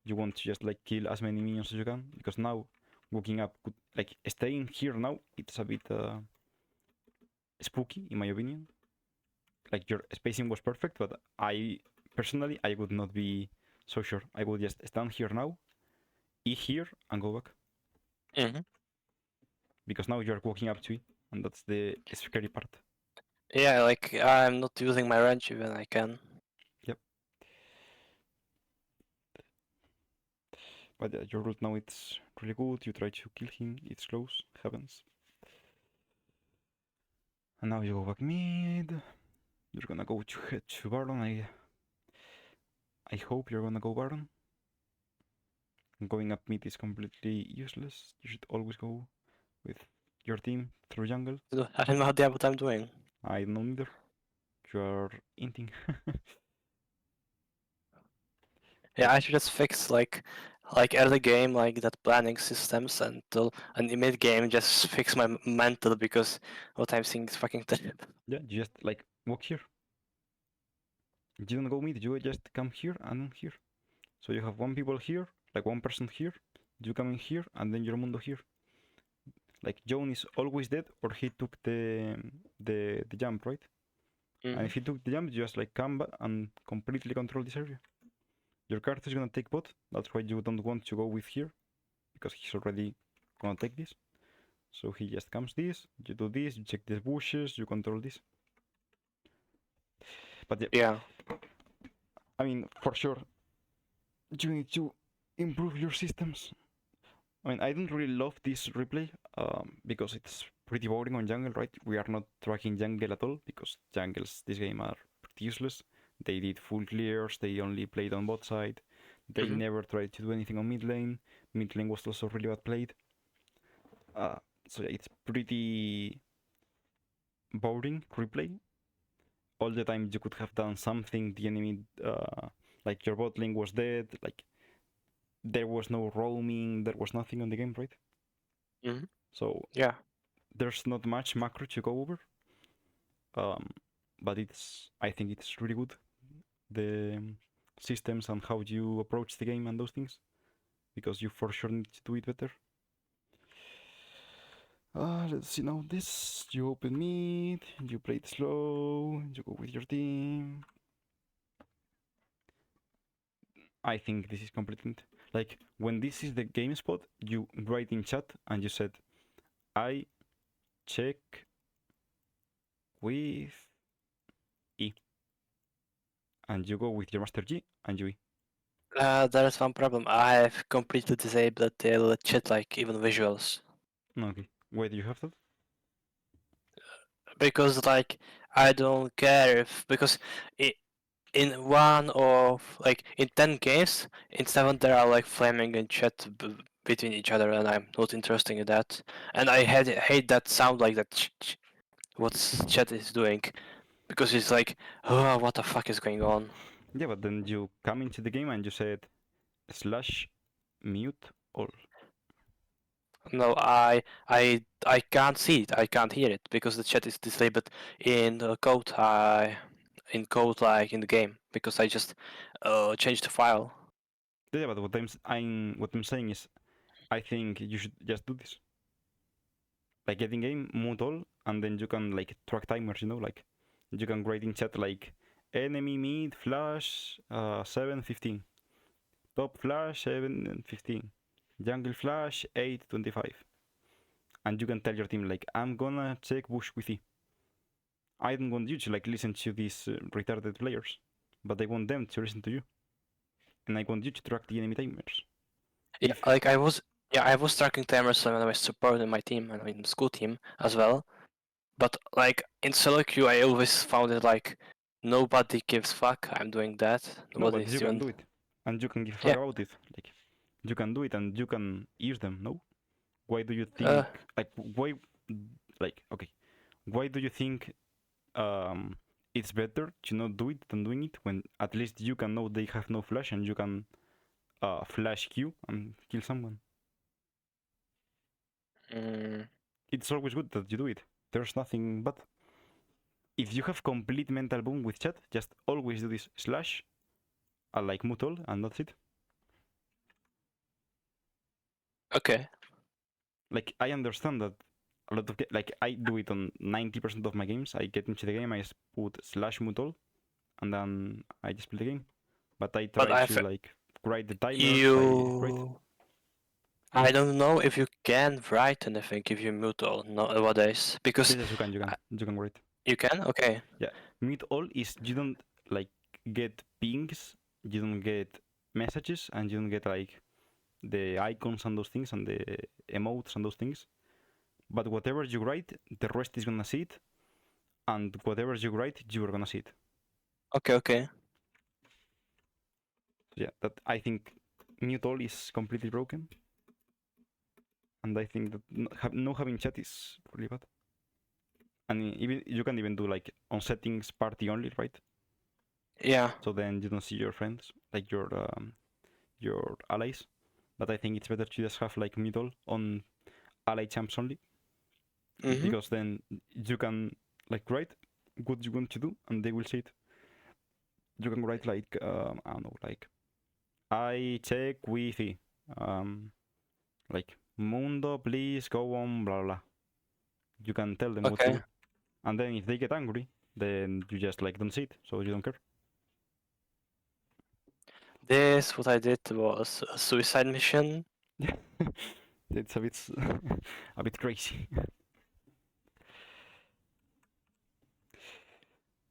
S1: You want to just like kill as many minions as you can, because now walking up could, like, staying here now, it's a bit spooky in my opinion. Like, your spacing was perfect, but I personally I would not be so sure. I would just stand here now, E here, and go back, because now you're walking up to E, and that's the scary part.
S2: Yeah, like I'm not using my range even I can.
S1: Yep. But yeah, your ult now it's really good. You try to kill him, it's close, happens. And now you go back mid. You're gonna go to head to Baron. I hope you're gonna go Baron. Going up mid is completely useless. You should always go with your team through jungle.
S2: I don't know what I'm doing.
S1: I don't know neither. You are inting.
S2: Yeah, I should just fix like early game like that planning systems until and in mid game just fix my mental because what I'm seeing is fucking terrible.
S1: Yeah, you just like walk here. You don't go mid, you just come here and here. So you have one people here, like one person here, you come in here, and then your Mundo here. Like, Joan is always dead, or he took the jump, right? And if he took the jump, you just like come back and completely control this area. Your Karthus is gonna take bot, that's why you don't want to go with here, because he's already gonna take this. So he just comes this, you do this, you check these bushes, you control this. But yeah, I mean, for sure, you need to improve your systems. I mean, I don't really love this replay because it's pretty boring on jungle, right? We are not tracking jungle at all because jungles this game are pretty useless. They did full clears, they only played on bot side, they never tried to do anything on mid lane. Mid lane was also really bad played. So yeah, it's pretty boring replay. All the time you could have done something, the enemy, like your bot lane was dead, like there was no roaming, there was nothing on the game, right? So
S2: yeah,
S1: there's not much macro to go over. But I think it's really good, the systems and how you approach the game and those things, because you for sure need to do it better. Let's see now this. You open mid, you play it slow, you go with your team. I think this is complete. Like, when this is the game spot, you write in chat and you said, I check with E. And you go with your Master G and you E.
S2: there is one problem. I've completely disabled the chat like even visuals.
S1: Okay. Why do you have that?
S2: Because like I don't care if because in one of like in 10 games in 7 there are like flaming and chat between each other and I'm not interested in that and I hate that sound like that what chat is doing because it's like oh what the fuck is going on.
S1: Yeah, but then you come into the game and you said /mute all.
S2: No, I can't see it. I can't hear it because the chat is disabled in the code. in code like in the game because I just changed the file.
S1: Yeah, but what I'm saying is, I think you should just do this. Like get in game, mute all, and then you can like track timers. Like you can write in chat like enemy mid flash 7:15, top flash 7:15, jungle flash 8:25, and you can tell your team like I'm gonna check bush with E. I don't want you to like listen to these retarded players, but I want them to listen to you, and I want you to track the enemy timers.
S2: Yeah,
S1: If
S2: like I was tracking timers when I was supporting my team and in the school team as well. But like in solo queue, I always found it like nobody gives fuck. I'm doing that.
S1: no, but
S2: Nobody's
S1: you can
S2: even.
S1: do it, and you can give a fuck
S2: Yeah.
S1: about it. Like you can do it, and you can use them. No, why do you
S2: Uh.
S1: think like why like okay? Why do you think it's better to not do it than doing it when at least you can know they have no flash and you can flash Q and kill someone?
S2: Mm,
S1: It's always good that you do it. There's nothing but if you have complete mental boom with chat, just always do this slash like mute all and that's it.
S2: okay.
S1: Like I understand that a lot of like I do it on 90% of my games. I get into the game, I just put slash mute all, and then I just play the game. But I
S2: But
S1: try to like write the timers. I write.
S2: I don't know if you can write anything if you mute all nowadays because
S1: Yes, you can.
S2: uh,
S1: You can write.
S2: you can. Okay.
S1: Yeah, mute all is you don't like get pings, you don't get messages, and you don't get like the icons and those things and the emotes and those things. But whatever you write, the rest is gonna see it, and whatever you write, you are gonna see it.
S2: Okay. Okay.
S1: So yeah, that I think mute all is completely broken, and I think that no having chat is really bad. And even you can even do like on settings party only, right?
S2: Yeah.
S1: So then you don't see your friends, like your allies. But I think it's better to just have like middle on ally champs only,
S2: Mhm.
S1: because then you can like write what you want to do and they will see it. You can write like I don't know, like I check Wi-Fi, like Mundo, please go on, blah blah. You can tell them what to
S2: Okay.
S1: do, and then if they get angry, then you just like don't see it, so you don't care.
S2: This what I did was a suicide mission.
S1: It's a bit a bit crazy.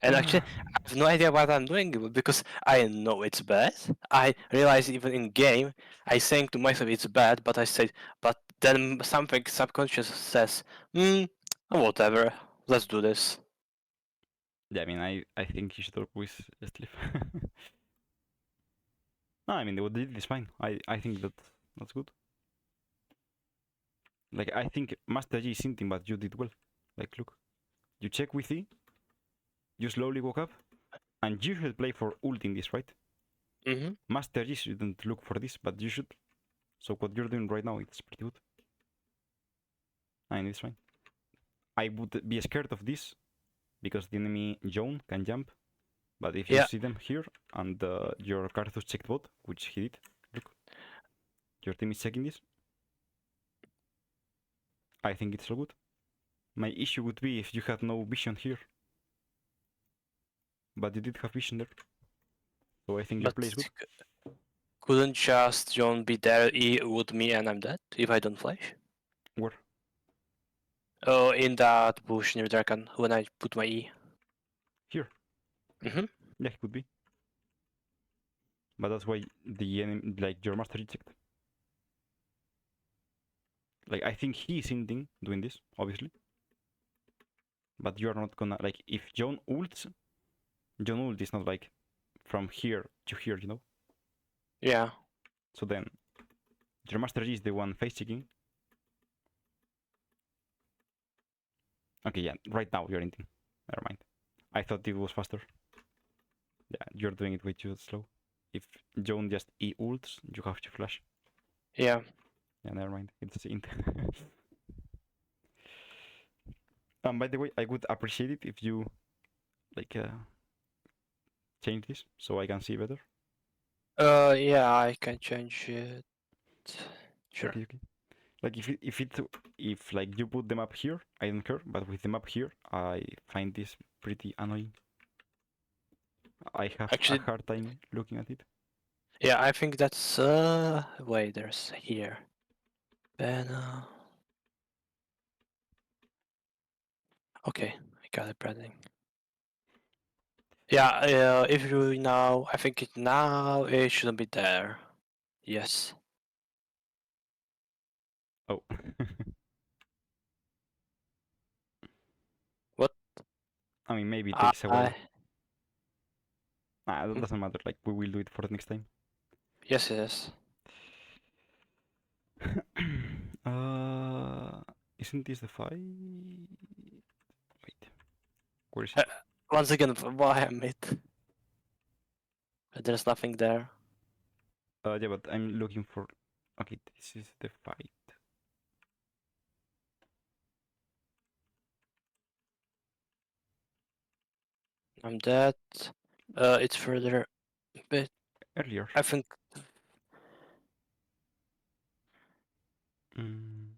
S2: And actually, I have no idea what I'm doing because I know it's bad. I realize even in game, I think to myself it's bad, but I say, but then something subconscious says, whatever, let's do this.
S1: Yeah, I mean, I think you should always sleep. No, I mean, what they did is fine. I think that's good. Like, I think Master G is hinting, but you did well. Like, look, you check with E, you slowly woke up, and you should play for ult in this, right?
S2: Mm-hmm.
S1: Master G shouldn't look for this, but you should. So what you're doing right now, it's pretty good. I mean, it's fine. I would be scared of this because the enemy Joan can jump, but if you
S2: Yeah.
S1: see them here and your Karthus checked bot, which he did, look, your team is checking this. I think it's all good. My issue would be if you had no vision here. But you did have vision there. So I think your
S2: But
S1: play is good.
S2: couldn't just John be there with me and I'm dead if I don't flash?
S1: Where?
S2: Oh, in that bush near Draken when I put my E.
S1: Here.
S2: Mm-hmm.
S1: Yeah, it could be. But that's why the enemy, like your master reject. Like I think he is hinting doing this, obviously. But you are not gonna like if John ults, John ult is not like from here to here.
S2: Yeah.
S1: So then your master G is the one face checking. Okay, yeah, right now you're hinting. Never mind. I thought it was faster. Yeah, you're doing it way too slow. If John just E ults, you have to flash.
S2: Yeah.
S1: Yeah, never mind. It's int. By the way, I would appreciate it if you like change this so I can see better?
S2: Yeah, I can change it. Sure.
S1: Okay, okay. Like if like you put the map here, I don't care. But with the map here, I find this pretty annoying. I have a
S2: Actually,
S1: hard time looking at it.
S2: yeah, I think that's wait, there's here. Then okay, I got it, branding. Yeah, if you now, I think now it shouldn't be there. Yes.
S1: Oh.
S2: What?
S1: I mean, maybe it
S2: I,
S1: takes a while.
S2: I
S1: That doesn't matter. Like we will do it for the next time.
S2: yes, yes.
S1: uh, isn't this the fight? Wait, where is
S2: Uh,
S1: it?
S2: Once again, why am it? There's nothing there.
S1: Yeah, but I'm looking for. Okay, this is the fight.
S2: I'm dead. It's further a bit.
S1: Earlier.
S2: I think.
S1: Mm.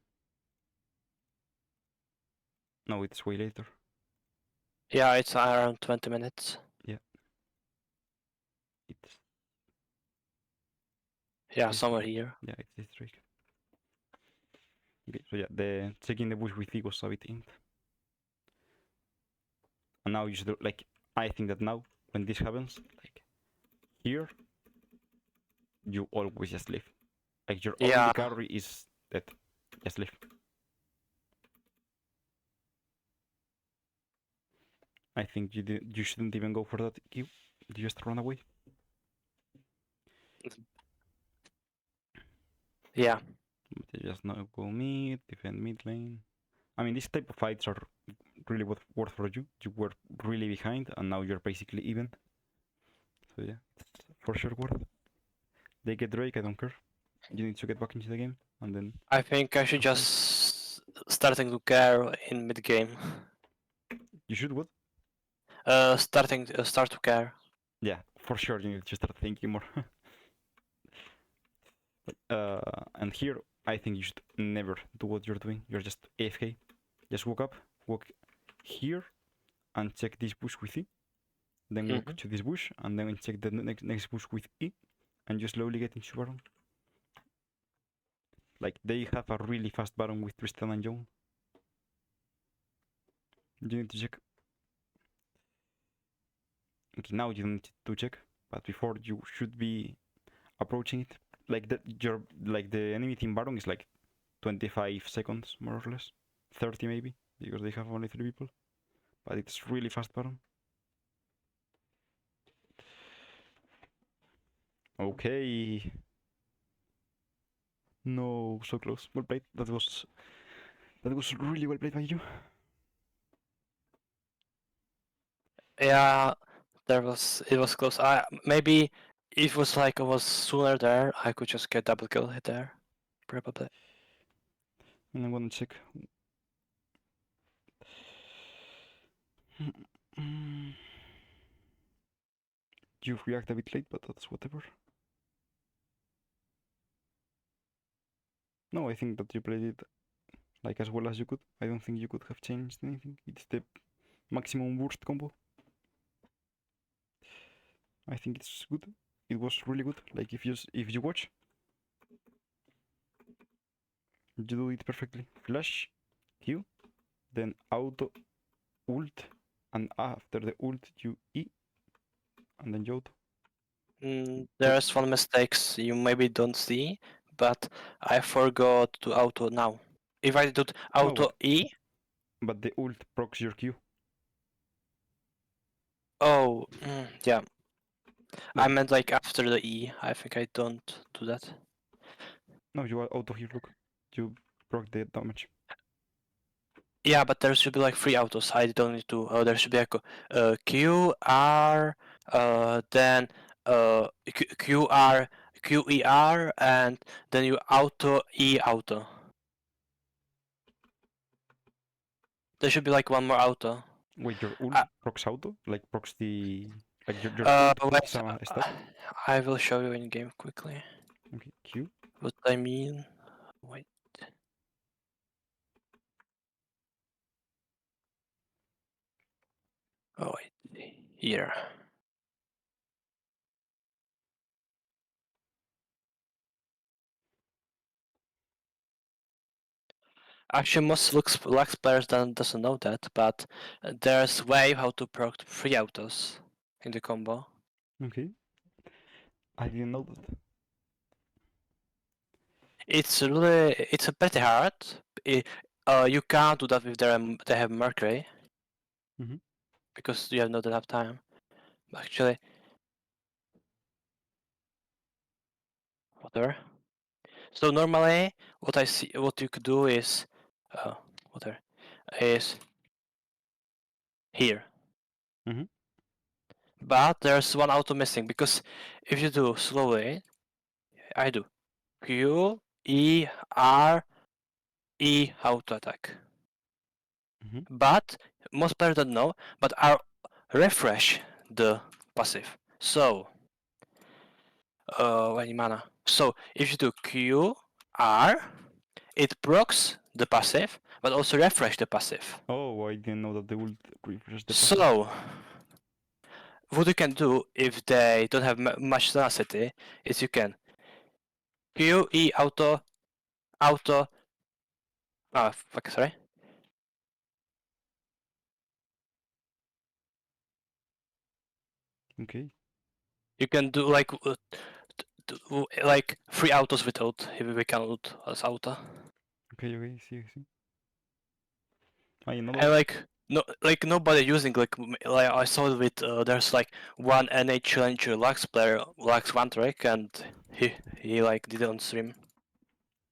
S1: No, it's way later.
S2: Yeah, it's around 20 minutes.
S1: Yeah. It's
S2: Yeah,
S1: this
S2: somewhere
S1: Drake.
S2: here.
S1: Yeah, it's this Drake. Okay, so yeah, the checking the bush with E was a bit in. And now you should like. I think that now when this happens, like here, you always just leave. Like your only
S2: Yeah.
S1: carry is that. Just leave. I think you shouldn't even go for that Q. You just run away.
S2: Yeah.
S1: But you just now go mid, defend mid lane. I mean, these type of fights are really worth for you. You were really behind, and now you're basically even. So yeah, it's for sure worth. They get Drake, I don't care. You need to get back into the game, and then
S2: I think I should
S1: have fun.
S2: just starting to care in mid game.
S1: You should what?
S2: Start to care.
S1: Yeah, for sure. You need to start thinking more. And here, I think you should never do what you're doing. You're just AFK. Just walk up, walk here, and check this bush with E. Then walk to this bush, and then check the next bush with E, and you slowly get into Baron. Like, they have a really fast Baron with Tristan and Joan. You need to check. Okay, now you don't need to check, but before you should be approaching it. Like the enemy team Baron is like 25 seconds more or less, 30 maybe, because they have only 3 people. But it's really fast Baron. Okay. No, so close. Well played. That was really well played by you.
S2: Yeah, it was close. Maybe if it was like I was sooner there, I could just get double kill hit there, probably.
S1: And I'm gonna check. You react a bit late, but that's whatever. No, I think that you played it like as well as you could. I don't think you could have changed anything. It's the maximum worst combo. I think it's good. It was really good. Like if you watch, you do it perfectly. Flash, Q, then auto, ult, and after the ult you E, and then you auto.
S2: There's one mistakes you maybe don't see, but I forgot to auto now. If I did
S1: No,
S2: auto E,
S1: but the ult procs your Q.
S2: oh, yeah. I
S1: Like
S2: meant like after the E. I think I don't do that.
S1: no, you are auto here. Look, you proc the damage.
S2: Yeah, but there should be like 3 autos. I don't need to. There should be like Q R, then Q R Q E R, and then you auto E auto. There should be like one more auto.
S1: Wait, your ult
S2: Uh,
S1: procs auto? Like procs the Like your ult
S2: Wait,
S1: puts a stop.
S2: I will show you in game quickly.
S1: Okay, Q.
S2: What I mean. Wait. Oh wait. Here. Actually, most Lux players doesn't know that, but there's way how to proc 3 autos in the combo.
S1: Okay. I didn't know that.
S2: It's a pretty hard. You can't do that if they have Mercury
S1: Mhm.
S2: because you have not enough time. Actually, whatever. So normally, what you could do is, whatever, is here.
S1: Mhm.
S2: But there's one auto missing because if you do slowly, I do Q E R E auto attack.
S1: Mhm.
S2: But most players don't know, but I refresh the passive. So any mana. So if you do Q R, it procs the passive, but also refresh the passive.
S1: Oh, I didn't know that they would refresh the passive.
S2: So what you can do if they don't have much tenacity is you can Q E auto fuck, sorry.
S1: Okay.
S2: You can do like like 3 autos without if we can ult as auto.
S1: Okay. Okay. See. I know
S2: And
S1: that.
S2: like nobody using like I saw it with there's like one NA challenger Lux player Lux one track and he like did it on stream.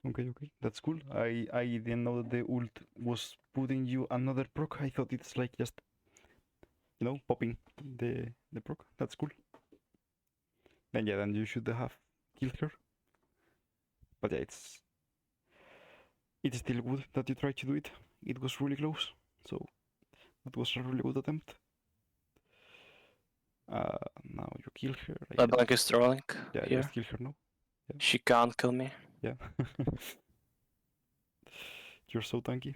S1: Okay. Okay. That's cool. I didn't know that the ult was putting you another proc. I thought it's like just popping the proc. That's cool. Then yeah, then you should have killed her. But yeah, it's still good that you tried to do it. It was really close. So that was a really good attempt. Now you kill her, I
S2: My
S1: guess.
S2: blank is trolling
S1: Yeah,
S2: here.
S1: just kill her now. Yeah.
S2: She can't kill me.
S1: Yeah. You're so tanky.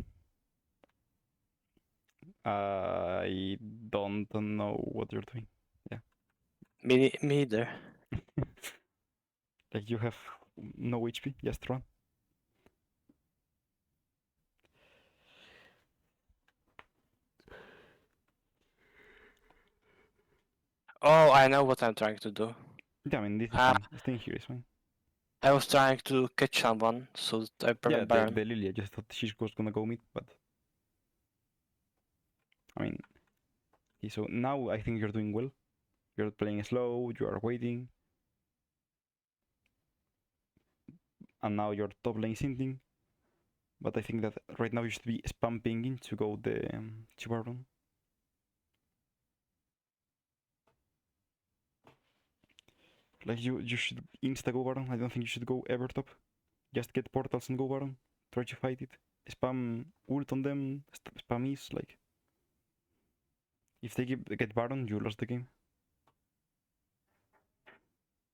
S1: I don't know what you're doing. Yeah.
S2: Me either.
S1: Like you have no HP, just run.
S2: Oh, I know what I'm trying to do.
S1: Yeah, I mean this is
S2: Ah,
S1: fine. Staying here is fine.
S2: I was trying to catch someone so that I
S1: Yeah,
S2: prevent
S1: the
S2: Baron.
S1: Lily, I just thought she was gonna go mid, but I mean, okay, so now I think you're doing well. You're playing slow, you are waiting, and now you're top lane sinting. But I think that right now you should be spam pinging to go the Chibaron. Like you should insta go Baron. I don't think you should go ever top. Just get portals and go Baron. Try to fight it. Spam ult on them. Spam is like if they get Baron, you lost the game.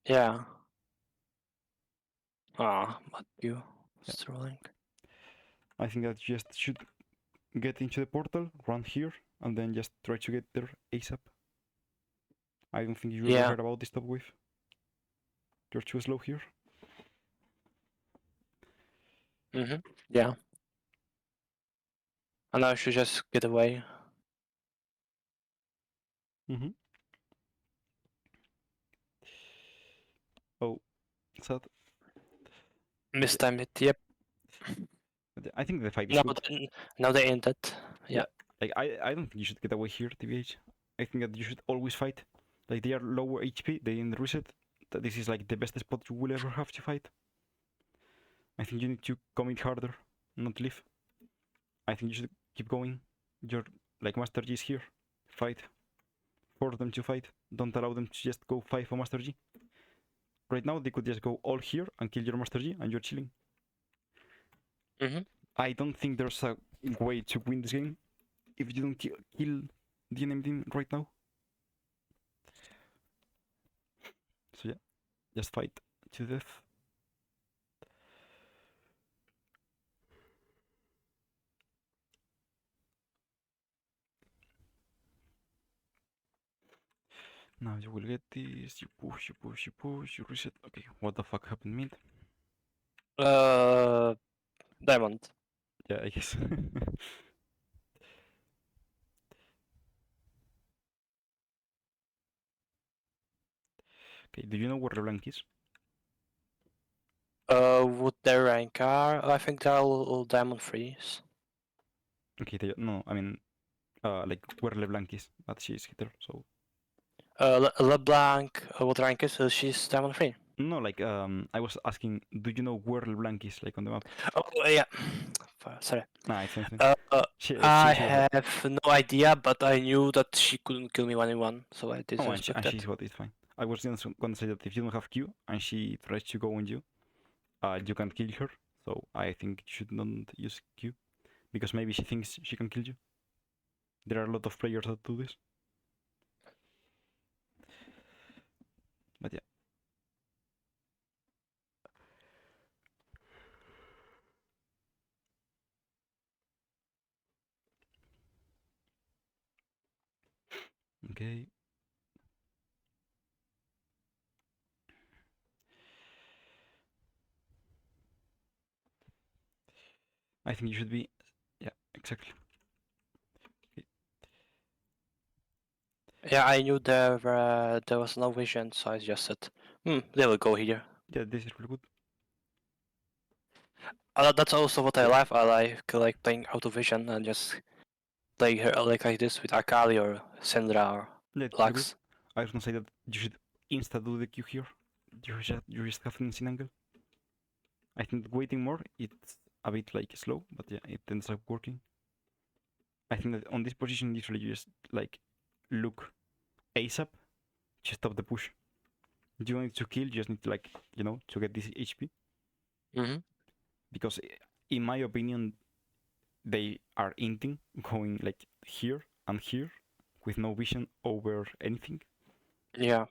S2: Yeah. Ah, but you
S1: Yeah.
S2: trolling.
S1: I think that you just should get into the portal, run here, and then just try to get there ASAP. I don't think you ever
S2: Yeah.
S1: heard about this top wave. You're too slow here.
S2: Yeah. And I should just get away.
S1: Mm-hmm. Oh, sad.
S2: Mistimed it. Yep.
S1: But I think the fight is
S2: No,
S1: good.
S2: now they ended. Yeah.
S1: Like I don't think you should get away here, TBH. I think that you should always fight. Like they are lower HP, they in the reset. That this is like the best spot you will ever have to fight. I think you need to commit harder, not leave. I think you should keep going. Your like Master G is here. Fight. Force them to fight. Don't allow them to just go 5 for Master G. Right now they could just go all here and kill your Master G and you're chilling. I don't think there's a way to win this game if you don't kill the enemy team right now. Just fight to death. Now you will get this. You push, you push, you push, you reset. Okay, what the fuck happened mid?
S2: Diamond.
S1: Yeah, I guess. Okay, do you know where LeBlanc is?
S2: Would their rank are? I think they're all diamond threes.
S1: Okay, no, I mean, like where LeBlanc is, but she's hitter, so.
S2: LeBlanc, what rank is? She's diamond three.
S1: No, like, I was asking, do you know where LeBlanc is, like on the map?
S2: Oh yeah. Sorry.
S1: Nah, it's fine.
S2: I
S1: She was bad.
S2: have no idea, but I knew that she couldn't kill me 1v1, so I did
S1: Oh,
S2: respect
S1: and
S2: that.
S1: she's what, it's fine. I was just gonna say that if you don't have Q and she tries to go on you, you can't kill her. So I think you should not use Q because maybe she thinks she can kill you. There are a lot of players that do this. But yeah. Okay. I think you should be. Yeah, exactly. Okay.
S2: Yeah, I knew there was no vision, so I just said, they will go here.
S1: Yeah, this is really good.
S2: That's also what I like. I like playing out of vision and just play her like this with Akali or Syndra or
S1: Yeah, it's really good.
S2: Lux.
S1: I was gonna say that you should insta do the Q here. You just have an insane angle. I think waiting more, it's a bit like slow, but yeah, it ends up working. I think that on this position, usually you just like look ASAP to stop the push. You don't need to kill, you just need to like, to get this HP.
S2: Mm-hmm.
S1: Because in my opinion, they are inting, going like here and here with no vision over anything.
S2: Yeah.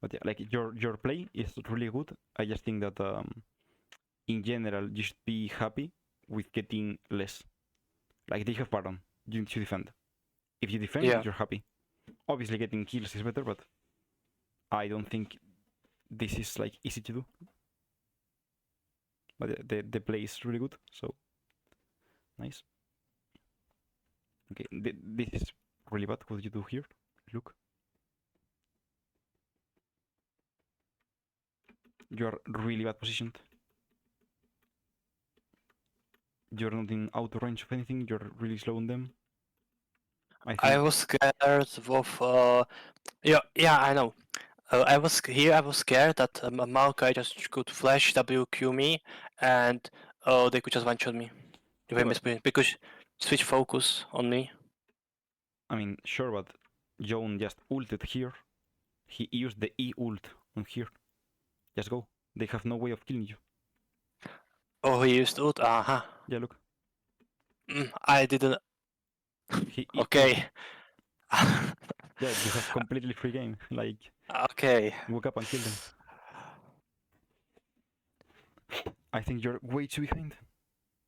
S1: But yeah, like your play is really good. I just think that in general you should be happy with getting less. Like they have Baron, you need to defend. If you defend,
S2: Yeah.
S1: you're happy. Obviously, getting kills is better, but I don't think this is like easy to do. But the play is really good, so nice. Okay, this is really bad. What you do here? Look, you are really bad positioned. You're not in auto range of anything. You're really slow on them.
S2: I was scared of. Yeah, I know. I was scared that Maokai just could flash WQ me, and they could just one shot me if
S1: Yeah,
S2: I
S1: but
S2: miss because switch focus on me.
S1: I mean, sure, but Joan just ulted here. He used the E ult on here. Just go. They have no way of killing you.
S2: Oh, he used ult.
S1: Yeah, look.
S2: I didn't.
S1: He E ult.
S2: Okay.
S1: Yeah, you have completely free game. Like,
S2: Okay.
S1: walk up and kill them. I think you're way too behind.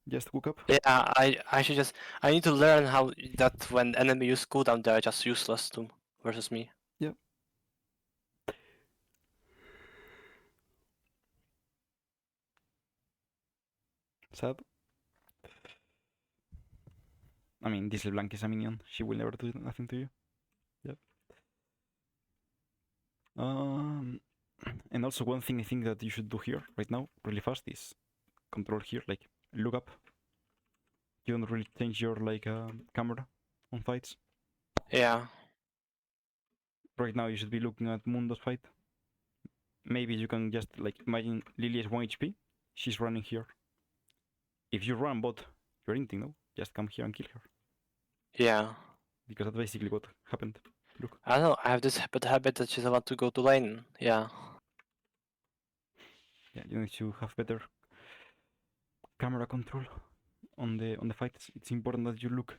S1: Just walk up.
S2: Yeah, I should just I need to learn how that when enemy use cooldown they're just useless to versus me.
S1: Yeah. Sad. I mean, this LeBlanc is a minion. She will never do nothing to you. Yep. And also one thing I think that you should do here right now, really fast, is control here. Like, look up. You don't really change your like camera on fights.
S2: Yeah.
S1: Right now you should be looking at Mundo's fight. Maybe you can just like imagine Lily is 1 HP. She's running here. If you run bot, you're inting, no? Just come here and kill her.
S2: Yeah.
S1: Because that's basically what happened. Look.
S2: I don't know, I have this habit that she doesn't want to go to lane. Yeah.
S1: Yeah, you need to have better camera control on the fights. It's important that you look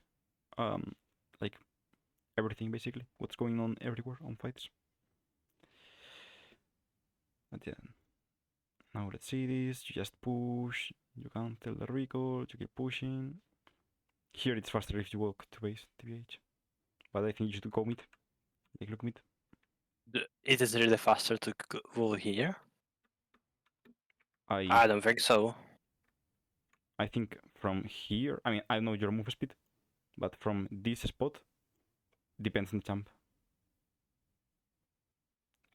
S1: like everything basically. What's going on everywhere on fights. But yeah. Now let's see this. You just push. You can't tell the recall. You keep pushing. Here it's faster if you walk to base, TBH. But I think you should go mid. Like, look mid.
S2: It is really faster to go here.
S1: I
S2: I don't think so.
S1: I think from here, I mean, I know your move speed, but from this spot, depends on the champ.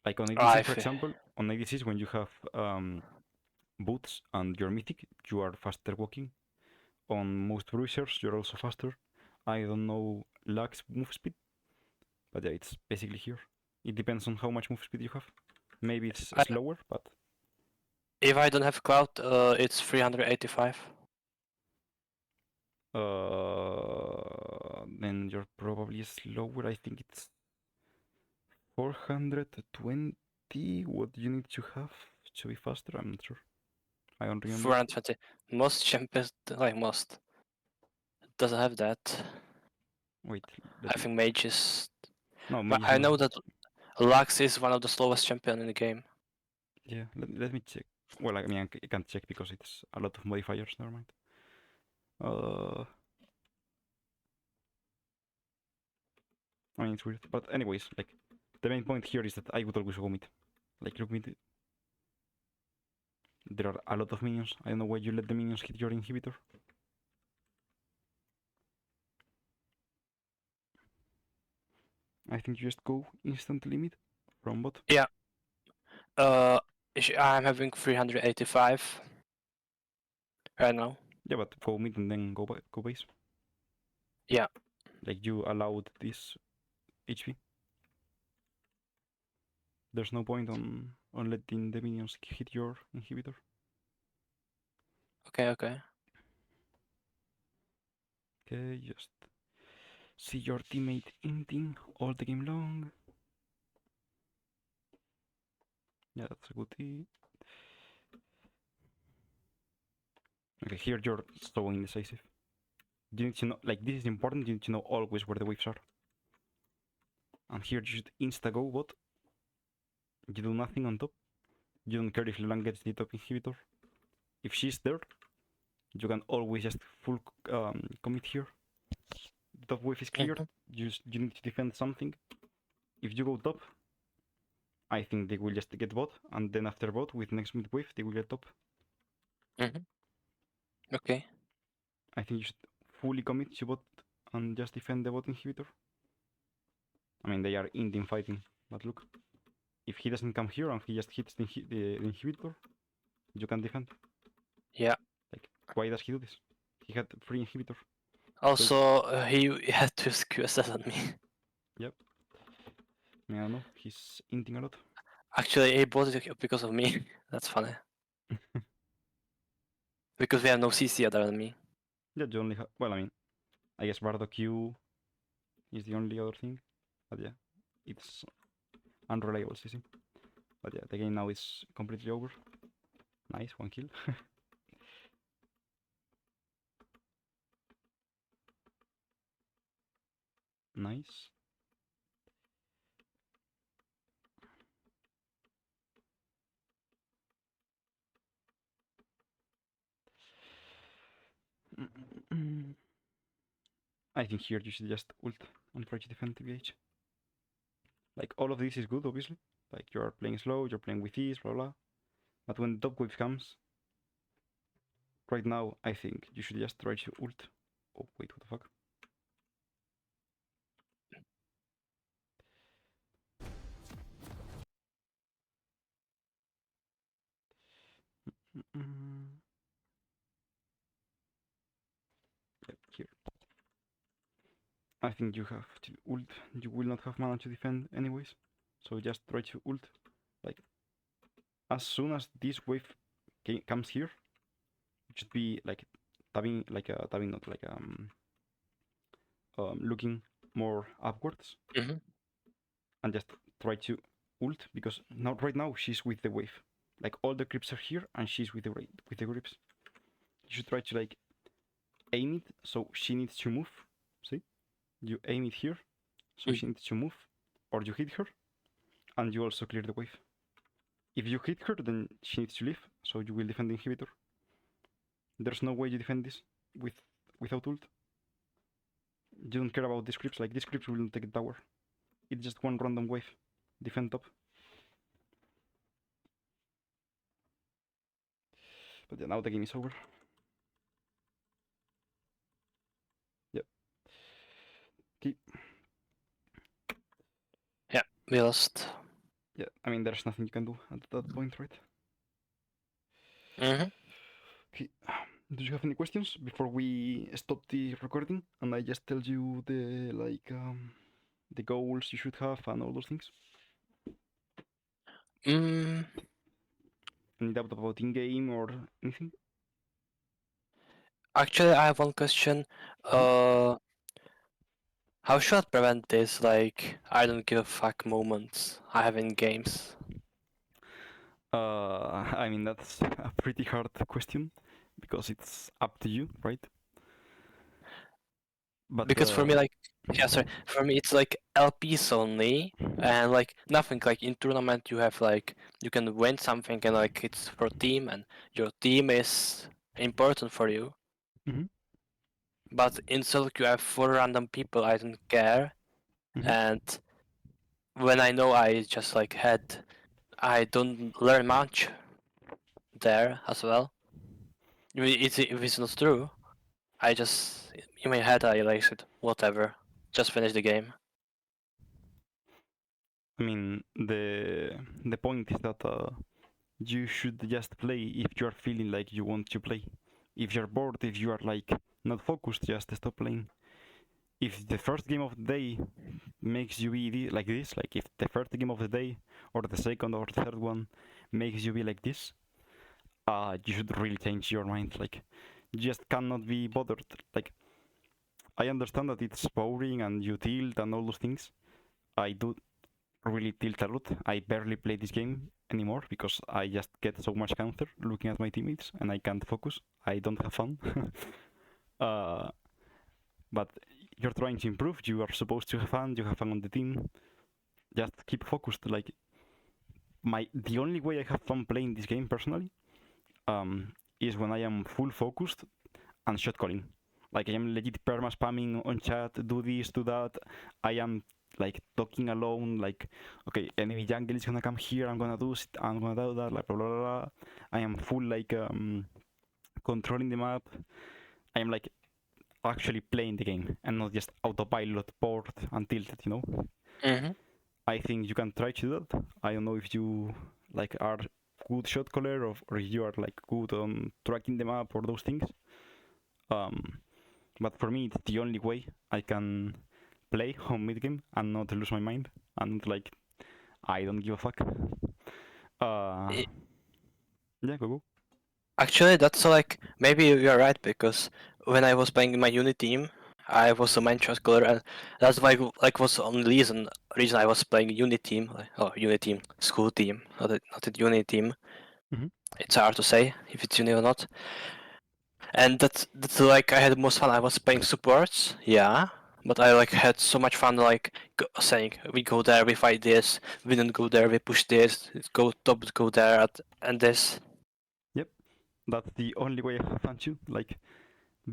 S1: Like on ADCs, for example, on ADCs, when you have boots and you're mythic, you are faster walking. On most bruisers, you're also faster. I don't know Lux move speed, but yeah, it's basically here. It depends on how much move speed you have. Maybe it's slower, but
S2: if I don't have cloud, it's 385.
S1: Then you're probably slower. I think it's 420. What do you need to have to be faster? I'm not sure. I don't remember.
S2: 420. Most champions, like most, doesn't have that.
S1: Wait,
S2: I think mages.
S1: No,
S2: But
S1: mages
S2: I
S1: don't
S2: know
S1: have
S2: that Lux is one of the slowest champion in the game.
S1: Yeah, let me check. Well, I mean, I can't check because it's a lot of modifiers. Never mind. I mean, it's weird. But anyways, like, the main point here is that I would always go mid. Like, look mid. There are a lot of minions. I don't know why you let the minions hit your inhibitor. I think you just go instantly mid from bot.
S2: Yeah. I'm having 385 right now.
S1: Yeah, but go mid and then go base.
S2: Yeah.
S1: Like, you allowed this HP. There's no point on letting the minions hit your inhibitor.
S2: Okay, okay.
S1: Okay, just see your teammate inting all the game long. Yeah, that's a good thing. Okay, here you're so indecisive. You need to know, like, this is important, you need to know always where the waves are. And here you should insta-go bot. You do nothing on top. You don't care if Lilan gets the top inhibitor. If she's there, you can always just full commit here. The top wave is cleared. You need to defend something. If you go top, I think they will just get bot, and then after bot, with next mid wave, they will get top.
S2: Okay.
S1: I think you should fully commit to bot and just defend the bot inhibitor. I mean, they are in-team fighting, but look. If he doesn't come here and he just hits the inhibitor, you can defend.
S2: Yeah.
S1: Like, why does he do this? He had free inhibitor.
S2: Also, he had to QSS on me.
S1: Yep. I mean, I don't know. He's inting a lot.
S2: Actually, he bought it because of me. That's funny. Because we have no CC other than me.
S1: Yeah, you only have. Well, I mean, I guess Bardo Q is the only other thing. But yeah, it's unreliable CC. But yeah, the game now is completely over. Nice, 1 kill. Nice. I think here you should just ult and try to defend TBH. Like, all of this is good, obviously. Like, you're playing slow, you're playing with ease, blah blah. But when the top wave comes, right now, I think you should just try to ult. Oh, wait, what the fuck? Yep, here. I think you have to ult. You will not have mana to defend anyways. So just try to ult. Like, as soon as this wave comes here, it should be like tabbing, tabbing, not like looking more upwards, and just try to ult, because now right now she's with the wave. Like, all the creeps are here and she's with the creeps. You should try to like aim it so she needs to move. See? You aim it here so she needs to move, or you hit her and you also clear the wave. If you hit her, then she needs to leave, so you will defend the inhibitor. There's no way you defend this with without ult. You don't care about these creeps, like these creeps will not take the tower. It's just one random wave. Defend top. But yeah, now the game is over. Yep. Okay.
S2: Yeah, we lost.
S1: Yeah, I mean, there's nothing you can do at that point, right?
S2: Mm-hmm.
S1: Okay. Do you have any questions before we stop the recording and I just tell you the the goals you should have and all those things? Any doubt about in-game or anything?
S2: Actually, I have one question.
S1: Mhm.
S2: How should I prevent this, like, I don't give a fuck moments I have in games?
S1: I mean, that's a pretty hard question because it's up to you, right? But
S2: Because for me, like, yeah, sorry, for me it's like LPs only, and like nothing. Like in tournament, you have like you can win something, and like it's for team, and your team is important for you.
S1: Mhm.
S2: But in solo, you have four random people. I don't care,
S1: Mhm.
S2: and when I know I just like I don't learn much there as well. If it's not true, I just in my head I like said whatever, just finish the game.
S1: I mean, the point is that you should just play if you are feeling like you want to play. If you're bored, if you are like not focused, just stop playing. If the first game of the day makes you be like this, like if the first game of the day or the second or the third one makes you be like this, you should really change your mind. Like, you just cannot be bothered. Like, I understand that it's boring and you tilt and all those things. I do really tilt a lot. I barely play this game anymore because I just get so much counter looking at my teammates and I can't focus. I don't have fun. uh, but you're trying to improve. You are supposed to have fun. You have fun on the team. Just keep focused. Like, the only way I have fun playing this game personally is when I am full focused and shot calling. Like, I am legit perma spamming on chat, do this, do that. I am like talking alone, like, okay, enemy jungle is gonna come here, I'm gonna do it, I'm gonna do that, like blah blah blah. I am full like controlling the map. I am like actually playing the game and not just autopilot, bored and tilted, you know.
S2: Mm-hmm.
S1: I think you can try to do that. I don't know if you like are good shot caller or you are like good on tracking the map or those things. Um, but for me, it's the only way I can play on mid game and not lose my mind and like I don't give a fuck. Uh, yeah, go go.
S2: Actually, that's like maybe you're right because when I was playing my uni team, I was a main shot caller, and that's why like was the only reason I was playing uni team, like, oh uni team, school team, not a uni team.
S1: Mhm.
S2: It's hard to say if it's uni or not. And that's like I had the most fun. I was playing supports, yeah, but I like had so much fun like saying we go there, we fight this, we don't go there, we push this, go top, go there, and this.
S1: Yep, that's the only way I have fun too. Like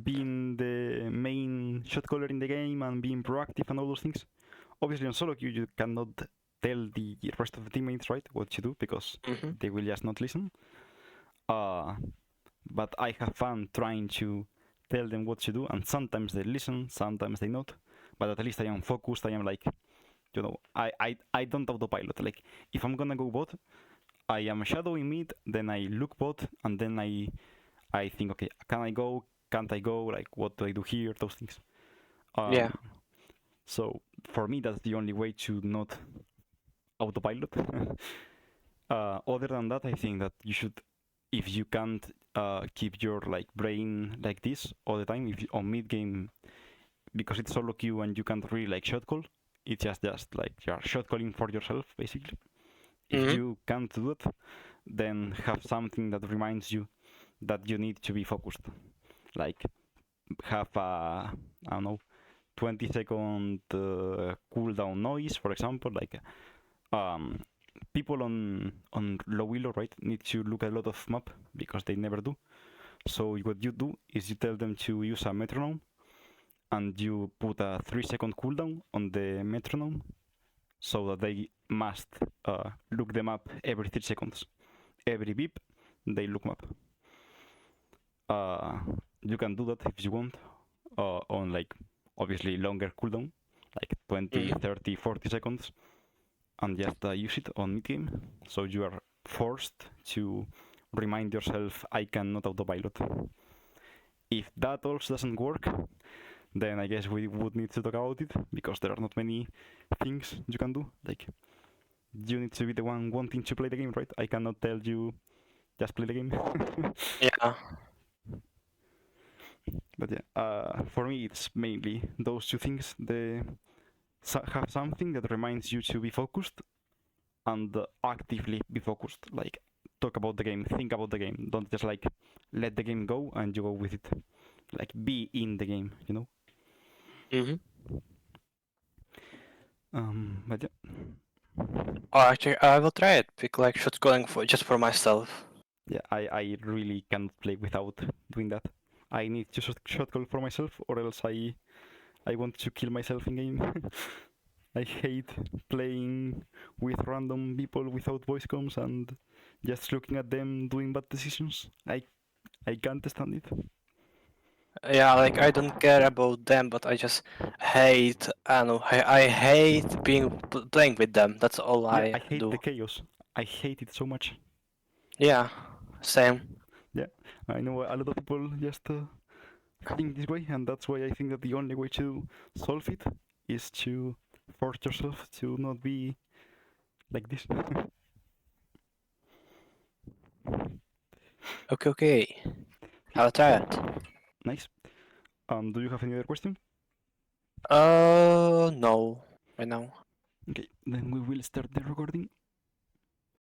S1: being the main shot caller in the game and being proactive and all those things. Obviously, on solo queue you cannot tell the rest of the teammates right what to do because
S2: Mm-hmm.
S1: they will just not listen. Uh, but I have fun trying to tell them what to do, and sometimes they listen, sometimes they not. But at least I am focused. I am like, I don't autopilot. Like, if I'm gonna go bot, I am shadowing mid, then I look bot, and then I think, okay, can I go? Can't I go? Like, what do I do here? Those things.
S2: Yeah.
S1: So for me, that's the only way to not autopilot. Other than that, I think that you should, if you can't keep your like brain like this all the time, if you, on mid game, because it's solo queue and you can't really like shot call, it's just like you're shot calling for yourself basically. If
S2: Mm-hmm.
S1: you can't do it, then have something that reminds you that you need to be focused. Like have a, I don't know, 20-second cooldown noise, for example. Like people on low elo, right, need to look at a lot of map because they never do. So what you do is you tell them to use a metronome, and you put a 3-second cooldown on the metronome, so that they must look the map every 3 seconds. Every beep, they look map. You can do that if you want on like obviously longer cooldown, like 20, 30, 40 seconds, and just use it on mid game. So you are forced to remind yourself, I cannot autopilot. If that also doesn't work, then I guess we would need to talk about it, because there are not many things you can do. Like, you need to be the one wanting to play the game, right? I cannot tell you just play the game.
S2: Yeah.
S1: But yeah, for me it's mainly those two things. Have something that reminds you to be focused, and actively be focused. Like, talk about the game, think about the game. Don't just like let the game go and you go with it. Like, be in the game, you know. But yeah.
S2: Oh, actually, I will try it. Like shot calling for just for myself.
S1: Yeah, I really cannot play without doing that. I need to shot call for myself, or else I want to kill myself in game. I hate playing with random people without voice comms and just looking at them doing bad decisions. I can't stand it.
S2: Yeah, like I don't care about them, but I just hate. I don't know. I hate playing with them. That's all
S1: Yeah,
S2: I
S1: I hate
S2: do.
S1: the chaos. I hate it so much.
S2: Yeah, same.
S1: Yeah, I know a lot of people just think this way, and that's why I think that the only way to solve it is to force yourself to not be like this.
S2: Okay. I'll try it.
S1: Nice. Do you have any other question?
S2: No. Right now.
S1: Okay, then we will start the recording.